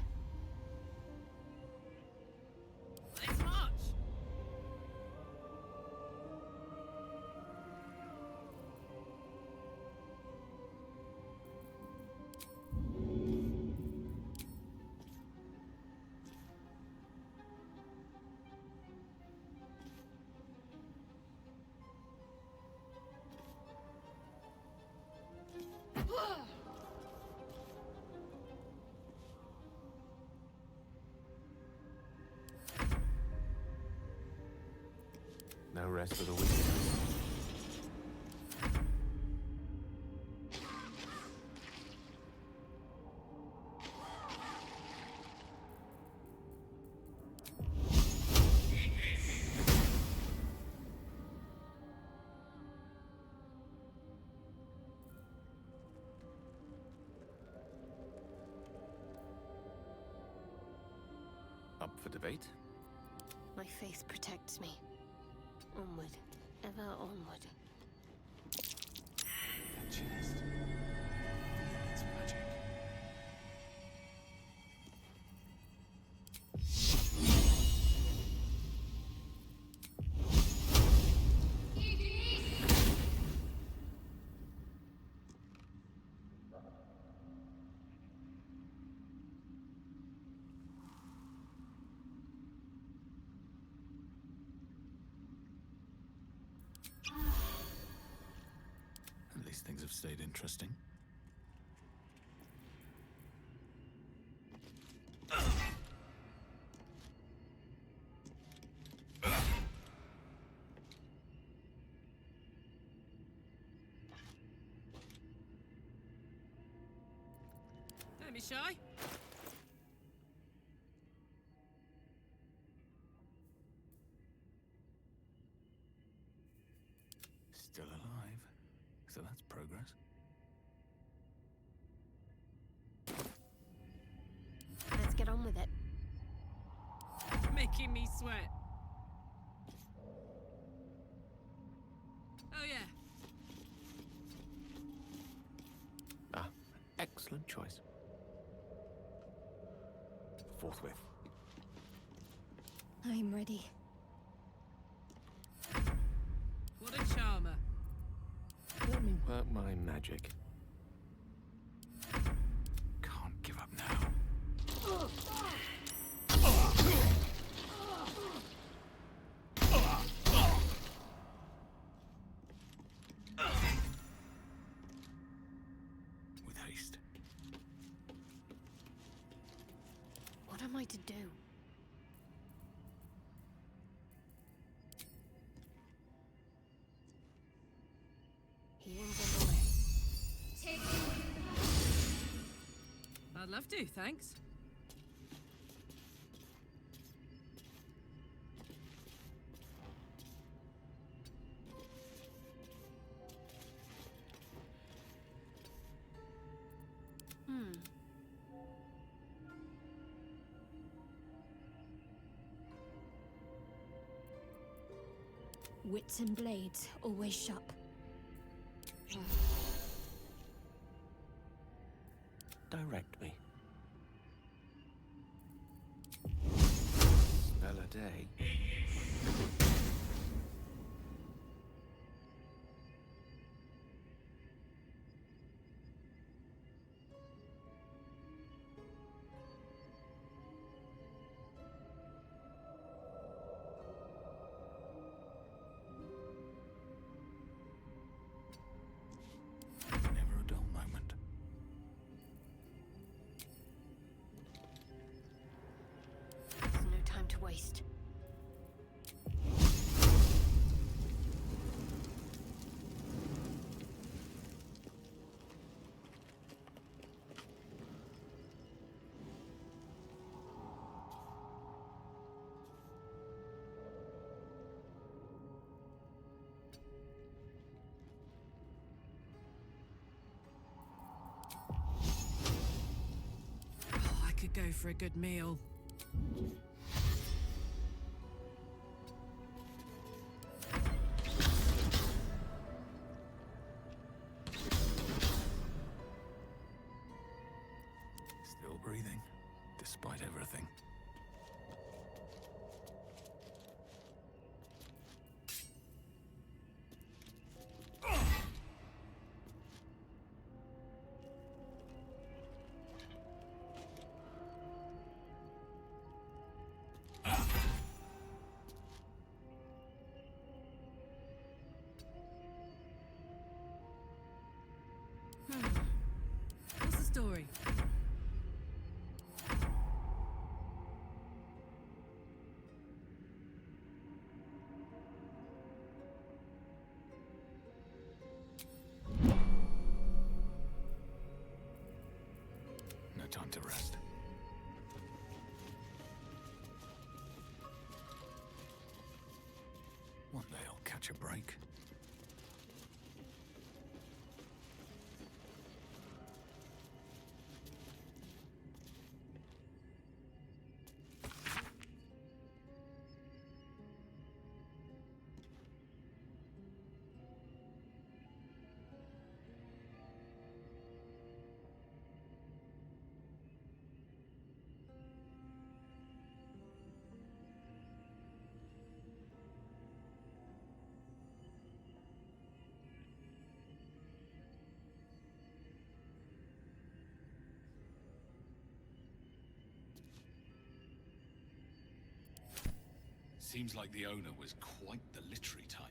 No rest for the wicked. Up for debate? My faith protects me. Onward. Ever onward. That chest. It's magic. At least things have stayed interesting. Don't be shy. Still alive. So that's progress. Let's get on with it. Making me sweat. Oh yeah. Ah, excellent choice. Forthwith. I'm ready. What a charmer. Let me work my magic. Can't give up now. With haste. What am I to do? Healing's underway. I'd love to, thanks. Wits and blades always sharp. Direct me. Spell a day. Never a dull moment. There's no time to waste. Oh, I could go for a good meal. Still breathing, despite everything. What's the story? catch a break. Seems like the owner was quite the literary type.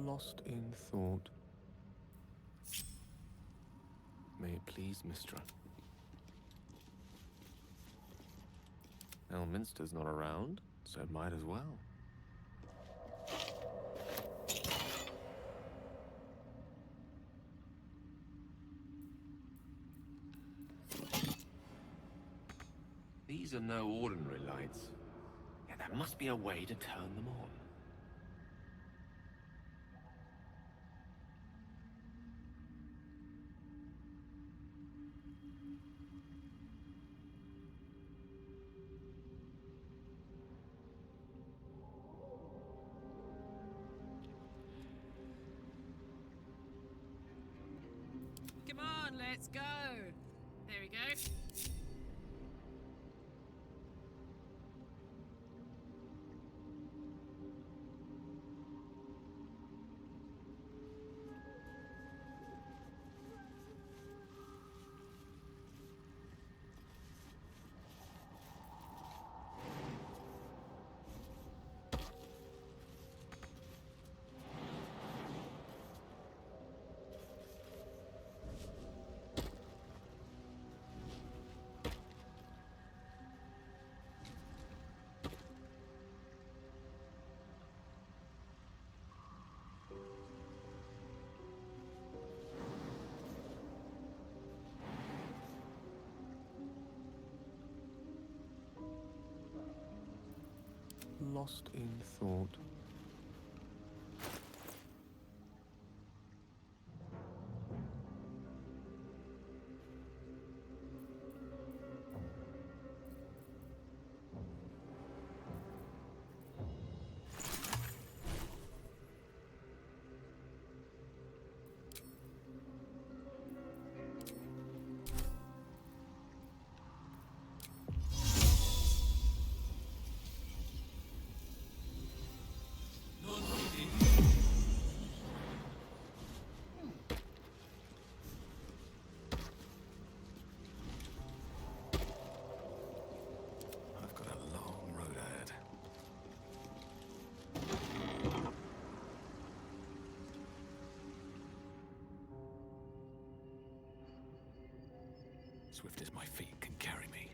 Lost in thought. May it please, Mistra. Elminster's not around, so it might as well. These are no ordinary lights. Yeah, there must be a way to turn them on. Come on, let's go. There we go. Lost in thought. I've got a long road ahead. Swift as my feet can carry me.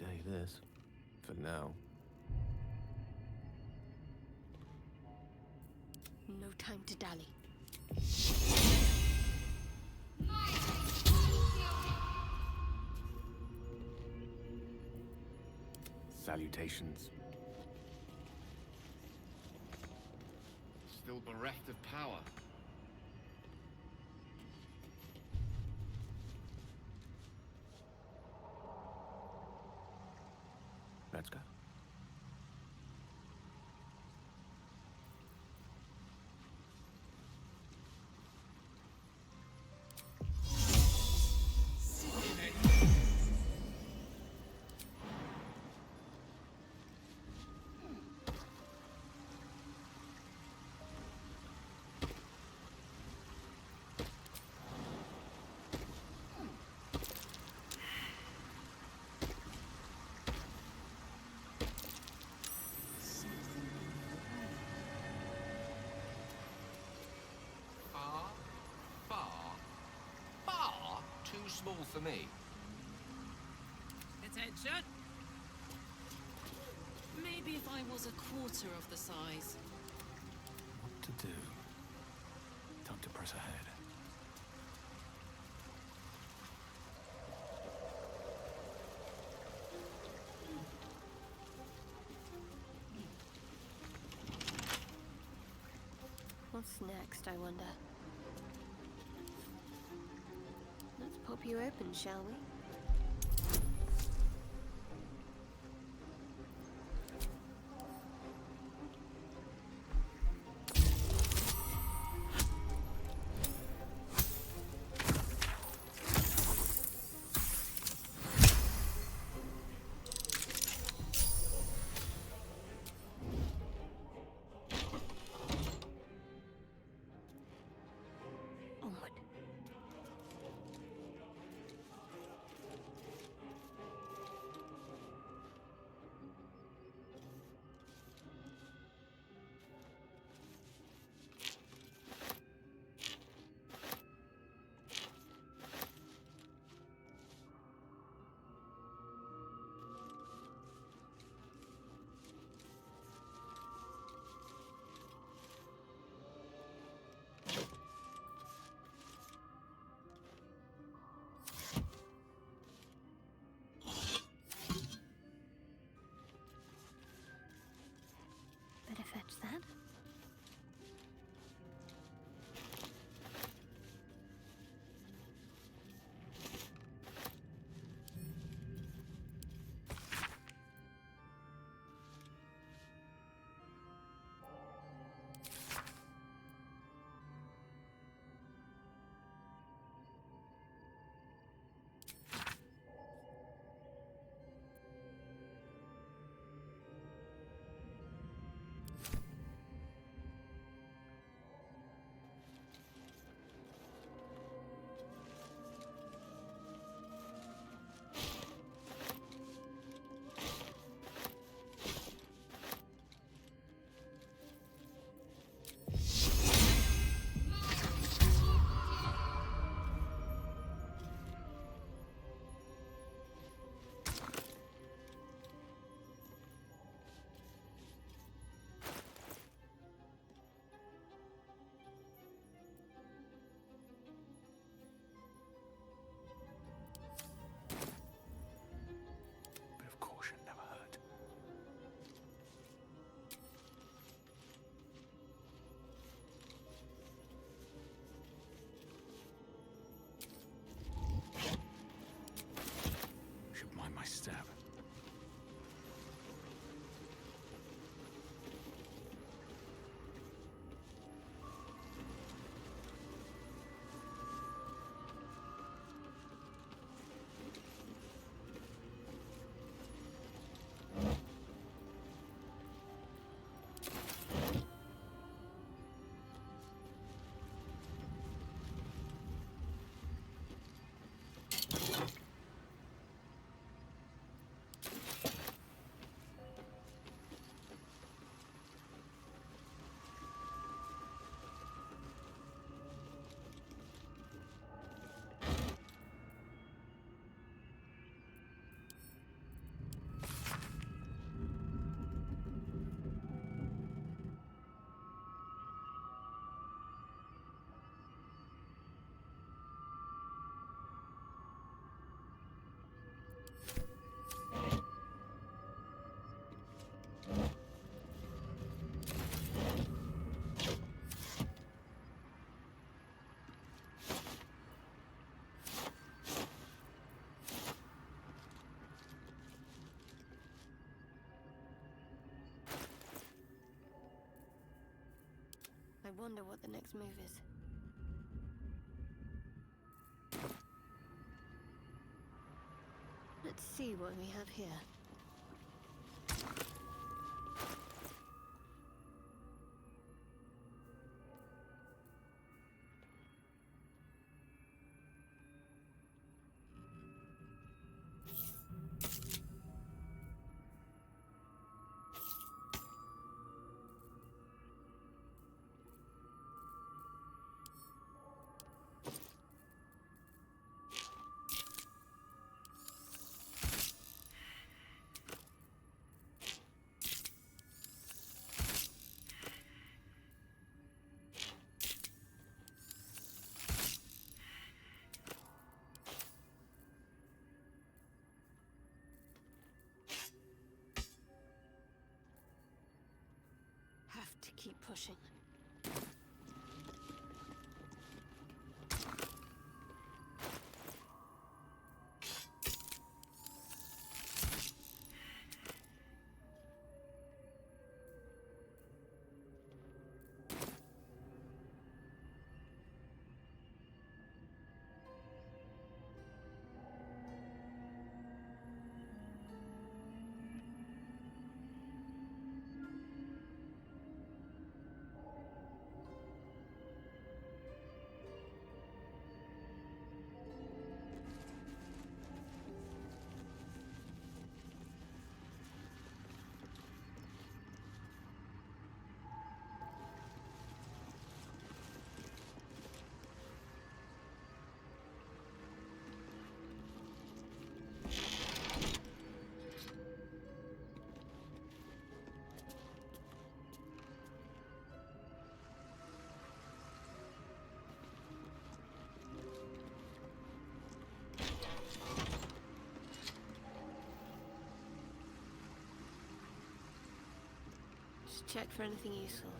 day, this. For now. No time to dally. Salutations. Still bereft of power. Let's go. Too small for me. Attention! Maybe if I was a quarter of the size. What to do? Time to press ahead. What's next, I wonder? Let's pop you open, shall we? I wonder what the next move is. Let's see what we have here. Have to keep pushing. Just check for anything useful.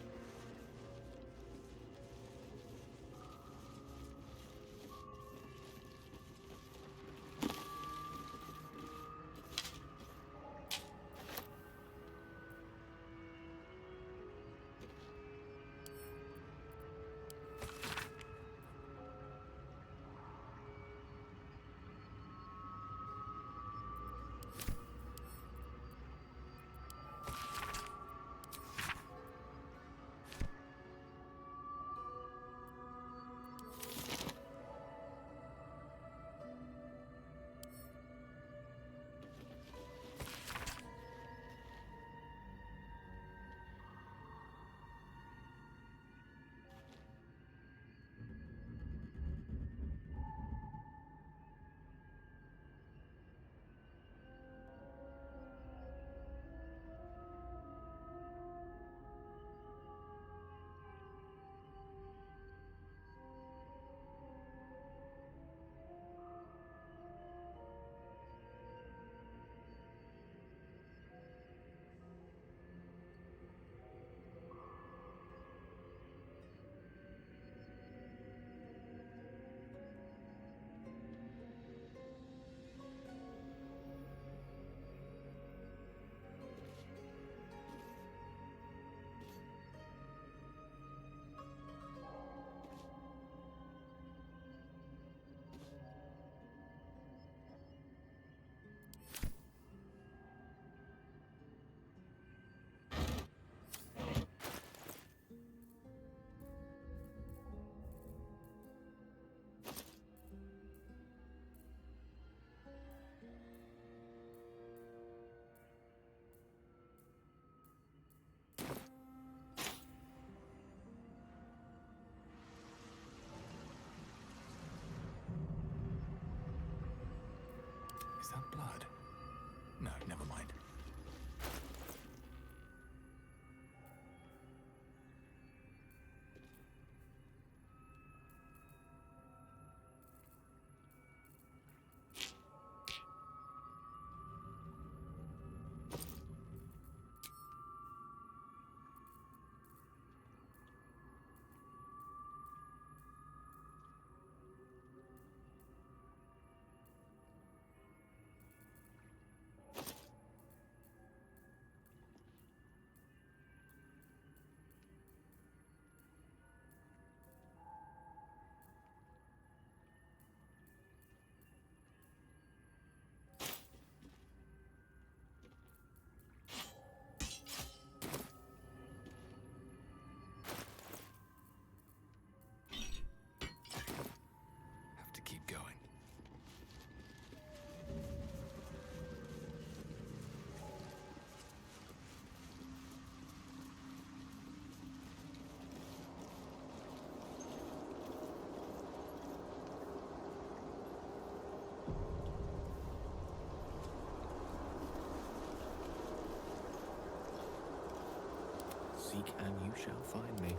Seek and you shall find me.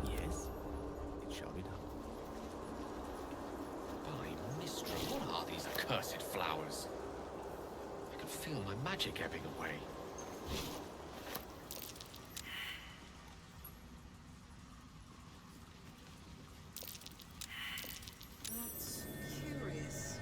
Yes, it shall be done. By mystery, what are these accursed flowers? I can feel my magic ebbing away. That's curious.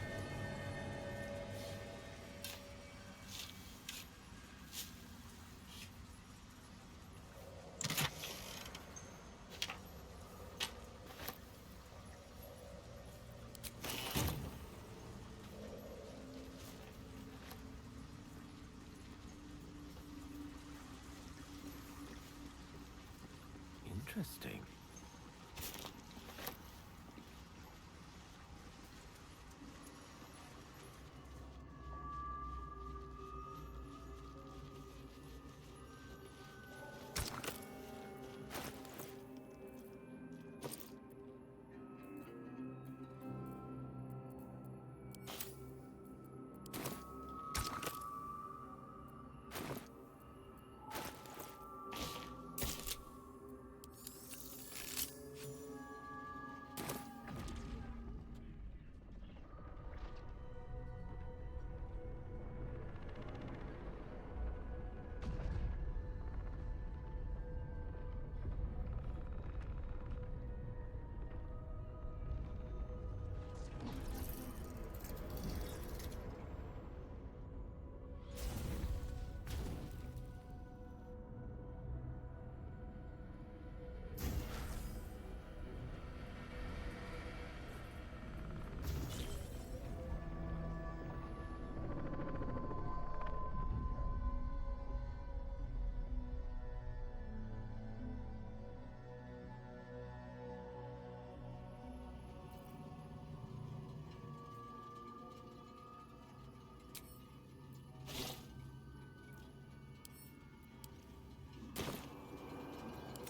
Interesting.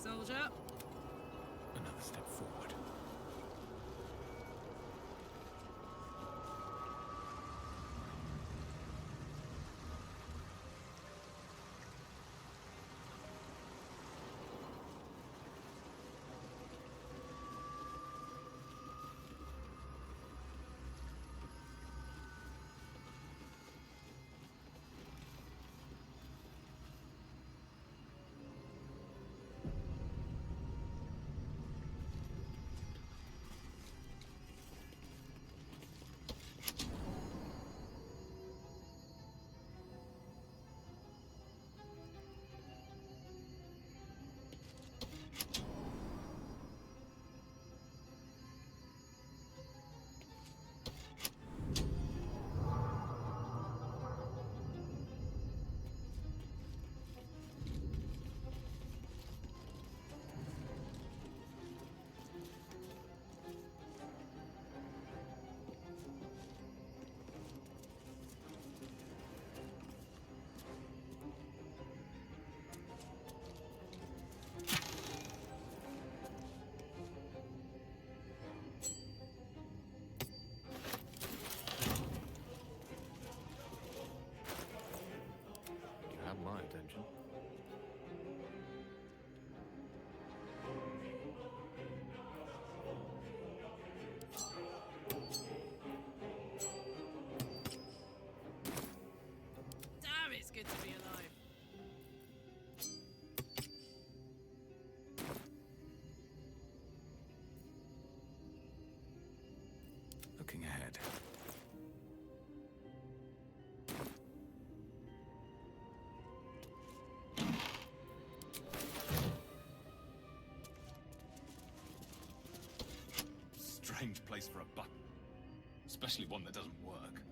Soldier. Another step forward. You have my attention. Damn, it's good to be alive. Looking ahead. Strange place for a button. Especially one that doesn't work.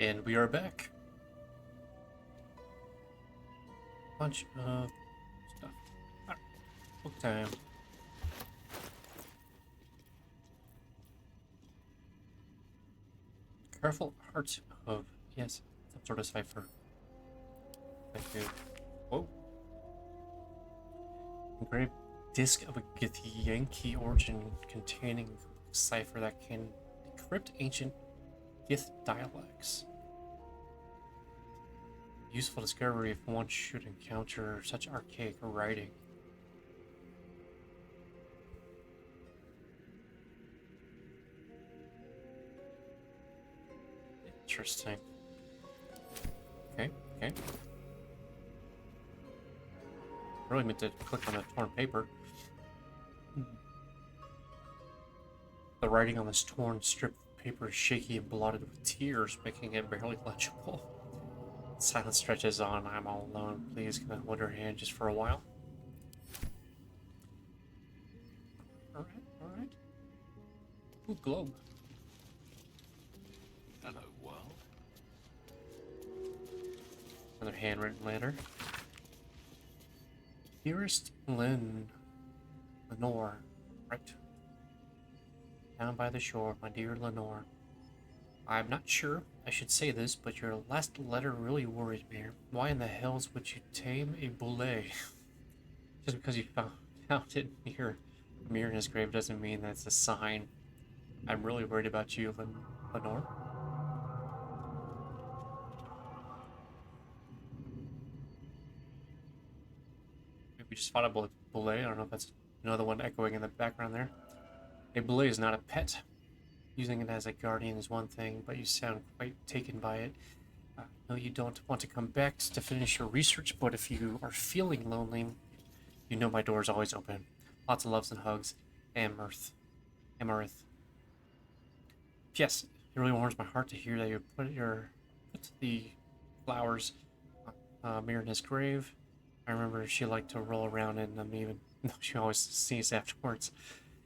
And we are back. Bunch of stuff. Alright, book time. Careful heart of, yes, some sort of cipher. Thank you. Whoa. Engraved disc of a Githyanki origin containing a cipher that can decrypt ancient Gith dialects. Useful discovery if one should encounter such archaic writing. Interesting. Okay, okay. Really meant to click on the torn paper. The writing on this torn strip of paper is shaky and blotted with tears, making it barely legible. Silence stretches on. I'm all alone. Please, can I hold her hand just for a while? Alright, alright. Ooh, globe. Hello, world. Another handwritten letter. Dearest Lenore. Right. Down by the shore, my dear Lenore. I'm not sure I should say this, but your last letter really worried me. Why in the hells would you tame a boulet? Just because you found it near Myrna's grave doesn't mean that's a sign. I'm really worried about you, Lenore. Maybe we just fought a boulet. I don't know if that's another one echoing in the background there. A boulet is not a pet. Using it as a guardian is one thing, but you sound quite taken by it. I know you don't want to come back to finish your research, but if you are feeling lonely, you know my door is always open. Lots of loves and hugs. Amarith. Yes, it really warms my heart to hear that you put the flowers on Myrna's grave. I remember she liked to roll around in them, even though she always sneezed afterwards.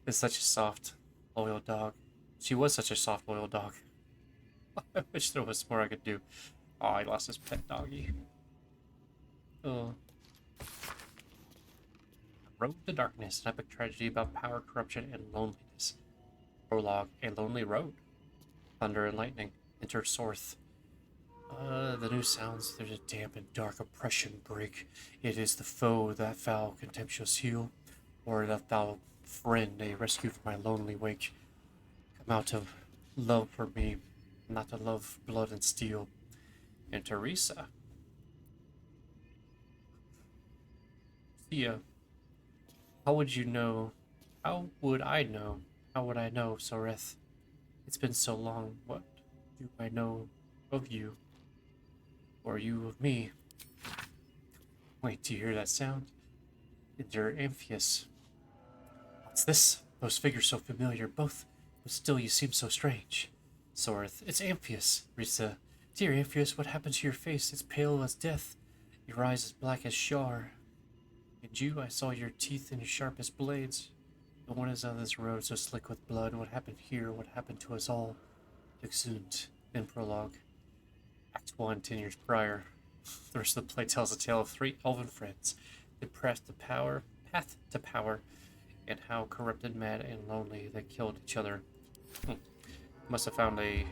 It's such a soft, loyal dog. She was such a soft, loyal dog. I wish there was more I could do. Oh, I lost his pet doggy. Oh. Road to Darkness, an epic tragedy about power, corruption, and loneliness. Prologue, a lonely road. Thunder and lightning. Enter Sorth. The new sounds. There's a damp and dark oppression break. It is the foe, that foul, contemptuous heel, or that thou friend, a rescue from my lonely wake. Come out of love for me, not to love blood and steel. And Teresa. Thea. How would you know? How would I know? How would I know, Soreth? It's been so long. What do I know of you? Or you of me? Wait, do you hear that sound? It's your Amphius. What's this? Those figures so familiar, both, but still you seem so strange. Soreth, it's Amphius. Risa, dear Amphius, what happened to your face? It's pale as death, your eyes as black as Shar. And you, I saw your teeth and sharp as blades. No one is on this road so slick with blood. What happened here? What happened to us all? Exhumed. In prologue. Act 1, 10 years prior. The rest of the play tells a tale of 3 elven friends. They pressed the path to power, and how corrupted, mad, and lonely they killed each other. Must have found a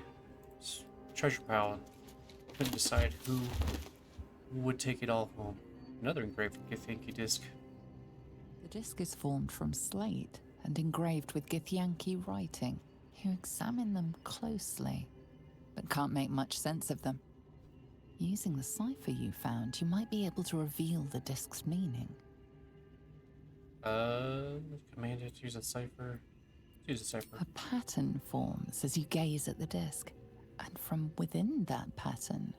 treasure pile and couldn't decide who would take it all home. Another engraved Githyanki disc. The disc is formed from slate and engraved with Githyanki writing. You examine them closely, but can't make much sense of them. Using the cipher you found, you might be able to reveal the disc's meaning. Commanded to use a cipher. Use a cipher. A pattern forms as you gaze at the disc, and from within that pattern,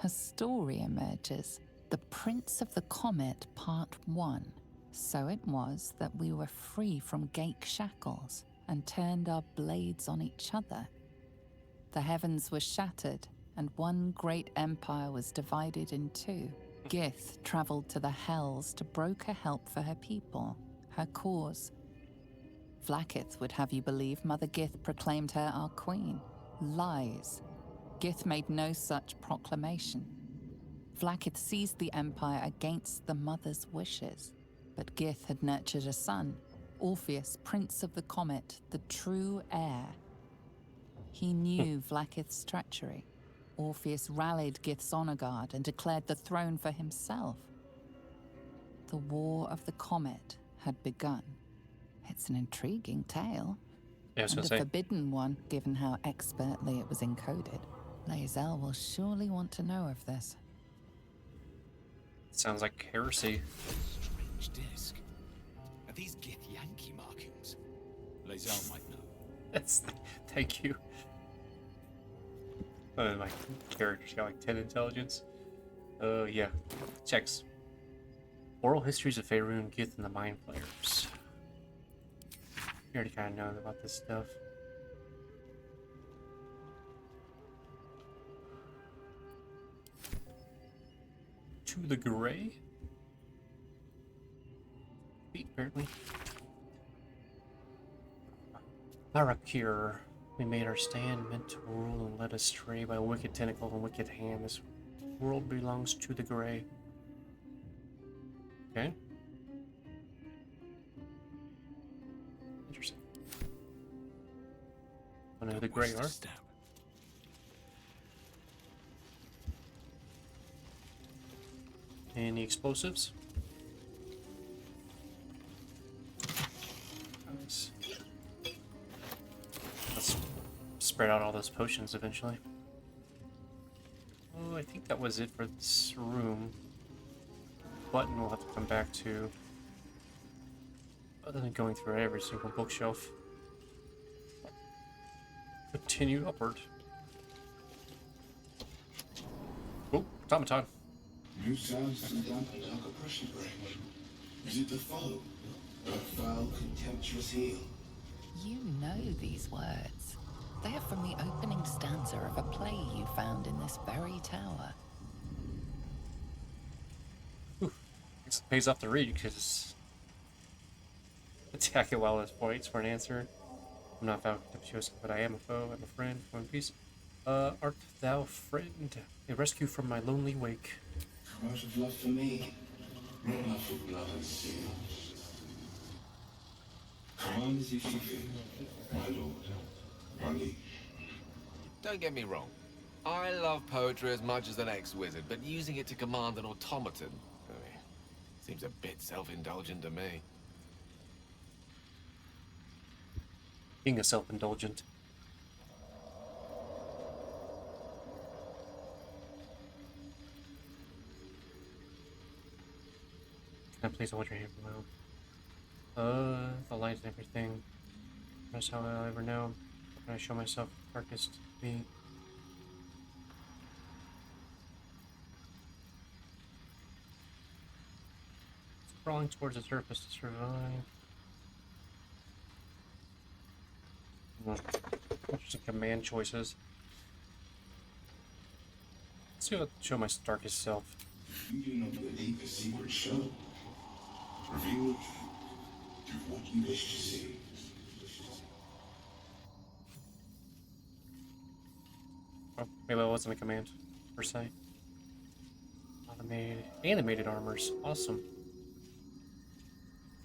a story emerges. The Prince of the Comet, Part 1. So it was that we were free from Gake shackles and turned our blades on each other. The heavens were shattered, and one great empire was divided in two. Gith traveled to the Hells to broker help for her people, her cause. Vlaakith would have you believe Mother Gith proclaimed her our queen. Lies. Gith made no such proclamation. Vlaakith seized the Empire against the Mother's wishes, but Gith had nurtured a son, Orpheus, Prince of the Comet, the true heir. He knew Vlaakith's treachery. Orpheus rallied Gith's honor guard and declared the throne for himself. The War of the Comet had begun. It's an intriguing tale, Yeah, I was and gonna a say. forbidden one, given how expertly it was encoded. Lae'zel will surely want to know of this. Sounds like heresy. Strange disc. Are these Gith Yankee markings? Lae'zel might know. Thank you. My character's got like 10 intelligence. Yeah. Checks. Oral histories of Faerun, Gith, and the Mind Flayers. You already kind of know about this stuff. To the Gray? Feet, apparently. Arakir. We made our stand, meant to rule and led astray by wicked tentacle and wicked hand. This world belongs to the Gray. Okay. Interesting. I know who the Gray are. Any explosives? Nice. Let's spread out all those potions eventually. Oh, I think that was it for this room. Button we'll have to come back to. Other than going through every single bookshelf. Continue upward. Oh, automaton. New sounds from damp and dark oppression break. Is it the foe? A foul, contemptuous heel? You know these words. They are from the opening stanza of a play you found in this very tower. It pays off to read because attack it while it waits for an answer. I'm not foul contemptuous, but I am a foe. I'm a friend. One piece. Art thou friend? A rescue from my lonely wake. Out of love for me, not love for blood and steel. Command as you see fit, my lord, my liege. Don't get me wrong. I love poetry as much as the next wizard, but using it to command an automaton seems a bit self-indulgent to me. Being a self-indulgent. Can I please hold your hand for a moment? The light and everything. That's how I'll ever know. How can I show myself darkest me? Crawling towards the surface to survive. Interesting command choices. Let's see what show my darkest self. You do not believe the secret show. Reveal the truth. Do what you wish to see. Oh, maybe that wasn't a command, per se. Animated armors. Awesome.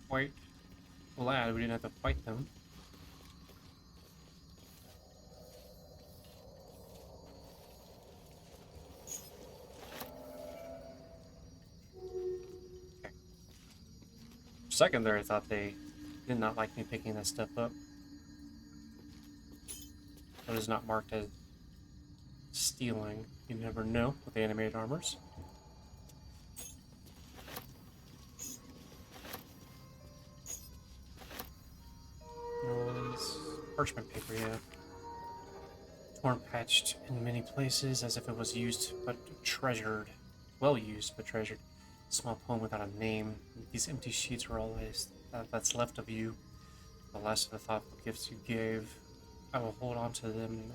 Quite glad we didn't have to fight them. Okay. For a second there, I thought they did not like me picking that stuff up. That is not marked as stealing. You never know with the animated armors. Parchment paper, yeah. Torn, patched in many places as if it was used but treasured. Well used but treasured. Small poem without a name. These empty sheets are all that's left of you. The last of the thoughtful gifts you gave. I will hold on to them.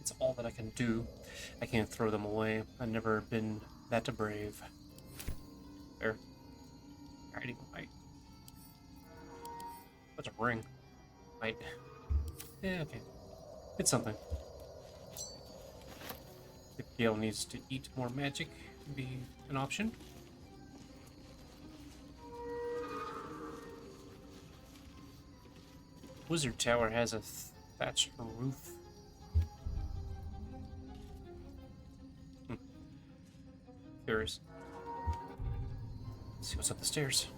It's all that I can do. I can't throw them away. I've never been that brave. There. Guiding light. That's a ring. Light. Yeah, okay. It's something. Gale needs to eat more magic to be an option. Wizard Tower has a thatched roof. Curious. Let's see what's up the stairs.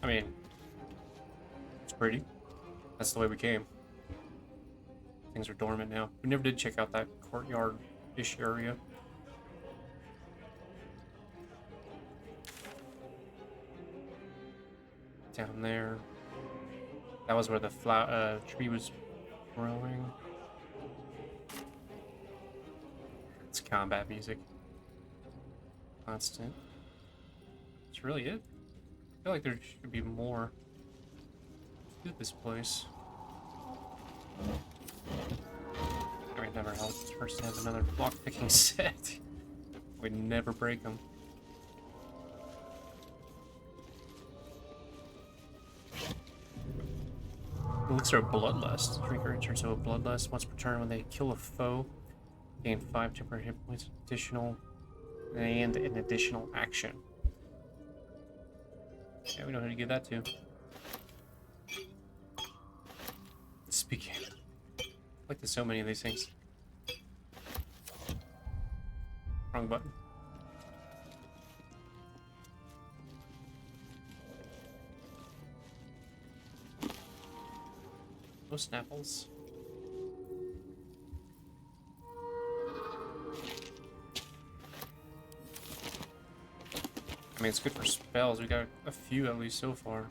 I mean, it's pretty. That's the way we came. Things are dormant now. We never did check out that courtyard-ish area. Down there. That was where the tree was growing. It's combat music. Constant. That's really it. I feel like there should be more to this place. I mean, never hurts to have another block picking set. We'd never break them. Elixir of Bloodlust. Drinker returns to a Bloodlust once per turn when they kill a foe. Gain 5 temporary hit points, and an additional action. Yeah, we know who to give that to. Speaking. Like there's so many of these things. Wrong button. No Snapples. I mean, it's good for spells. We got a few at least so far.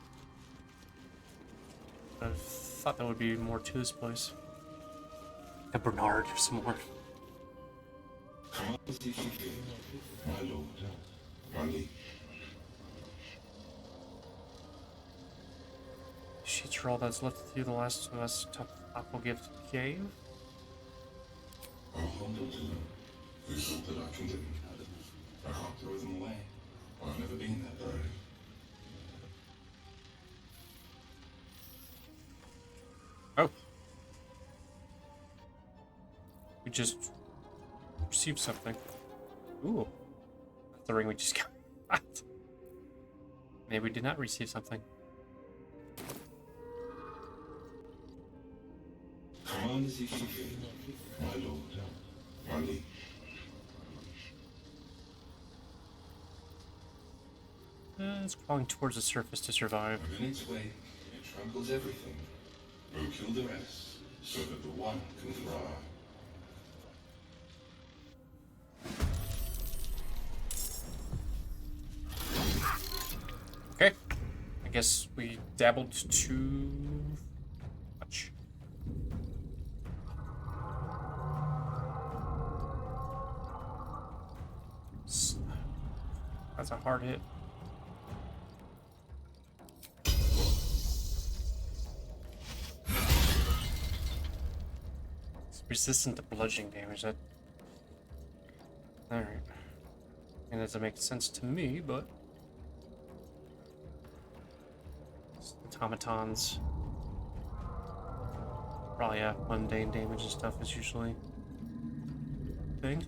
I thought there would be more to this place. The Bernard or some more. My lord, my liege. Sheets for all that's left through the last of us. Apple gift gave. I'll hold on to them. There's all that I can do. I can't throw them away. I've never been that brave. Oh. We just received something. Ooh. That's the ring we just got. Maybe we did not receive something. Command as if you feel, my lord, my liege. It's crawling towards the surface to survive. In its way, it tramples everything. We'll kill the rest, so that the one can thrive. Okay. I guess we dabbled too much. That's a hard hit. It's resistant to bludgeoning damage. That. Alright. And that doesn't make sense to me, but. Automatons. Probably, yeah, mundane damage and stuff is usually a thing.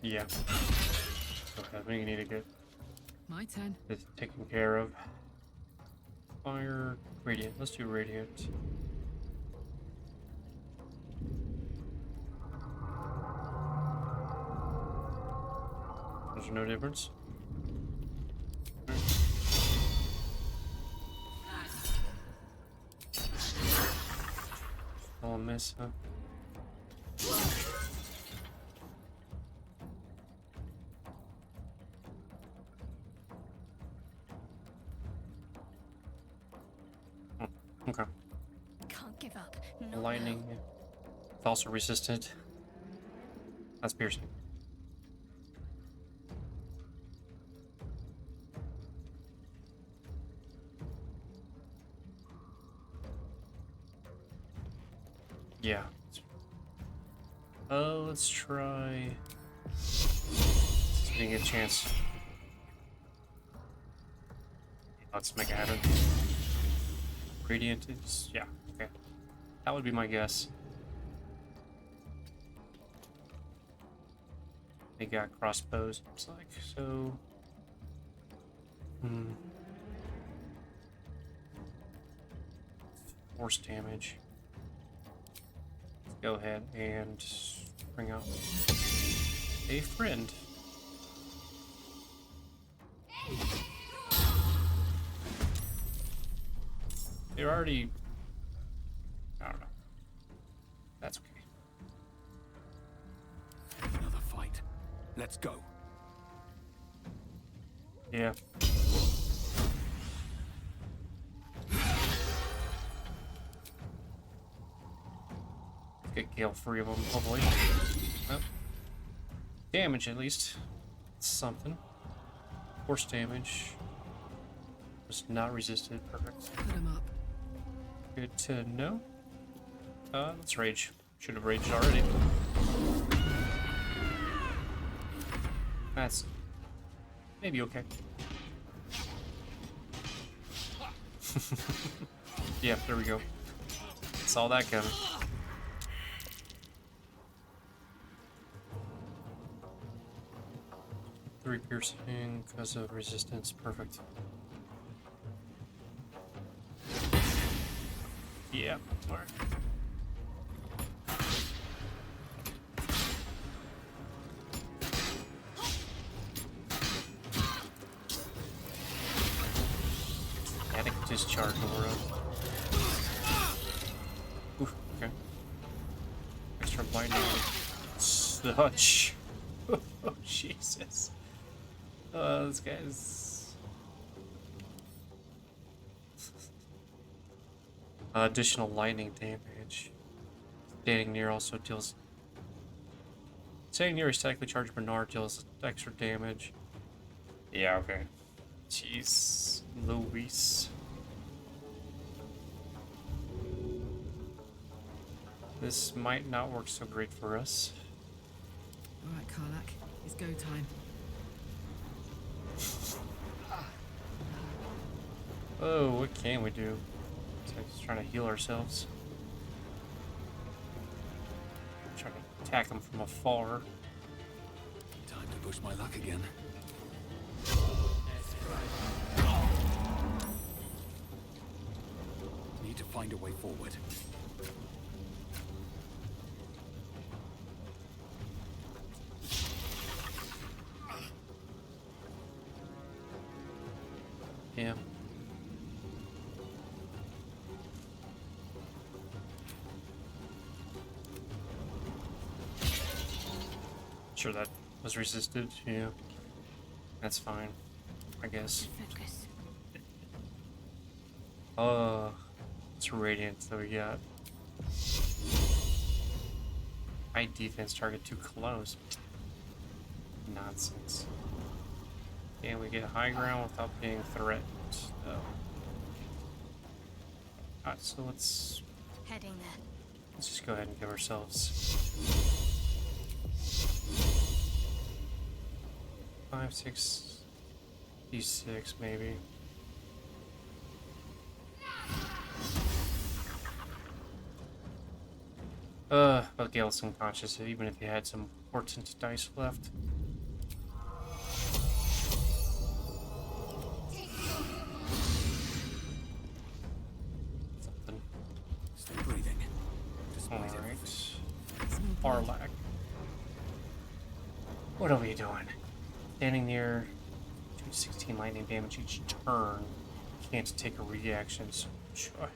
Yeah. Okay, we need to get My turn. this taken care of. Fire, radiant. Let's do radiant. There's no difference. Still a miss, huh? Okay. Can't give up. Lightning. It's also resistant. That's piercing. Yeah. Let's try. Let's get a chance. Let's make it happen. Radiant is, yeah, okay. That would be my guess. They got crossbows, looks like, so. Force damage. Let's go ahead and bring out a friend. They're already. I don't know. That's okay. Another fight. Let's go. Yeah. Get Gale free of them, hopefully. Oh. Damage, at least. Something. Force damage. Was not resisted. Perfect. Put him up. Good to know. Let's rage. Should have raged already. That's maybe okay. Yeah, there we go. Saw that coming. Three piercing because of resistance. Perfect. Yeah, alright. Static discharge aura. Oof, okay. Extra blinding. Such. Oh, Jesus. This guy's. Additional lightning damage. Standing near also deals. Standing near a statically charged Bernard deals extra damage. Yeah, okay. Jeez. Luis. This might not work so great for us. Alright, Karlak. It's go time. Oh, what can we do? Just trying to heal ourselves. Trying to attack them from afar. Time to push my luck again. Need to find a way forward. Yeah. Sure that was resisted, yeah. That's fine, I guess. Focus. It's radiant that we got. High defense target too close. Nonsense. Can we get high ground without being threatened? No. Alright, so let's Heading there. just go ahead and give ourselves 5, 6, D6 maybe. But Gale's unconscious, even if he had some important dice left. Something. Stay breathing. Alright. Arlag. What are we doing? Standing near 216 lightning damage each turn. Can't take a reaction, so sure.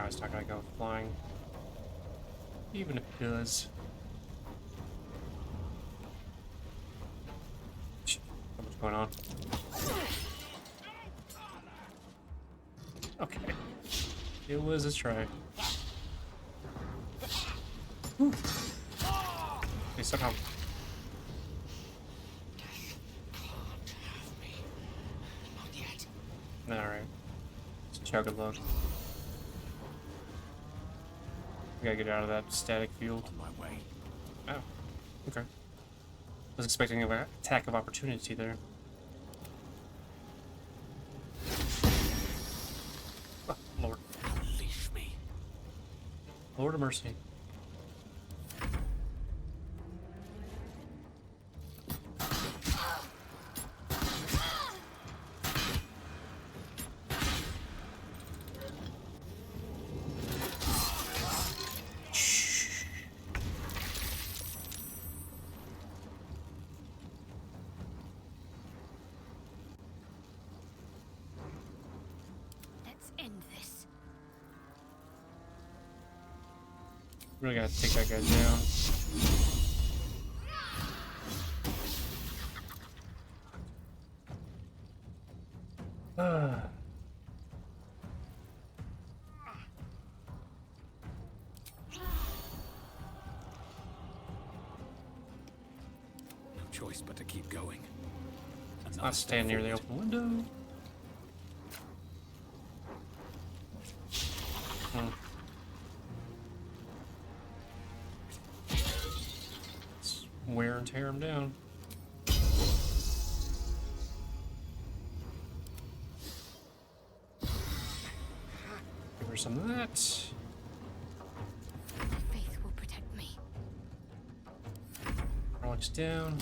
It's not gonna go flying. Even if it does. What's going on? Okay. It was a try. Whew. They somehow... Alright. Just chug along. We gotta get out of that static field. On my way. Oh. Okay. Was expecting an attack of opportunity there. Oh, Lord. Unleash me. Lord of mercy. Let's end this. Really gotta take that guy down. No choice but to keep going. Let's not stand near the open window. Let's wear and tear him down. Give her some of that. My faith will protect me. Alex down.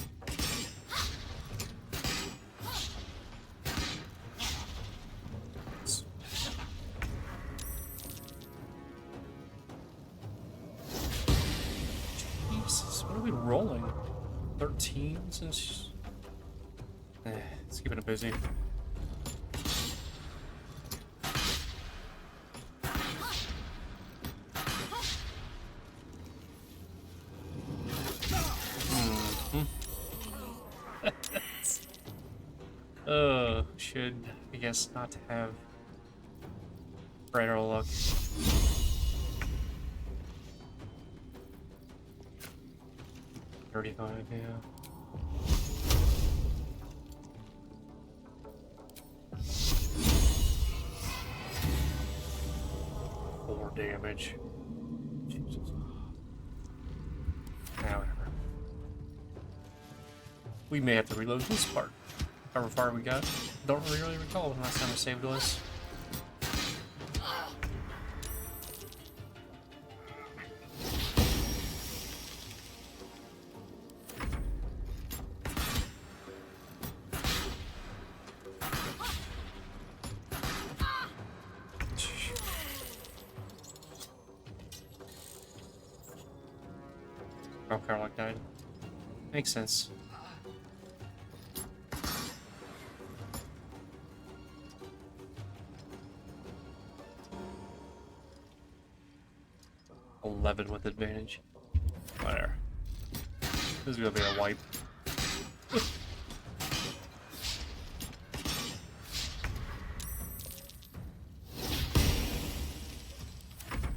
Jesus, what are we rolling? 13 since... It's keeping it busy. Should, I guess, not have brighter luck. $35, yeah. Four damage. Jesus. Now, whatever. We may have to reload this part. However far we got. Don't really recall when last time I saved was. Oh, Carlock died. Makes sense. With advantage. Whatever. This is gonna be a wipe.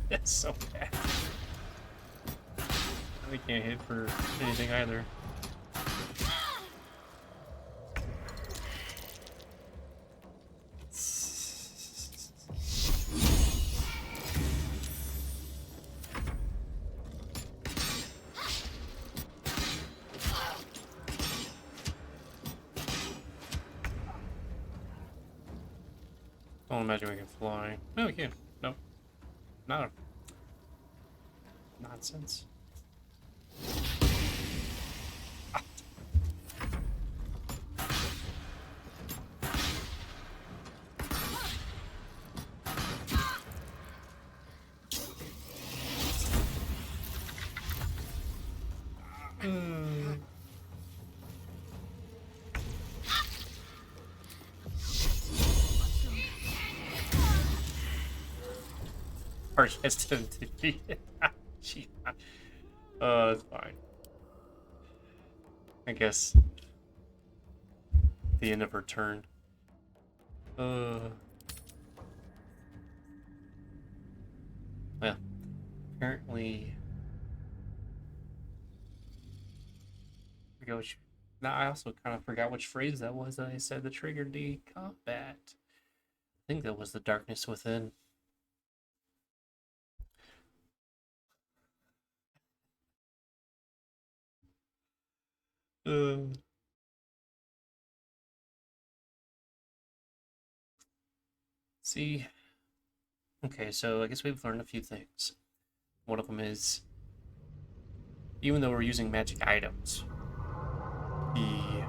It's so bad. We can't hit for anything either. Don't imagine we can fly. No, we can't. Nope. Not a... Nonsense. Ah. Harsh hesitancy. That's fine. I guess the end of her turn. Apparently, now I also kind of forgot which phrase that was that I said that triggered the combat. I think that was the darkness within. See, okay, so I guess we've learned a few things. One of them is, even though we're using magic items, the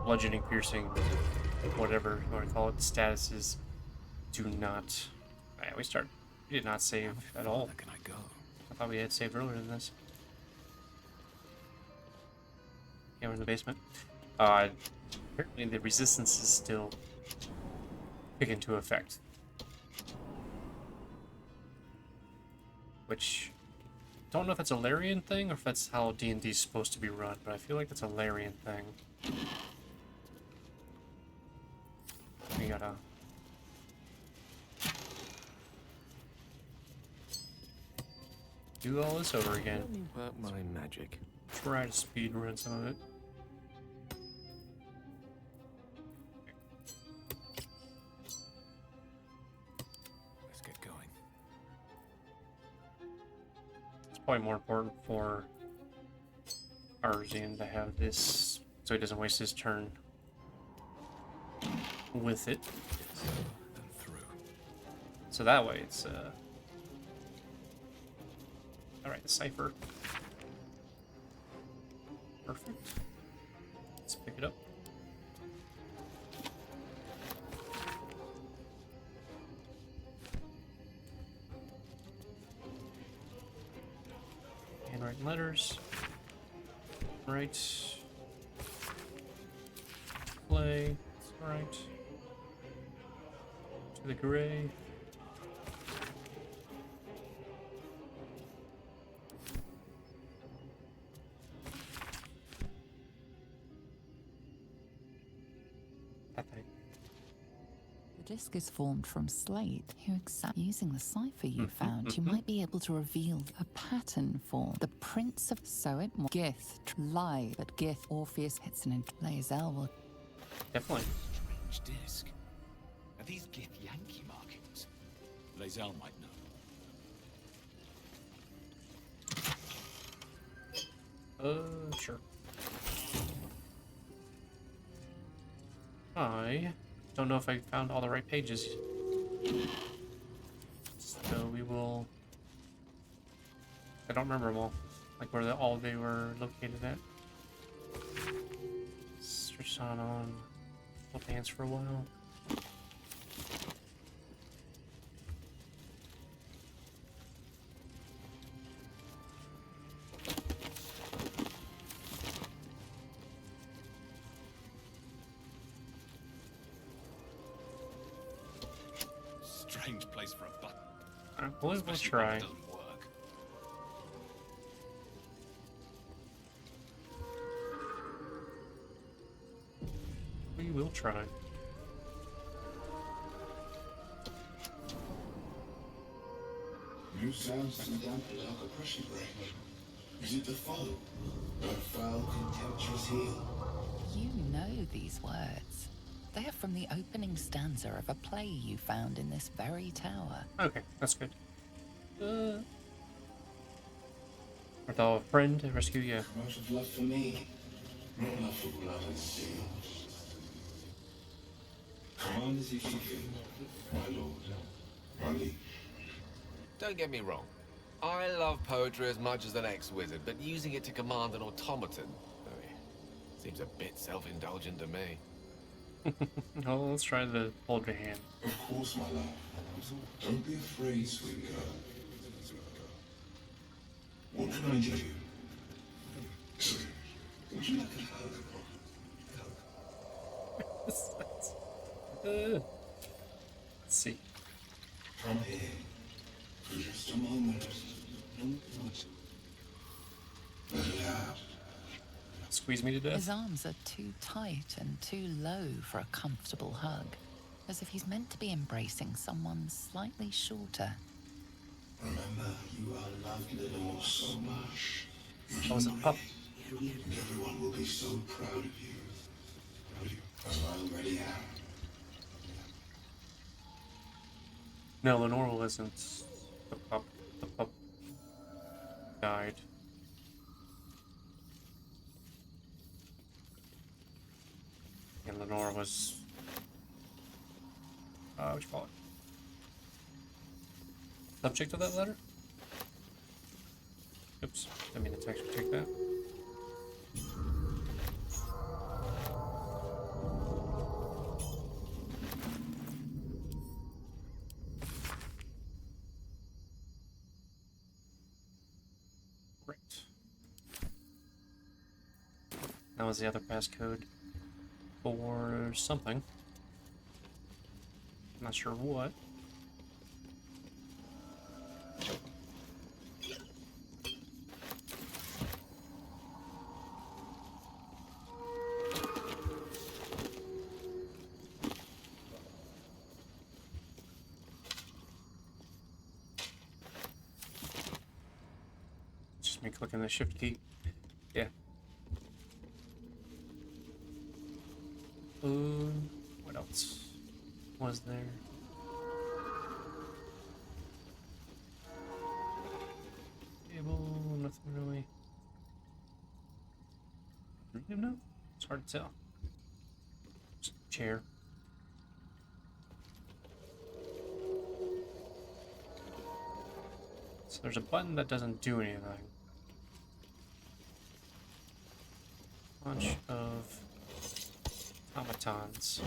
bludgeoning, piercing, whatever you want to call it, statuses do not. We did not save at all. Where can I go? I thought we had saved earlier than this. Yeah, we're in the basement. Apparently the resistance is still kicking into effect. Which, don't know if it's a Larian thing or if that's how D&D is supposed to be run, but I feel like it's a Larian thing. We gotta... do all this over again. Let me work my magic. Try to speed run some of it. Let's get going. It's probably more important for Arzian to have this so he doesn't waste his turn with it. And through. So that way it's alright, the cipher. Perfect. Let's pick it up. Handwritten letters. Right. Play. Right. To the gray. The disc is formed from slate. Using the cipher you found, you might be able to reveal a pattern form. The Prince of... So it... Gith. Lie. But Gith, Orpheus, hits an... Lae'zel will... Definitely. Strange disc. Are these Gith Yankee markings? Lae'zel might know. Sure. I don't know if I found all the right pages. So we will... I don't remember them all. Like where all they were located at. Search on hold hands for a while. Strange place for a button. We'll Especially try. when it doesn't work. We will try. New sounds to dampen dark oppression break. Is it the foe? That foul, contemptuous heel? You know these words. They are from the opening stanza of a play you found in this very tower. Okay, that's good. With our friend to rescue you. Promote of love for me, not love for blood and steel. Command as you see fit, my lord, my liege. Don't get me wrong. I love poetry as much as the next wizard, but using it to command an automaton seems a bit self-indulgent to me. Oh, let's try the hold your hand. Of course, my love. Don't be afraid, sweet girl. What can I do? Sorry, would you like a hug? Let's see. Come here. For just a moment. Let it out. Squeeze me to death. His arms are too tight and too low for a comfortable hug, as if he's meant to be embracing someone slightly shorter. Remember, you are loved, Lenore, so much. That was a pup. Everyone will be so proud of you. As I already am. No, Lenore wasn't the pup. The pup died. And Lenore was... what you call it? Subject of that letter? Oops, didn't mean to actually take that. Right. That was the other passcode for something. Not sure what. Just me clicking the shift key. Yeah. What else was there? Table, nothing really. You know? It's hard to tell. Just a chair. So there's a button that doesn't do anything. Bunch of automatons.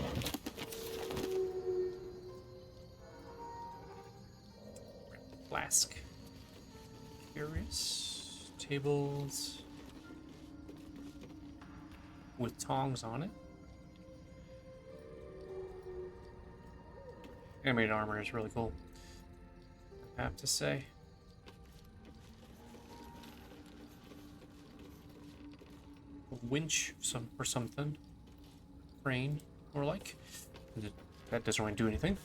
Flask. Curious. Tables with tongs on it. Animated armor is really cool, I have to say. A winch or something. Crane, more like. That doesn't really do anything.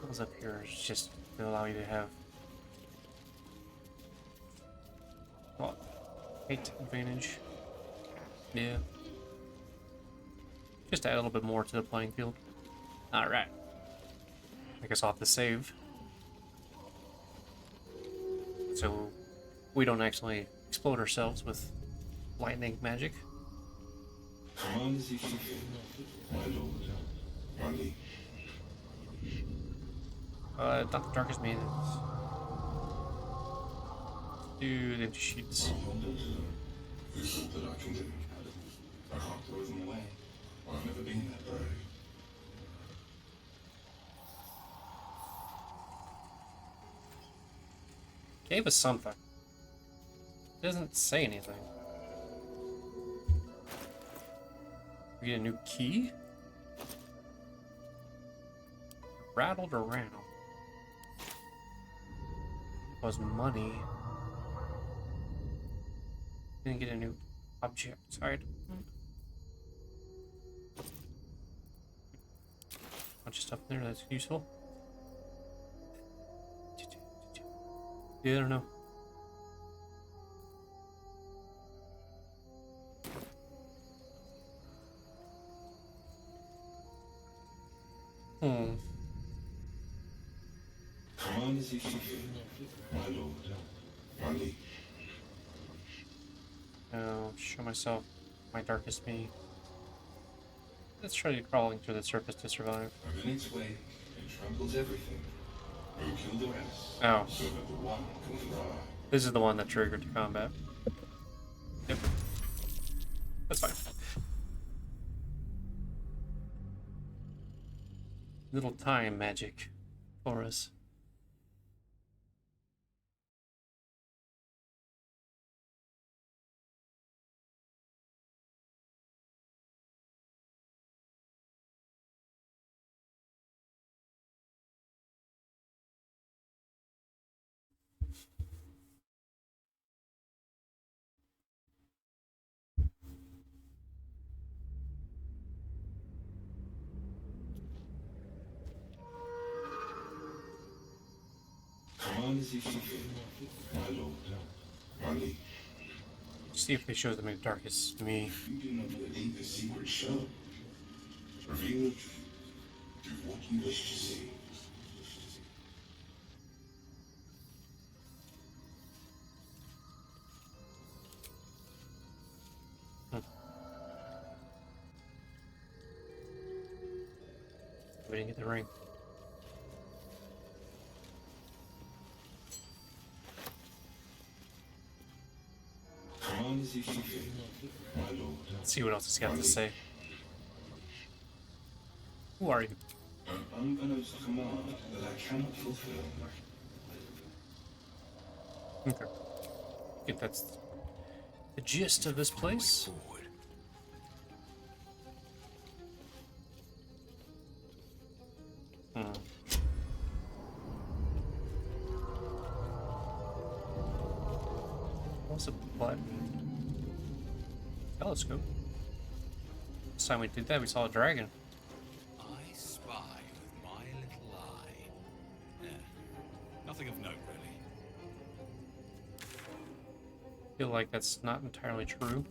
What's up here is just to allow you to have height advantage. Yeah. Just to add a little bit more to the playing field. Alright. I guess I'll have to save. So we don't actually explode ourselves with lightning magic. Command as you see fit, my lord. Only. Not the darkest maidens. Do the empty sheets. There's all that I can do. I can't throw them away. I've never been that brave. Gave us something. Doesn't say anything. We get a new key? Rattled around. It was money. Didn't get a new object. Alright. Bunch of stuff in there that's useful. Yeah, I don't know. Command as you see fit, my lord. Only. I'll show myself my darkest me. Let's try crawling through the surface to survive. And in its way, it tramples everything. Who killed the rest? Oh. So that the one can thrive. This is the one that triggered the combat. Yep. That's fine. Little time magic for us. as if you feel, my lord, my liege. See if they show them in the darkest to me. You do not believe the secret show. Reveal the truth. Do what you wish to see. We didn't get the ring. Come on as if you feel, my lord. Let's see what else he's got to say. Who are you? An unbeknownst command that I cannot fulfill. Okay. Get that's the gist of this place. What's a button? Telescope. Last time we did that, we saw a dragon. I spy with my little eye. Yeah. Nothing of note, really. Feel like that's not entirely true,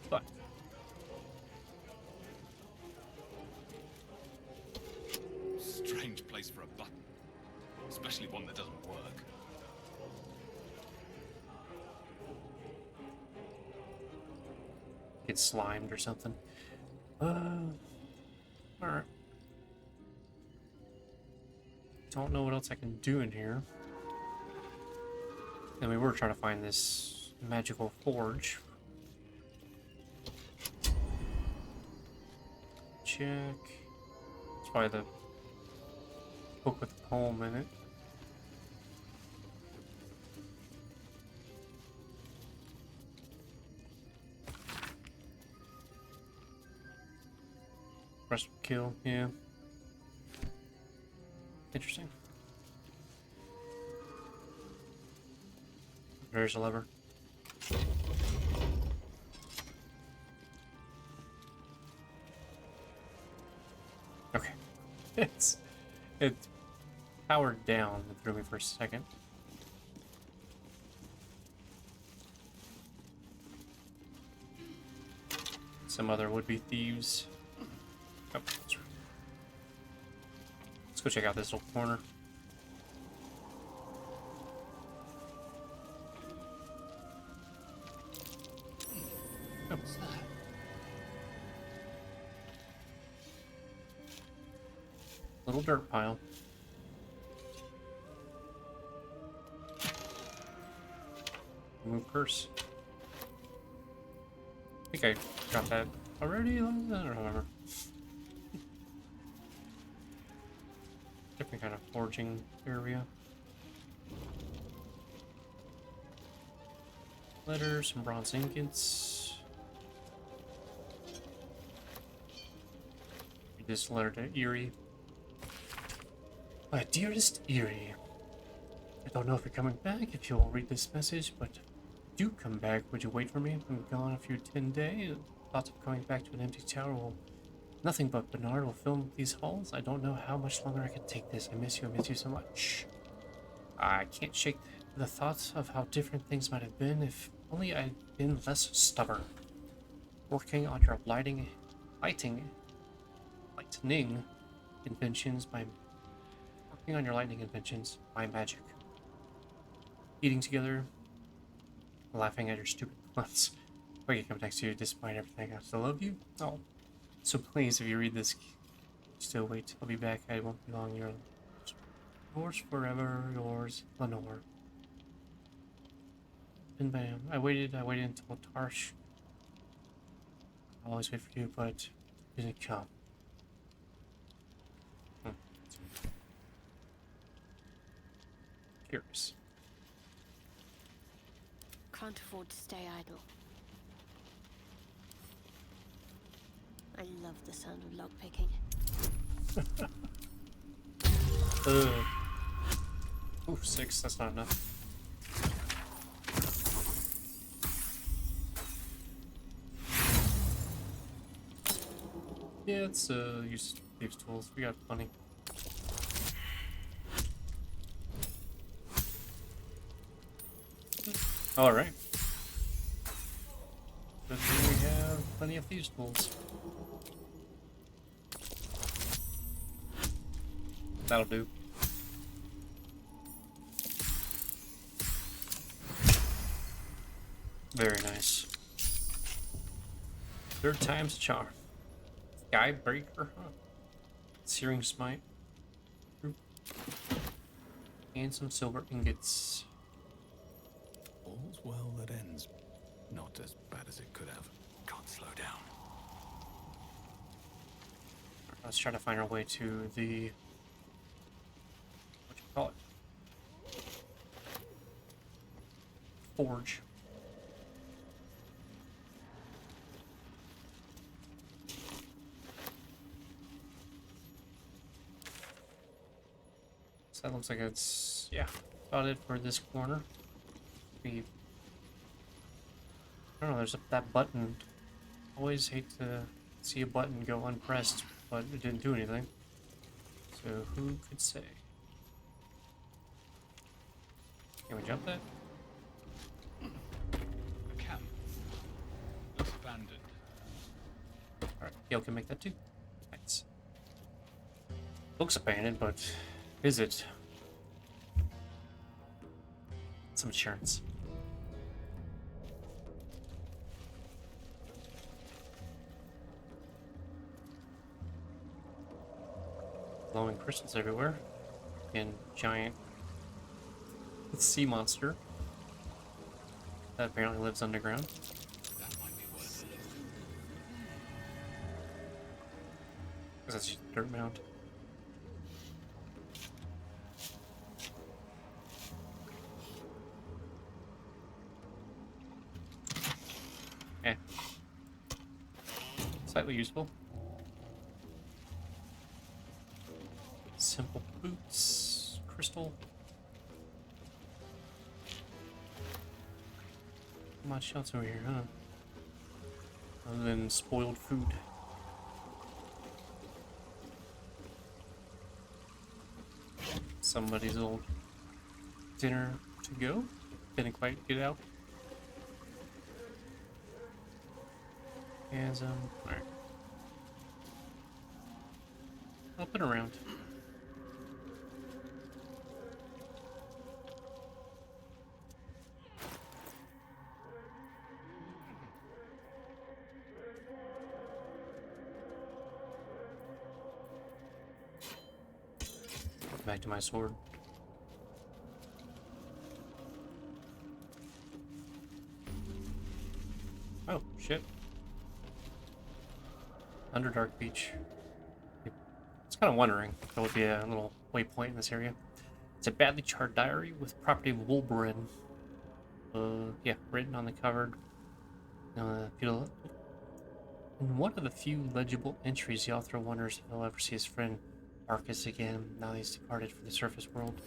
but Strange place for a button. Especially one that doesn't work. get slimed or something. Alright. Don't know what else I can do in here. And we were trying to find this magical forge. Check. That's probably the book with the poem in it. Press kill, yeah. Interesting. There's a lever. Okay. It's powered down. It threw me for a second. Some other would-be thieves. Oh, that's right. Let's go check out this little corner. Oh. What's that? Little dirt pile. Remove curse. I think I got that already. I don't remember. Different kind of forging area. Letters, some bronze ingots. Read this letter to Eerie. My dearest Eerie, I don't know if you're coming back, if you'll read this message, but do come back. Would you wait for me? I'm gone a few 10 days. Thoughts of going back to an empty tower will... Nothing but Bernard will fill these halls. I don't know how much longer I can take this. I miss you so much. I can't shake the thoughts of how different things might have been if only I'd been less stubborn. Working on your lightning inventions, my magic. Eating together, laughing at your stupid puns. I can come next to you despite everything. I still love you. Oh. So please, if you read this, still wait. I'll be back. I won't be long. Yours forever, yours, Lenore. And bam. I waited until Tarsh. I always wait for you, but you didn't come. Curious. Can't afford to stay idle. I love the sound of lockpicking. Oof, 6, that's not enough. Yeah, it's use thieves' tools. We got plenty. Alright. But then we have plenty of thieves' tools. That'll do. Very nice. Third time's a charm. Sky Breaker, huh? Searing Smite. And some silver ingots. All's well that ends. Not as bad as it could have. Can't slow down. Let's try to find our way to the... what you call it? Forge. So that looks like it's, yeah, about it for this corner. I don't know, there's that button. Always hate to see a button go unpressed, but it didn't do anything. So who could say? Can we jump that? A camp. Looks abandoned. Alright, Gale can make that too. Nice. Looks abandoned, but is it? Some insurance. Glowing crystals everywhere. And giant sea monster that apparently lives underground. That might be worth a look. Because that's just a dirt mound. Eh. Slightly useful. Simple boots, crystal. Not much else over here, huh? Other than spoiled food. Somebody's old dinner to go. Didn't quite get out. And alright. Up and around. Back to my sword. Oh, shit. Underdark Beach. I was kind of wondering if there would be a little waypoint in this area. It's a badly charred diary with property of Wolberin. Yeah, written on the cover. In one of the few legible entries, the author wonders if he'll ever see his friend Arcus again, now that he's departed for the surface world.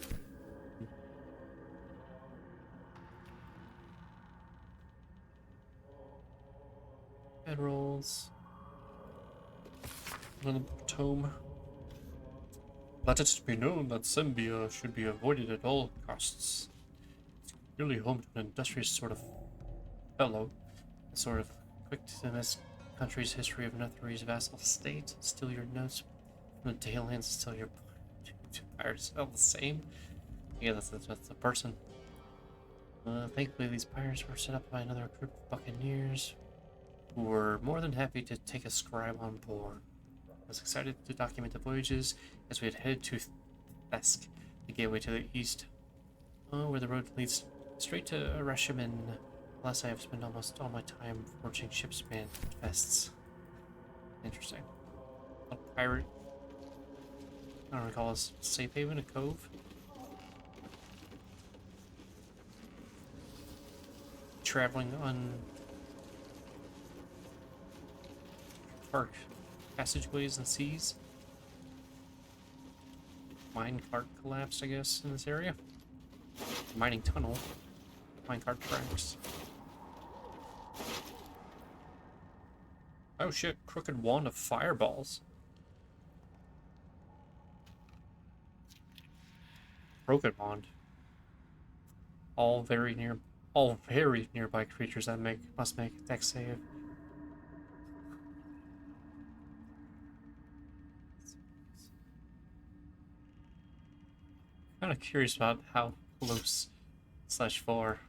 Bedrolls. Another tome. Let it be known that Sembia should be avoided at all costs. It's clearly home to an industrious sort of fellow, a sort of quick to miss country's history of Netherese vassal state. Steal your notes from the Dalelands, steal your pirates all the same. Yeah, that's the person. Thankfully, these pirates were set up by another group of buccaneers who were more than happy to take a scribe on board. I was excited to document the voyages as we had headed to Thesk, the gateway to the east, where the road leads straight to Reshiman. Alas, I have spent almost all my time forging ship's manifests. Interesting. A pirate. I don't recall a safe haven, a cove. Traveling on dark passageways and seas. Minecart collapsed, I guess, in this area. Mining tunnel. Minecart tracks. Oh shit, crooked wand of fireballs. Broken wand. All all very nearby creatures that must make a dex save. Kind of curious about how close / far.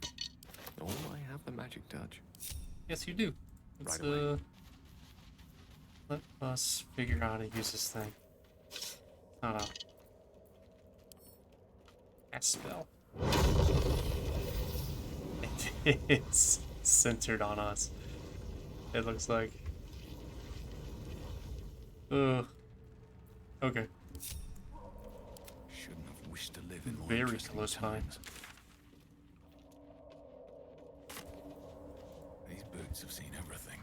Oh, I have the magic touch. Yes, you do. Let's, Right away. let us figure out how to use this thing. Not a cast spell. It's centered on us. It looks like. Ugh. Okay. Shouldn't have wished to live in more Very interesting close times. These boots have seen everything.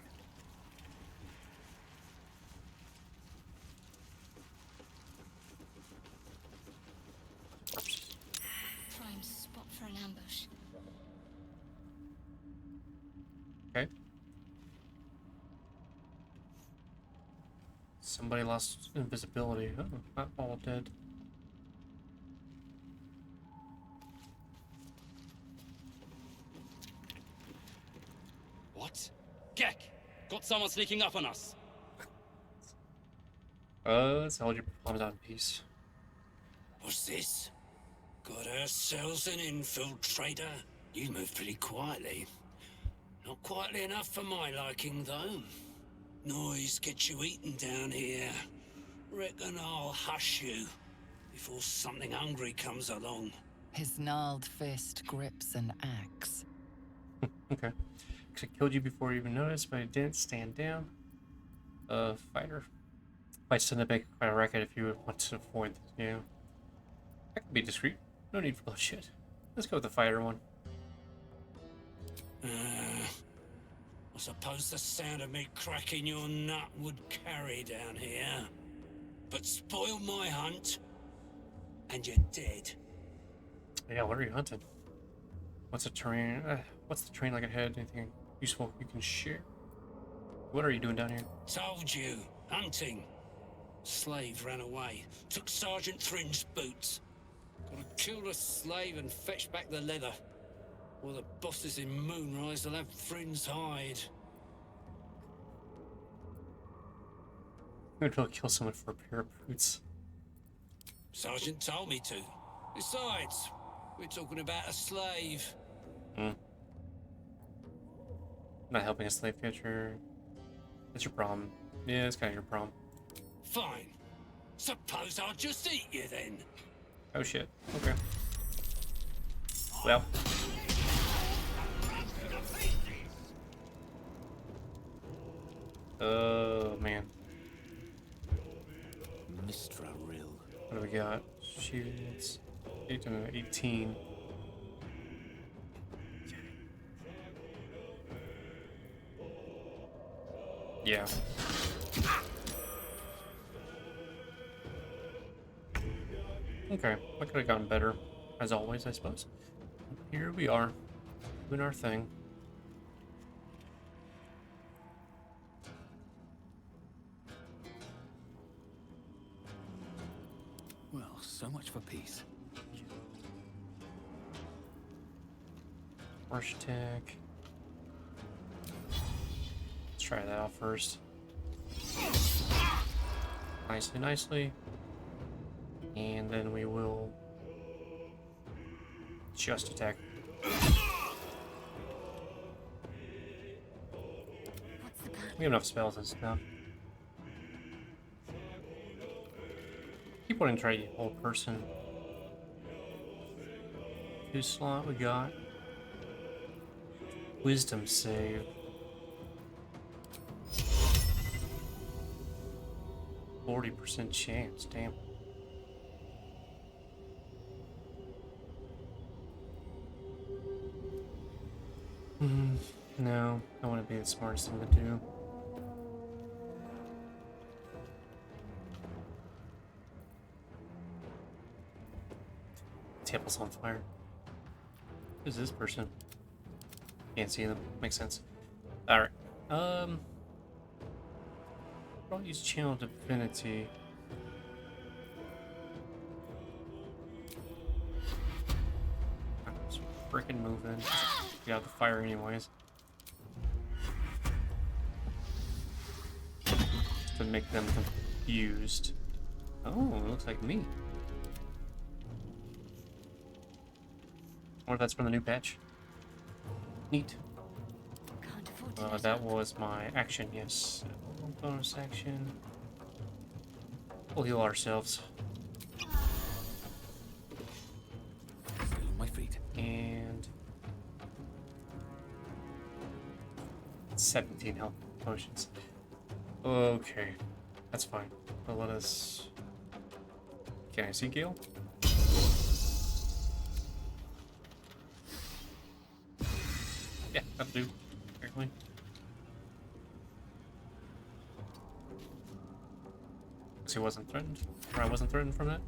Prime spot for an ambush. Okay. Somebody lost invisibility. Oh, not all dead. What? Gek! Got someone sneaking up on us! Let's hold your palms out in peace. What's this? Got ourselves an infiltrator? You move pretty quietly. Not quietly enough for my liking, though. Noise gets you eaten down here. Reckon I'll hush you before something hungry comes along. His gnarled fist grips an axe. Okay. Actually killed you before you even noticed, but it didn't stand down. Fighter. Might send a big quite a racket if you want to avoid this, yeah. I can be discreet. No need for bloodshed. Let's go with the fighter one. I suppose the sound of me cracking your nut would carry down here. But spoil my hunt, and you're dead. Yeah, what are you hunting? What's the terrain? What's the terrain like ahead? Anything useful you can share? What are you doing down here? Told you, hunting. Slave ran away. Took Sergeant Thrin's boots. Gotta kill the slave and fetch back the leather. Or the bosses in Moonrise will have Thrin's hide. I'm gonna kill someone for a pair of boots. Sergeant told me to. Besides, we're talking about a slave. Not helping a slave catcher. That's your problem. Yeah, it's kind of your problem. Fine. Suppose I'll just eat you then. Oh shit. Okay. Well. Oh man. Mistra Rill. What do we got? Shields. 18. Yeah. Okay, I could have gotten better, as always, I suppose. Here we are, doing our thing. Well, so much for peace. Rush attack. Let's try that out first. Nicely, nicely. And then we will just attack. We have enough spells and stuff. Keep wanting to try the whole person. 2 slot we got. Wisdom save. %40 chance, damn. No, I want to be the smartest thing to do. Temple's on fire. Who's this person? Can't see them. Makes sense. Alright. I'll use Channel Divinity. Freaking move in. get out of the fire anyways. To make them confused. Oh, it looks like me. I wonder if that's from the new patch. Neat. That was my action, yes. Bonus action. We'll heal ourselves. Still on my feet. And 17 health potions. Okay, that's fine. But let us. Can I see Gale? Yeah, that'll do. Apparently. Because he wasn't threatened, or I wasn't threatened from that.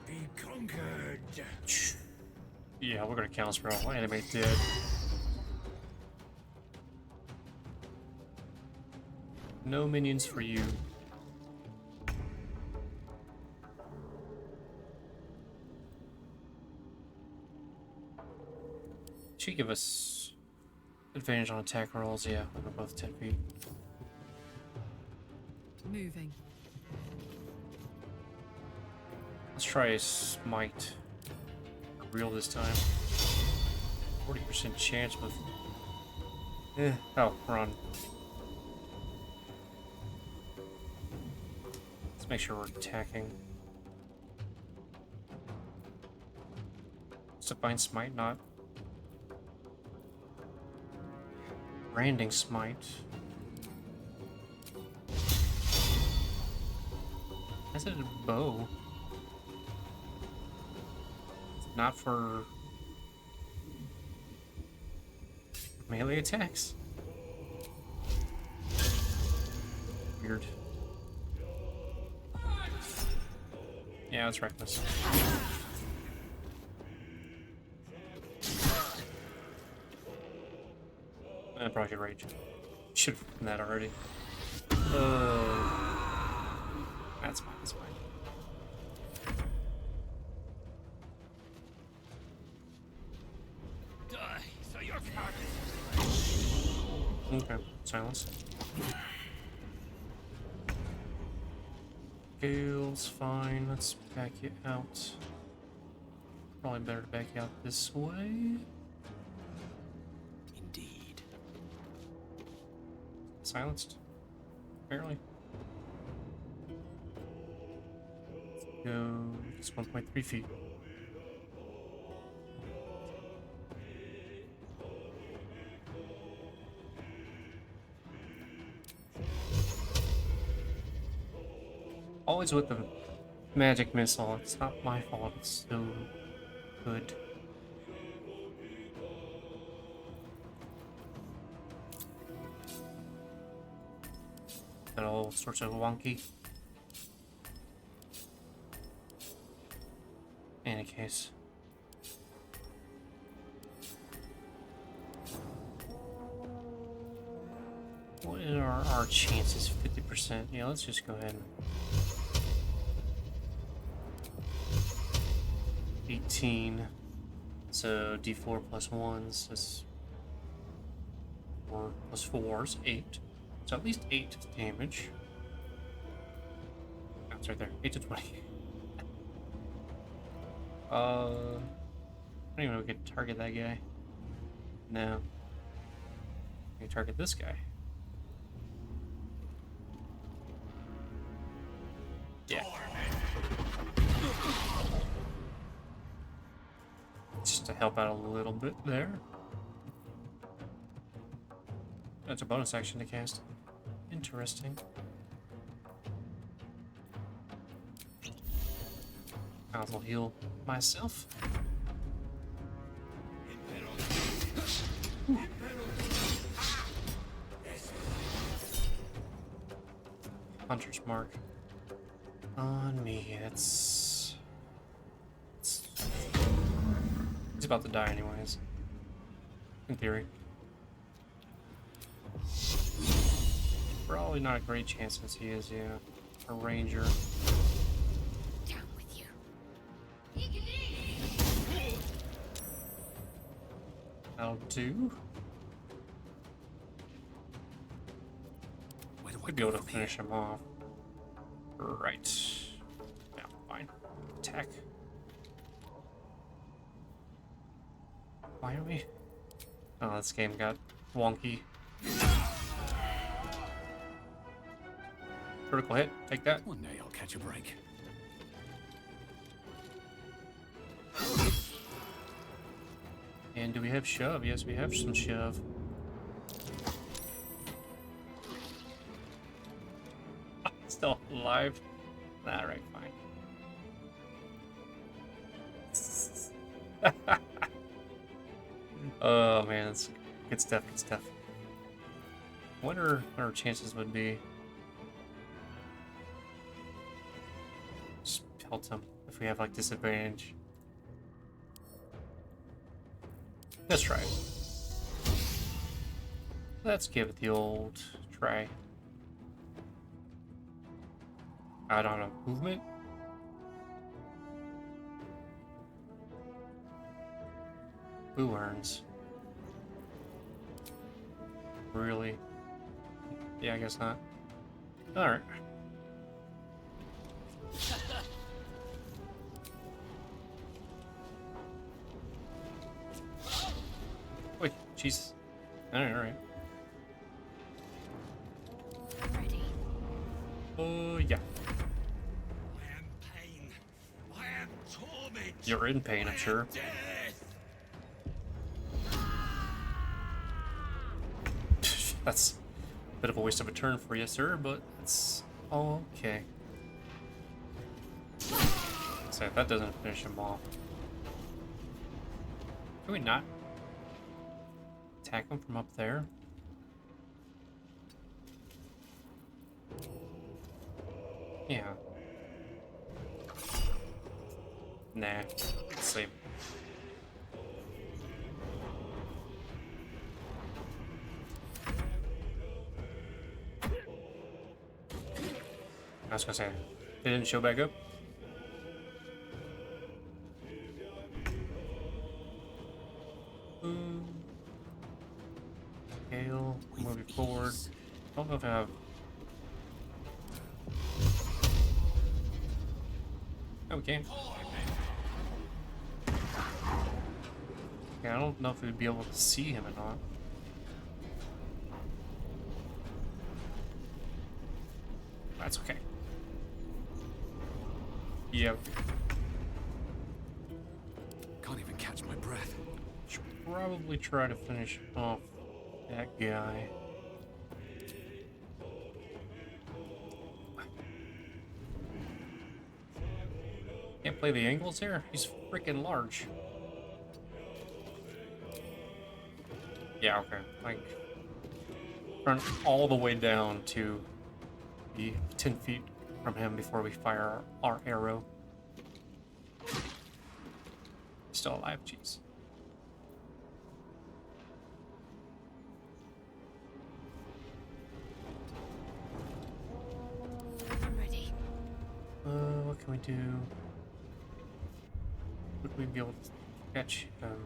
Be conquered. Yeah, we're gonna counterspell. Animate dead. No minions for you. Should give us advantage on attack rolls. Yeah, we're both 10 feet. Moving. Let's try a smite. Real this time. 40% chance with. Oh, run. Let's make sure we're attacking. Divine smite, not branding smite. I said a bow. Not for melee attacks. Weird. Yeah, it's reckless. I probably should rage. Should have done that already. That's fine, that's fine. So you're cowardly. Okay, silence. Gale's fine, let's back you out. Probably better to back you out this way. Indeed. Silenced, apparently. Let's go just 1.3 feet. Always with the magic missile. It's not my fault. It's so good. That all sorts of wonky. In any case. What are our chances? 50%. Yeah, let's just go ahead and 18. So D4 plus 1s is 4 plus 4 is 8. So at least 8 damage. That's right there. 8 to 20. I don't even know if we could target that guy. No. We can target this guy. Yeah. Just to help out a little bit there. That's a bonus action to cast. Interesting. I'll heal myself. Hunter's mark on me. He's about to die anyways. In theory. Probably not a great chance since he is, yeah, a ranger. Down with you. That'll do. Could be able to finish him off. Right. Yeah, fine. Attack. Why are we? Oh, this game got wonky. Critical hit. Take that. One day I'll catch a break. And do we have shove? Yes, we have some shove. Still alive. Alright, fine. Oh man, that's good stuff, good stuff. Wonder what our chances would be. Just pelt him if we have like disadvantage. Let's try it. Let's give it the old try. I don't know. Movement? Who earns? Really? Yeah, I guess not. Alright. Wait, Jesus. Alright. Ready. Yeah. I am pain. I am torment. You're in pain, I'm sure. That's a bit of a waste of a turn for you, sir, but it's okay. So if that doesn't finish him off. Can we not attack him from up there? Yeah. Nah. Let's see. I was gonna say, it didn't show back up. Gale, moving forward. Don't know if I have. Okay. Yeah, I don't know if we'd be able to see him or not. That's okay. Yep. Can't even catch my breath. Should probably try to finish off that guy. Can't play the angles here? He's freaking large. Yeah, okay. Like, run all the way down to be 10 feet from him before we fire our arrow. Still alive, jeez. I'm ready. What can we do? Would we be able to catch him?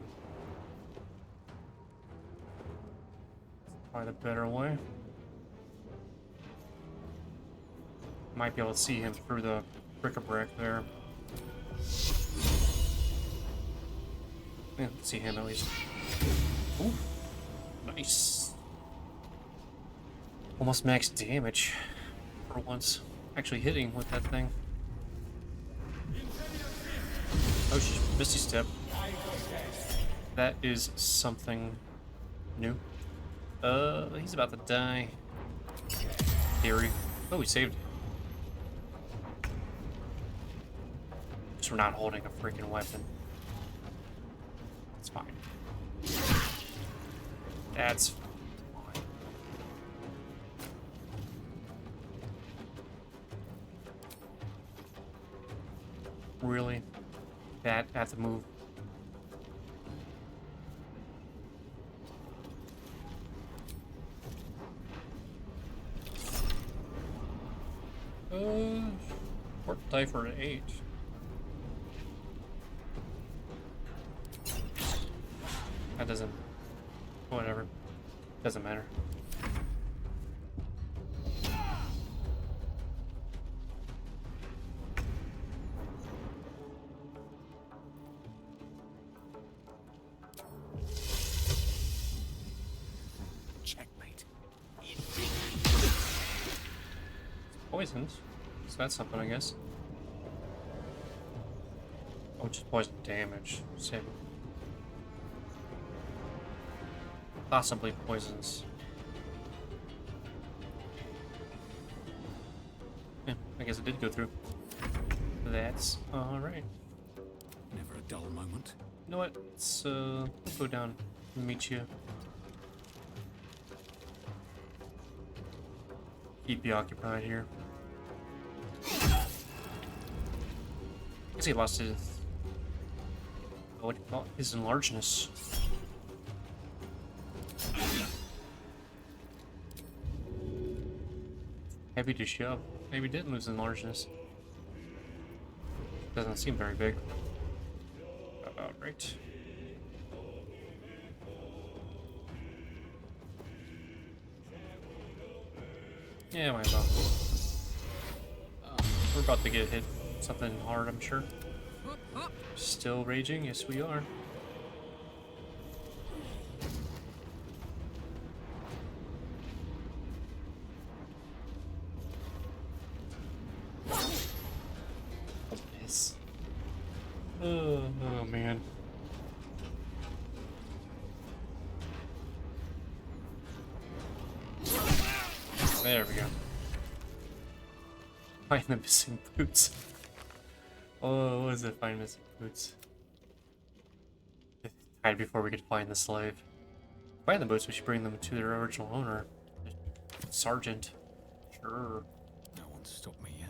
Probably the better way. Might be able to see him through the bric-a-brac there. Yeah, see him at least. Ooh, nice. Almost max damage for once. Actually hitting with that thing. Oh, she's Misty Step. That is something new. He's about to die. Theory. Oh, we saved. Just for not holding a freaking weapon. It's fine. That's fine. Really? That at the move. Port die for an 8. That doesn't Whatever. Doesn't matter. Checkmate. Poisoned. So that's something, I guess. Oh, just poison damage. Same. Possibly poisons. Yeah, I guess it did go through. That's alright. Never a dull moment. You know what? Let's go down and meet you. Keep you occupied here. I guess he lost his... what do you call it? His enlargeness. Heavy to shove. Maybe didn't lose enlargeness. Doesn't seem very big. About right. Yeah, might as well. We're about to get hit. Something hard, I'm sure. Still raging? Yes, we are. Oh man. There we go. Find the missing boots. Oh, what is it? Find missing boots. Hide before we could find the slave. Find the boots, we should bring them to their original owner. Sergeant. Sure. No one's stopped me yet.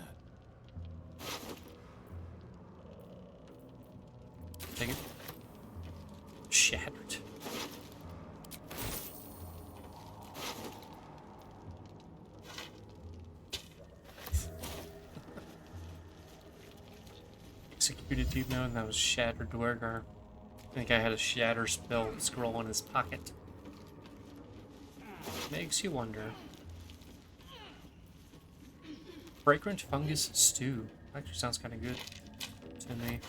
Take it. Shattered. Executed deep now, and that was Shattered Dwergar. I think I had a shatter spell scroll in his pocket. Makes you wonder. Fragrant fungus stew. Actually sounds kind of good to me.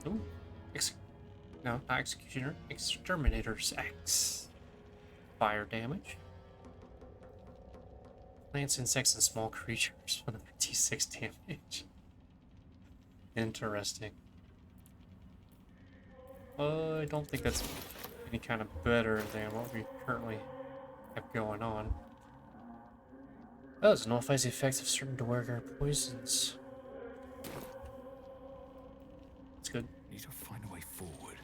Ooh. No, not Executioner. Exterminator's Axe. Fire damage. Plants, insects, and small creatures with another D6 damage. Interesting. I don't think that's any kind of better than what we currently have going on. Oh, it nullifies the effects of certain Dwergar poisons. That's good. Need to find a way forward.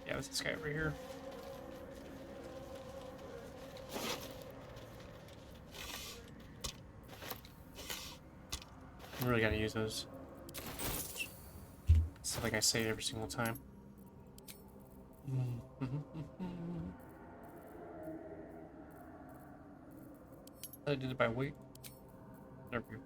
Yeah, what's this guy over here? I really gotta use those. It's like I say it every single time. I did it by weight. There we go.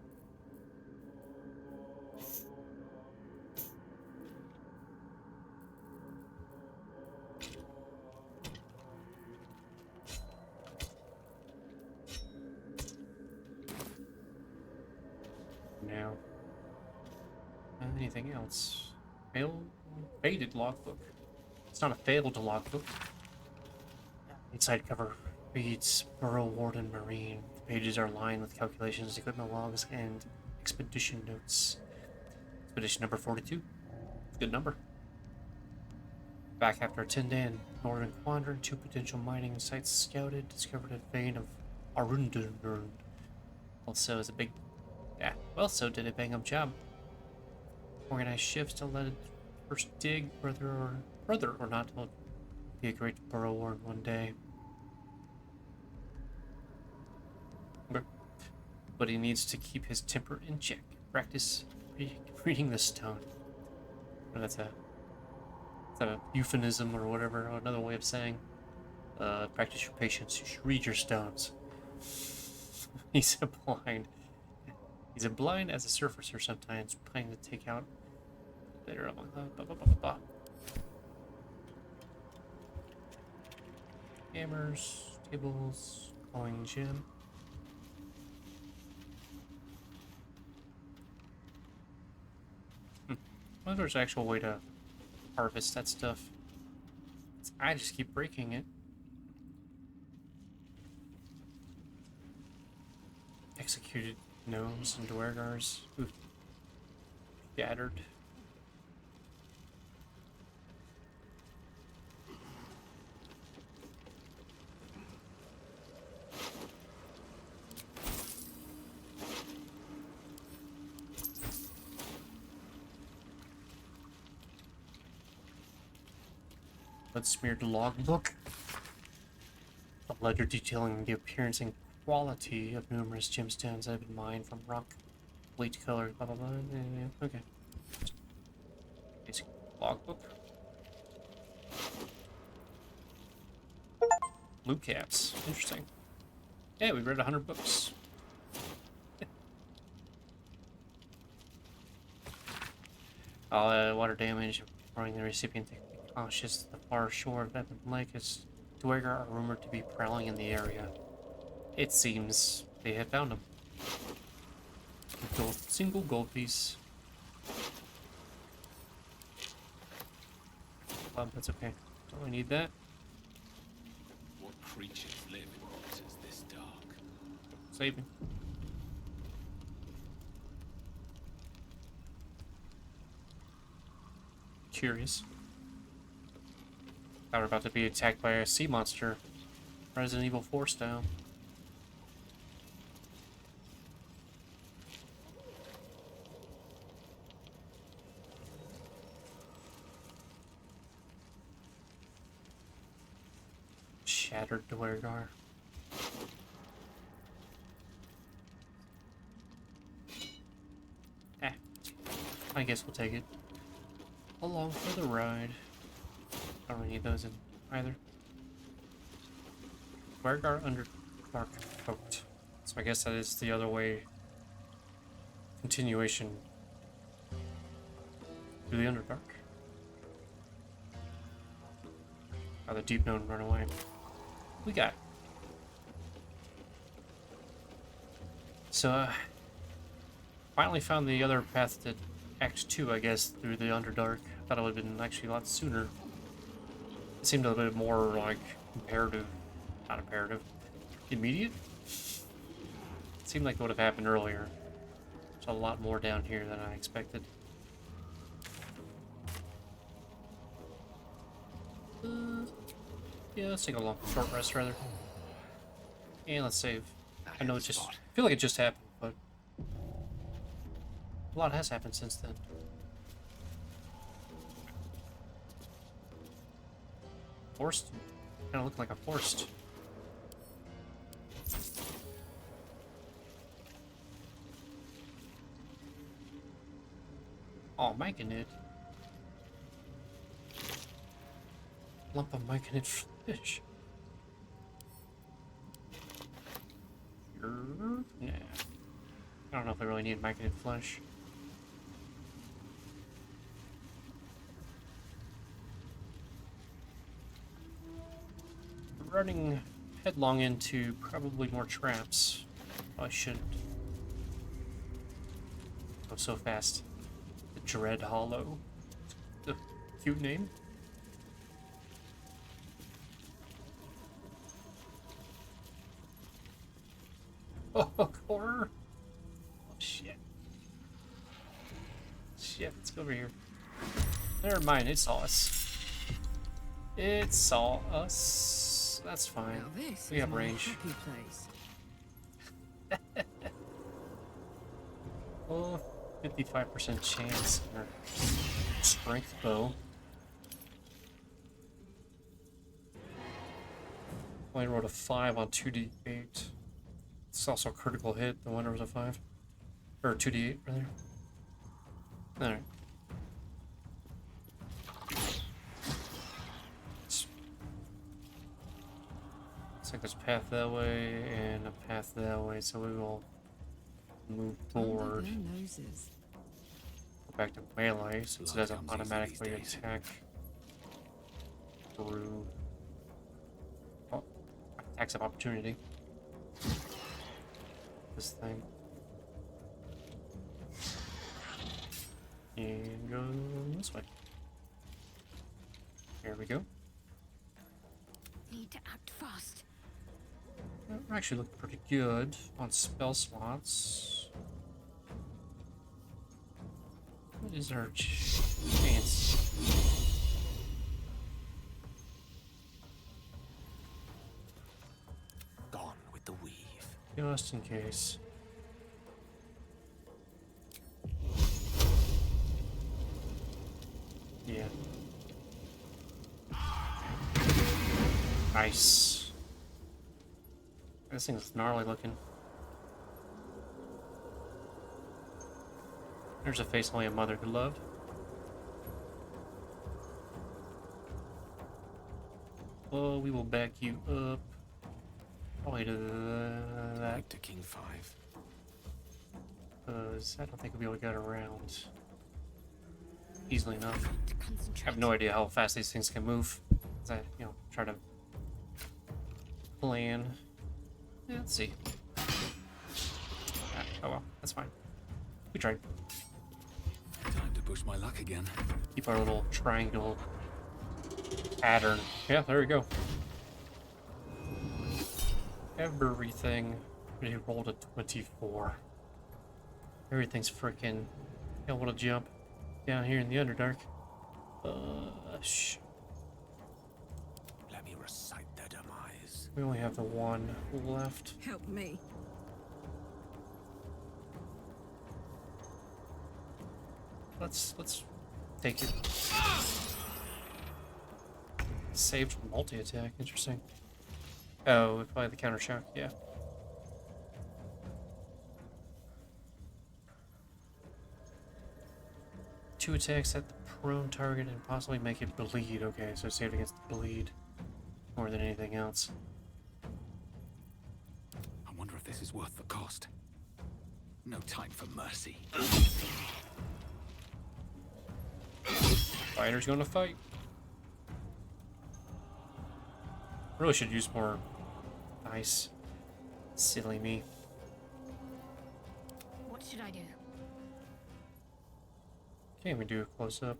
Now, anything else? Faded logbook. It's not a failed logbook. Inside cover reads Burrow Warden Marine. The pages are lined with calculations, equipment logs, and expedition notes. Expedition number 42. Good number. Back after a 10-day in Northern Quadrant, 2 potential mining sites scouted, discovered a vein of Arundurund. Also, is a big. Yeah, well, so did a bang-up job. Organized shifts to let it first dig, whether or not it'll be a great burrow warden one day. But he needs to keep his temper in check. Practice reading the stone. That's a euphemism or whatever, or another way of saying practice your patience. You should read your stones. He's a blind as a surfacer sometimes, planning to take out later on. Hammers, tables, calling gem. I wonder if there's an actual way to harvest that stuff. I just keep breaking it. Executed gnomes and dwergars. Ooh. Shattered. Blood-smeared logbook. A ledger detailing the appearance and quality of numerous gemstones that have been mined from rock, weight colors, blah blah blah. Yeah, okay. Basic logbook. Blue caps. Interesting. Yeah, we read 100 books. Water damage, warning the recipient to be cautious. The far shore of Evan Lake is Dweger are rumored to be prowling in the area. It seems they have found him. Single gold piece. That's okay. Don't really need that. What creatures live in waters this dark? Save me. Curious. Thought we're about to be attacked by a sea monster. Resident Evil 4 style. Shattered Dwergar. I guess we'll take it. Along for the ride. Don't really need those in either. Dwergar Underdark coat. So I guess that is the other way. Continuation to the Underdark. Oh, the deep known run away. We got. So, finally found the other path to Act 2, I guess, through the Underdark. I thought it would have been actually a lot sooner. It seemed a little bit more, like, imperative. Not imperative. Immediate? It seemed like it would have happened earlier. There's a lot more down here than I expected. Yeah, let's take a short rest, rather. And let's save. I know it just... I feel like it just happened, but... a lot has happened since then. Forced? Kind of looked like a forced. Oh, Myconid. Lump of Myconid fish. Nah. I don't know if I really need Myconid flesh. Running headlong into probably more traps. I shouldn't go so fast. The Dread Hollow. The cute name. Oh, horror. Oh, shit. Shit, let's go over here. Never mind, it saw us. It saw us. That's fine. We have range. Oh, 55% chance. Strength bow. Only rolled a 5 on 2d8. It's also a critical hit. The winner was a 5. Or 2d8, rather. Alright. Looks like there's a path that way and a path that way, so we will move forward. back to melee since it doesn't automatically attack through attacks of opportunity. This thing. And go this way. There we go. Need to act fast. We're actually looking pretty good on spell slots. What is our chance? Gone with the weave. Just in case. Yeah. Nice. This thing's gnarly looking. There's a face only a mother could love. Oh, we will back you up. Probably to that. Back to King 5. Because I don't think we'll be able to get around easily enough. I have no idea how fast these things can move. As I, try to plan. Yeah, let's see. Oh well, that's fine. We tried. Time to push my luck again. Keep our little triangle pattern. Yeah, there we go. Everything. We rolled a 24. Everything's freaking able to jump down here in the Underdark. Let me recite their demise. We only have the one left. Help me. Let's take it. Saved from multi-attack. Interesting. Oh, probably the counter shock. Yeah. Two attacks at the prone target and possibly make it bleed. Okay, so saved against the bleed more than anything else. I wonder if this is worth the cost. No time for mercy. Fighter's gonna fight. Really should use more dice. Silly me. What should I do? Can't we do a close up?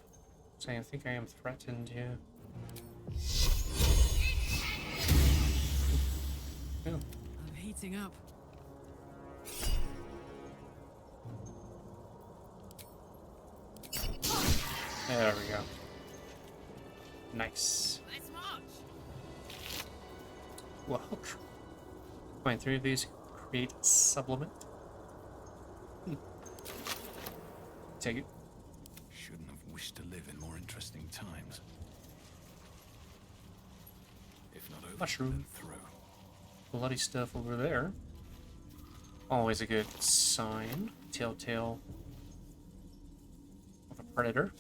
So I think I am threatened, yeah. Yeah. I'm heating up. There we go. Nice. Let's march. Well, combine 3 of these, create supplement. Take it. Shouldn't have wished to live in more interesting times. If not over, Mushroom. then through. Bloody stuff over there. Always a good sign. Telltale of a predator.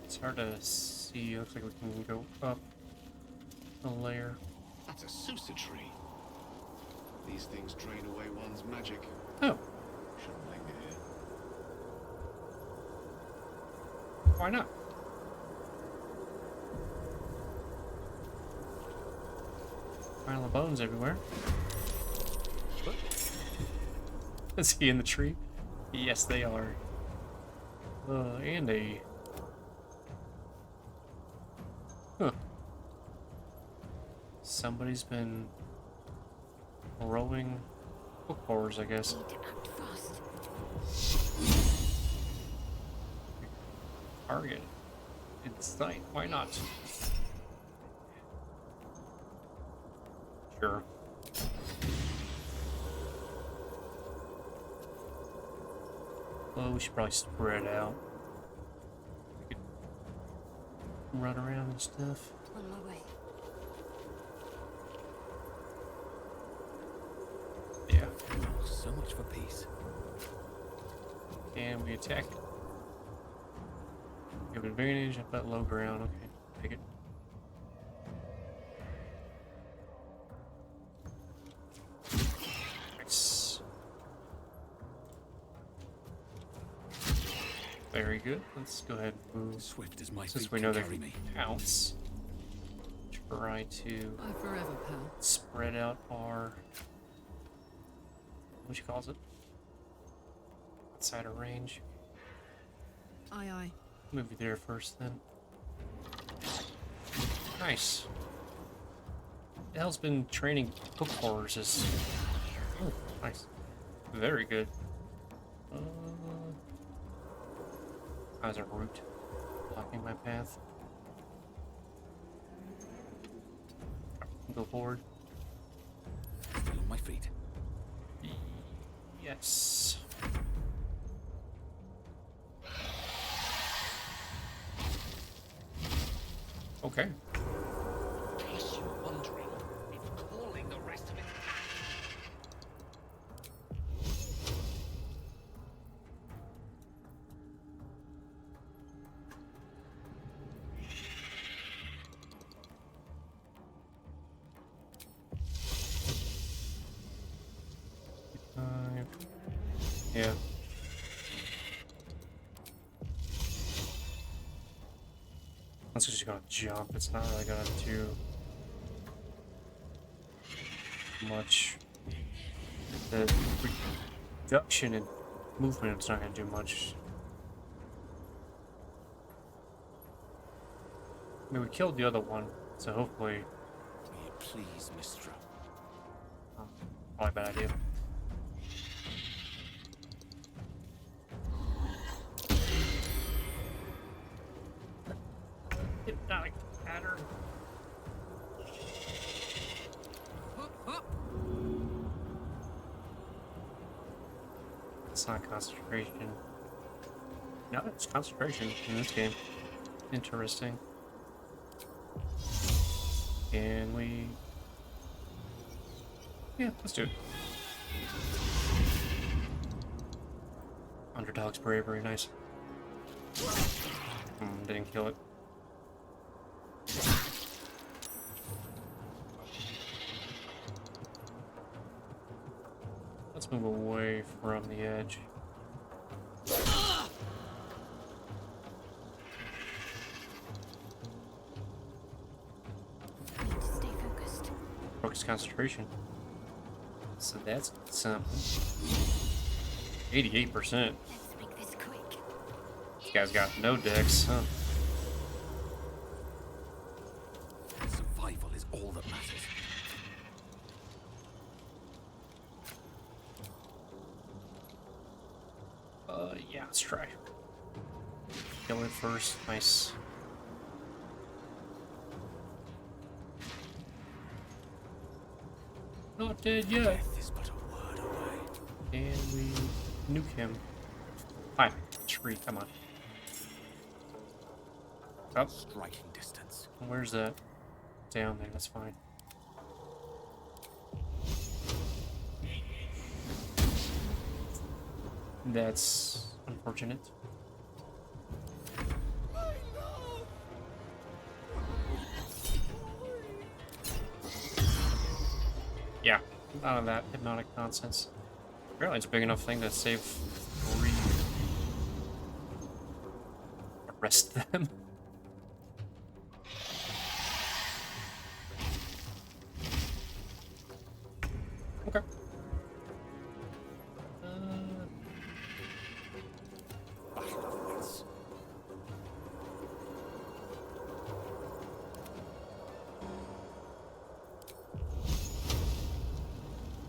It's hard to see. Looks like we can go up a layer. That's a Sousa tree. These things drain away one's magic. Oh. Shouldn't linger here. Why not? Pile of bones everywhere. Is he in the tree? Yes, they are. And a... Huh. Somebody's been rowing book horrors, I guess. Target. It's night. Why not? Sure. Well, we should probably spread out. We could run around and stuff. On my way. Yeah. So much for peace. And we attack. Give advantage at that low ground. Okay, take it. Nice. Very good. Let's go ahead and move. Swift as my Since feet we can know they carry can me. pounce, try to Bye forever, pal. spread out our, what you calls it? Outside of range. Aye, aye. Move you there first, then. Nice. The hell's been training hook horses? Oh, nice. Very good. How's a root blocking my path? Go forward. Still on my feet. Yes. Okay. In case you were wondering, it's calling the rest of it. Yeah. That's just gonna jump. It's not really gonna do much. The reduction in movement, it's not gonna do much. I mean, we killed the other one, so hopefully. Please, Mistra. Probably a bad idea. Hypnotic pattern. It's not concentration. No, it's concentration in this game. Interesting. Can we... Yeah, let's do it. Underdog's bravery, nice. Didn't kill it. Let's move away from the edge. Stay focused. Focus concentration. So that's something. 88%. Let's make this quick. This guy's got no decks, huh? Survival is all that matters. Yeah, let's try. Kill it first. Nice. Not dead yet. Death is but a word away. And we nuke him. Hi, tree, come on. Up. Striking distance. Where's that? Down there, that's fine. That's unfortunate. Yeah, none of that hypnotic nonsense. Apparently it's a big enough thing to save 3. Arrest them. Okay.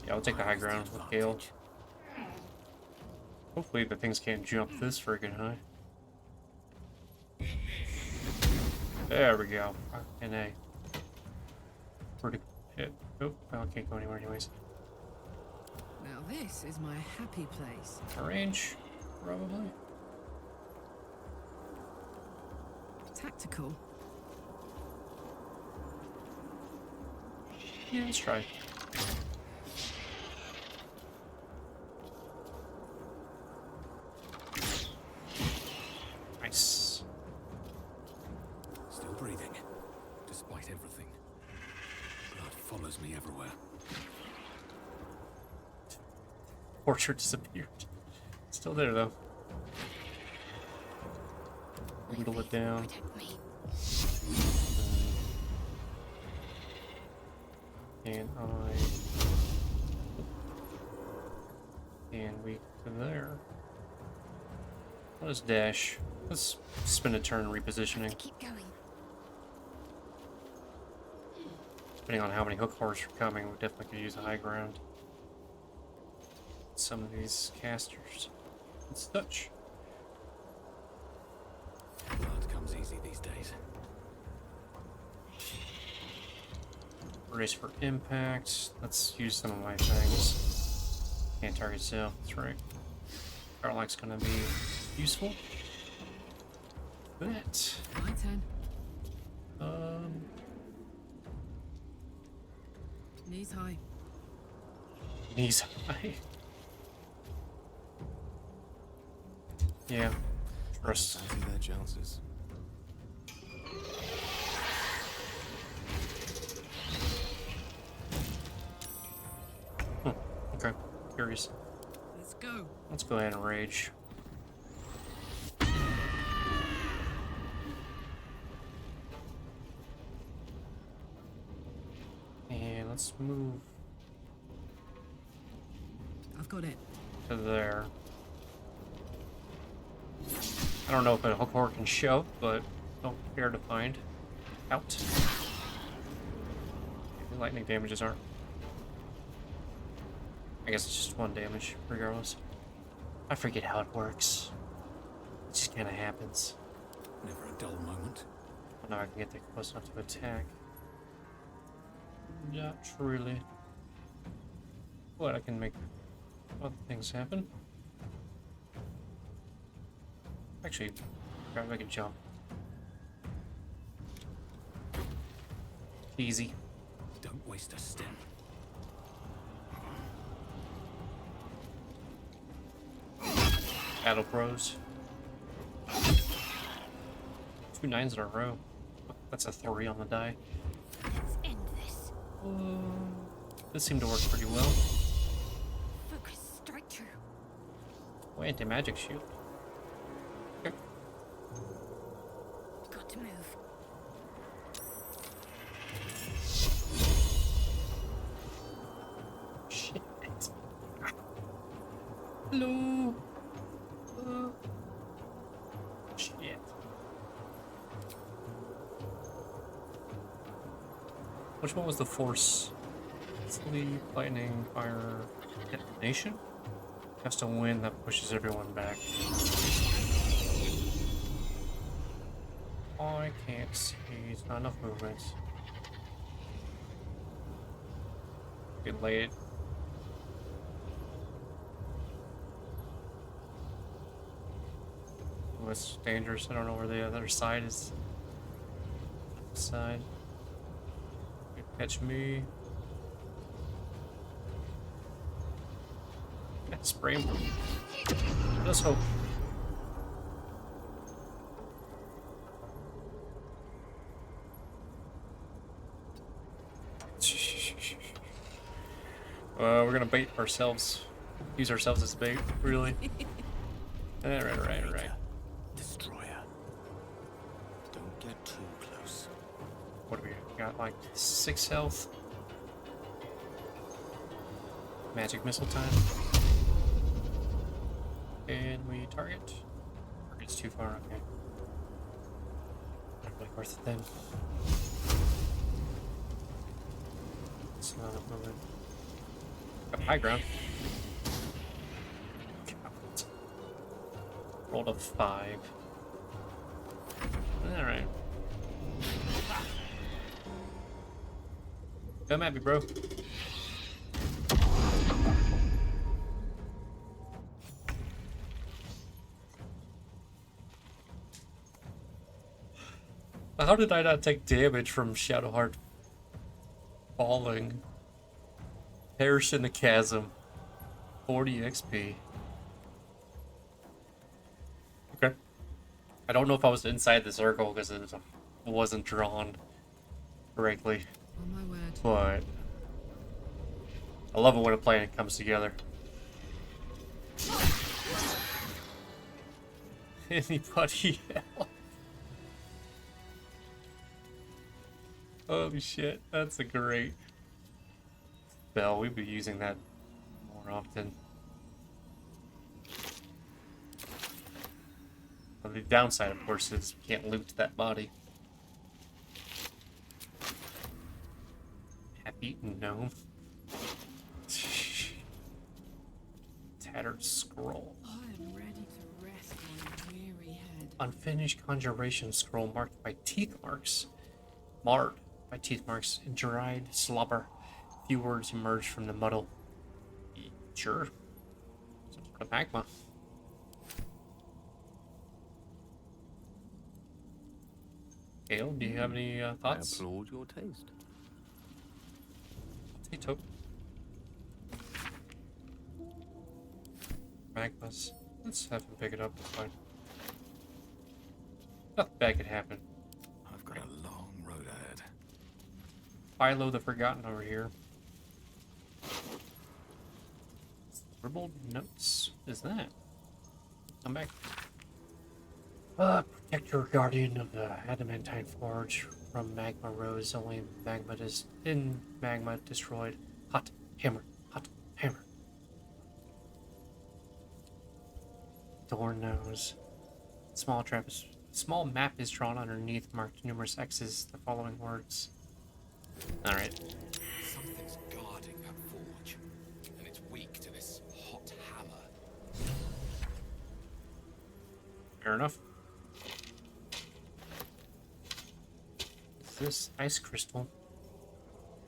Yeah, I'll take the high ground with Gale. Hopefully the things can't jump this friggin' high. There we go. And a pretty hit. Oh, well, I can't go anywhere anyways. Now this is my happy place. Range, probably. Tactical. Yeah, let's try. Nice. Still breathing, despite everything. Blood follows me everywhere. Portrait disappeared. Still there though. Dwindle it down. And we to there. Let's dash. Let's spend a turn repositioning. Keep going. Depending on how many hook horrors are coming, we definitely could use a high ground. Some of these casters. Let's touch. Blood comes easy these days. Brace for impact. Let's use some of my things. Can't target self, that's right. Garlick's gonna be useful. That. My turn. Knees high. Knees high. Yeah. Trust. Fancy their chances. Okay. Curious. Let's go. Let's go ahead and rage. And let's move I've got it. to there. I don't know if a hook horror can shove, but don't care to find out. The lightning damages aren't. I guess it's just one damage, regardless. I forget how it works. It just kind of happens. Never a dull moment. Now I can get there close enough to attack. Not really. But I can make other things happen. Actually, grab make a jump. Easy. Don't waste a step. Battle pros. 2 9s in a row. That's a 3 on the die. Let's end this. This seemed to work pretty well. Focus, strike true. Oh, anti-magic shield. Okay. Got to move. Shit. Hello. Shit. Which one was the force? Sleep, lightning, fire, detonation? Gust of wind that pushes everyone back. I can't see. It's not enough movement. Get late. Oh, it's dangerous. I don't know where the other side is. Side. You catch me. Spray him. Let's hope. We're gonna bait ourselves. Use ourselves as bait, really. Right. Destroyer. Don't get too close. What do we got? Like 6 health. Magic missile time. And we target. Target's too far, okay. Not really worth it then. It's not a moment. Got high ground. Rolled a 5. Alright. Come at me, bro. How did I not take damage from Shadowheart falling? Perish in the chasm. 40 XP. Okay. I don't know if I was inside the circle because it wasn't drawn correctly. On my word. But I love it when a plan comes together. Anybody else? Holy shit, that's a great spell. We'd be using that more often. Well, the downside, of course, is we can't loot that body. Half-eaten gnome. Tattered scroll. I am ready to rest my weary head. Unfinished conjuration scroll marked by teeth marks. Marred by teeth marks and dried slobber. Few words emerge from the muddle. Sure. Some sort of magma. Gale, do you have any thoughts? I applaud your taste. Potato. Magmas. Let's have him pick it up. It's fine. Nothing bad could happen. I've got a long road ahead. Philo the Forgotten over here. Scribbled notes. What is that? Come back. Protect your guardian of the adamantine forge from magma rose. Only magma in magma destroyed. Hot hammer. Hot hammer. Door nose. Small map is drawn underneath, marked numerous X's. The following words. All right. Something's guarding that forge, and it's weak to this hot hammer. Fair enough. This ice crystal.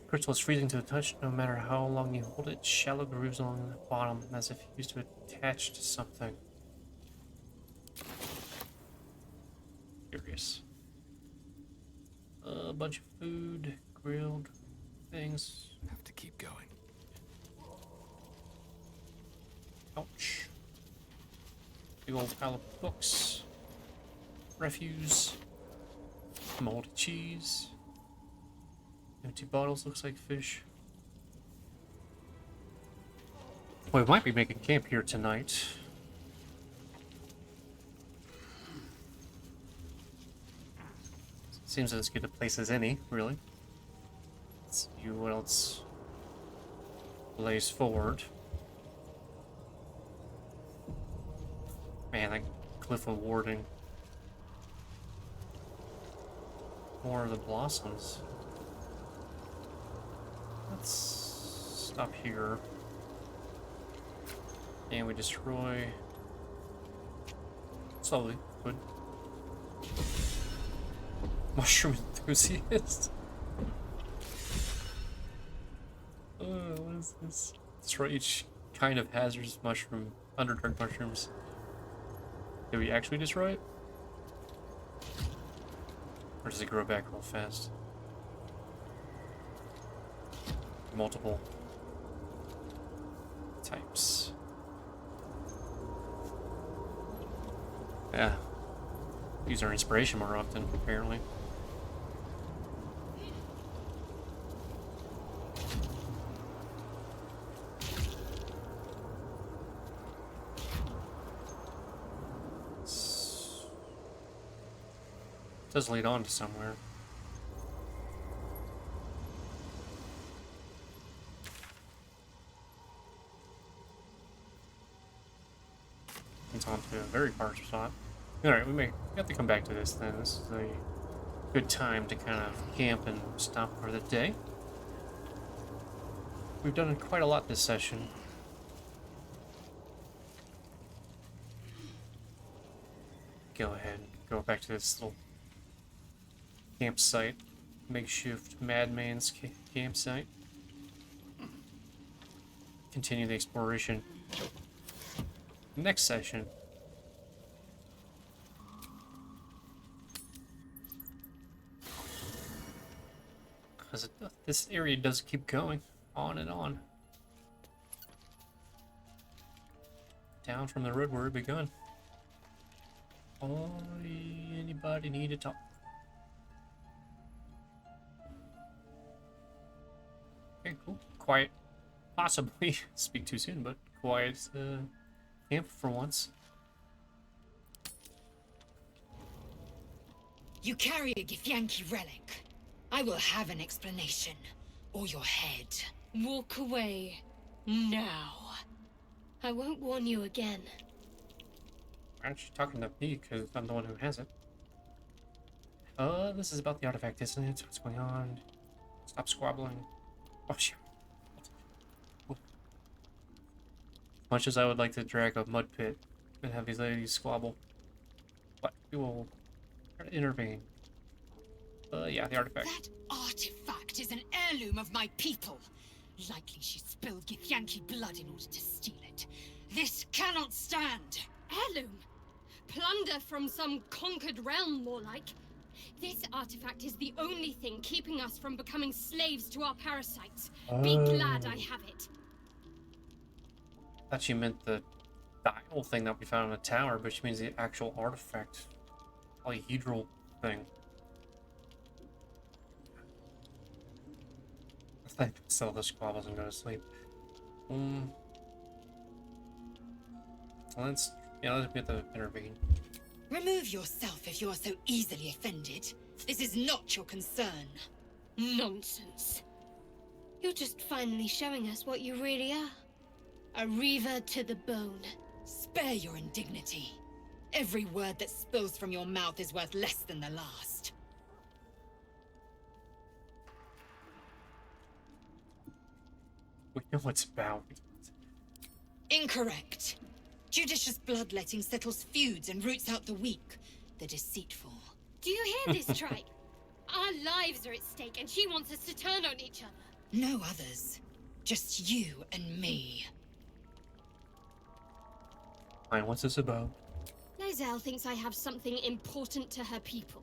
Crystal is freezing to the touch. No matter how long you hold it, shallow grooves along the bottom, as if used to attach to something. Curious. A bunch of food, grilled things. Have to keep going. Ouch. Big old pile of books. Refuse. Moldy cheese. Empty bottles, looks like fish. Well, we might be making camp here tonight. Seems as good a place as any, really. Let's see what else lays forward. Man, that cliff of warding. More of the blossoms. Let's stop here. And we destroy. Slowly. Good. Mushroom enthusiast. What is this? Destroy each kind of hazardous mushroom. Underdark mushrooms. Did we actually destroy it? Or does it grow back real fast? Multiple types. Yeah. Use our inspiration more often, apparently. It does lead on to somewhere. It's on to a very far spot. Alright, we may have to come back to this then. This is a good time to kind of camp and stop for the day. We've done quite a lot this session. Go ahead and go back to this little campsite. Makeshift madman's campsite. Continue the exploration. Next session. Because this area does keep going on and on. Down from the road where it begun. Anybody need to talk? Okay, cool. Quiet. Possibly speak too soon, but quiet camp for once. You carry a Githyanki relic. I will have an explanation. Or your head. Walk away. Now. I won't warn you again. Why aren't you talking to me? Because I'm the one who has it. This is about the artifact, isn't it? What's going on? Stop squabbling. Oh, shit. Much as I would like to drag a mud pit and have these ladies squabble, but we will try to intervene. Yeah, the artifact. That artifact is an heirloom of my people. Likely she spilled Githyanki blood in order to steal it. This cannot stand. Heirloom? Plunder from some conquered realm, more like. This artifact is the only thing keeping us from becoming slaves to our parasites. Be glad I have it. I thought she meant the dial thing that we found in the tower, but she means the actual artifact. Polyhedral thing. I think sell the squabbles and go to sleep. Let's get the intervene. Remove yourself if you are so easily offended. This is not your concern. Nonsense. You're just finally showing us what you really are. A reaver to the bone. Spare your indignity. Every word that spills from your mouth is worth less than the last. We know what's about. Incorrect. Judicious bloodletting settles feuds and roots out the weak, the deceitful. Do you hear this, Tripe? Our lives are at stake and she wants us to turn on each other. No others. Just you and me. Fine, what's this about? Lae'zel thinks I have something important to her people.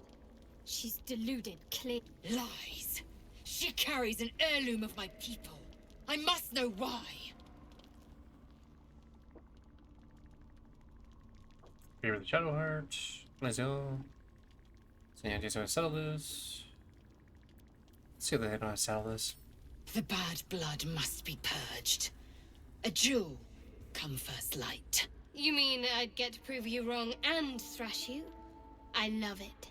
She's deluded, clear. Lies. She carries an heirloom of my people. I must know why. Favor the Shadowheart. Lae'zel. So yeah, just gonna settle this. Let's see if they know how to settle this. The bad blood must be purged. A jewel come first light. You mean I'd get to prove you wrong and thrash you? I love it.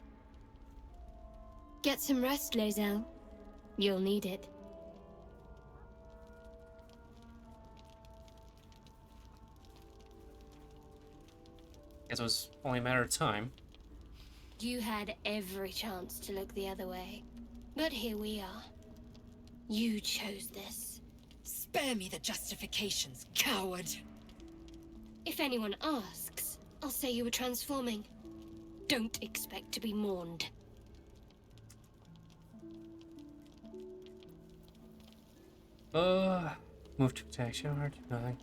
Get some rest, Lae'zel. You'll need it. Guess it was only a matter of time. You had every chance to look the other way. But here we are. You chose this. Spare me the justifications, coward. If anyone asks, I'll say you were transforming. Don't expect to be mourned. Move to attack Shadowheart. Nothing.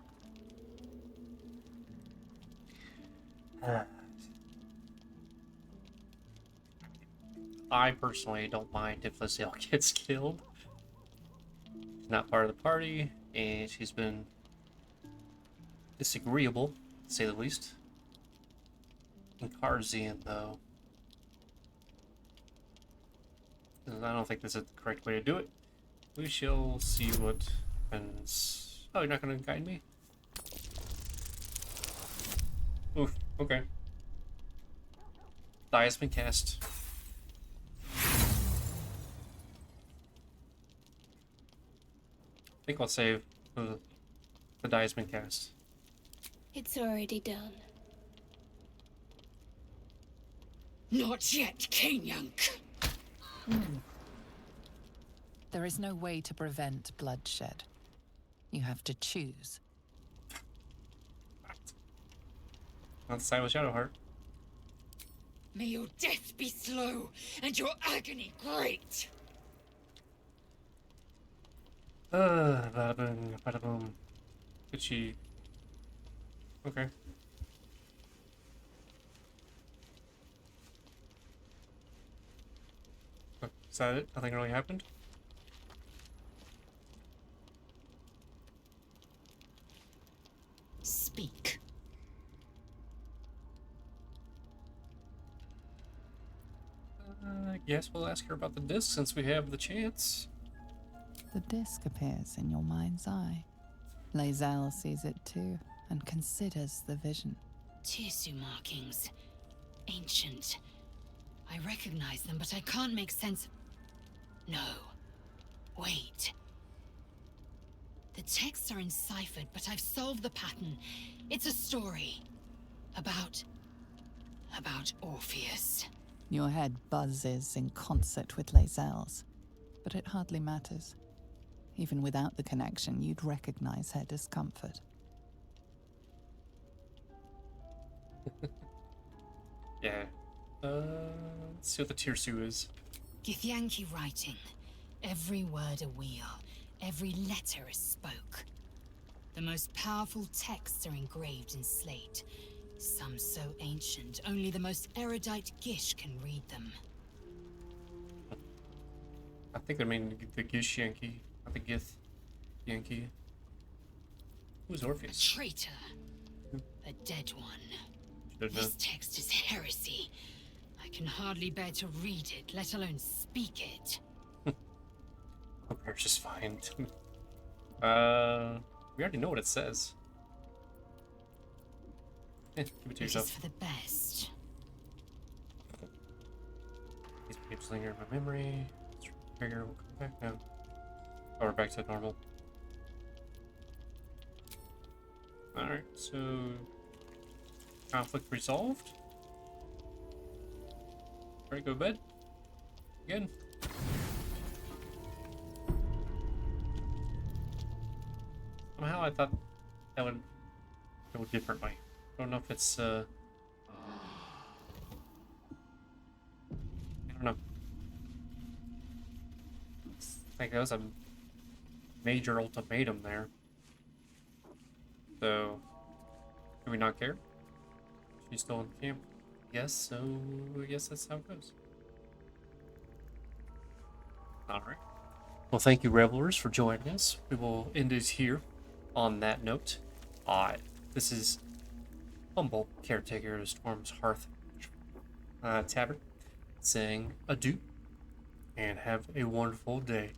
I personally don't mind if Lae'zel gets killed. She's not part of the party, and she's been disagreeable, to say the least. Incarzian, though. I don't think this is the correct way to do it. We shall see what happens. Oh, you're not going to guide me? Oof, okay. Die has been cast. I think I'll save the die has been cast. It's already done. Not yet, Kenyunk. There is no way to prevent bloodshed. You have to choose. On the side with Shadowheart. May your death be slow and your agony great. Bada boom, bada boom. Did she? Okay. Oh, is that it? Nothing really happened? Speak. I guess we'll ask her about the disc since we have the chance. The disc appears in your mind's eye. Lae'zel sees it too and considers the vision. Tissue markings. Ancient. I recognize them, but I can't make sense. No. Wait. The texts are enciphered, but I've solved the pattern. It's a story. About Orpheus. Your head buzzes in concert with Lae'zel's, but it hardly matters. Even without the connection, you'd recognize her discomfort. Yeah. Let's see what the Tirsu is. Githyanki writing. Every word a wheel. Every letter a spoke. The most powerful texts are engraved in slate. Some so ancient, only the most erudite Gish can read them. I think I mean the Gish Yankee, not the Gith Yankee. Who's Orpheus? A traitor. A dead one. This text is heresy. I can hardly bear to read it, let alone speak it. Hope just fine. We already know what it says. Keep it to yourself. It is for the best. These pages linger in my memory. Trigger will come back now. Oh, we're back to normal. Alright, so conflict resolved. Ready to go to bed? Again. Somehow I thought that would go differently. I don't know if it's I don't know. I think that was a major ultimatum there. So do we not care? She's still in camp? Yes, so I guess that's how it goes. Alright. Well, thank you, revelers, for joining us. We will end it here on that note. This is humble caretaker of Storm's Hearth Tavern saying adieu and have a wonderful day.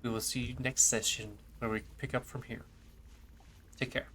We will see you next session where we pick up from here. Take care.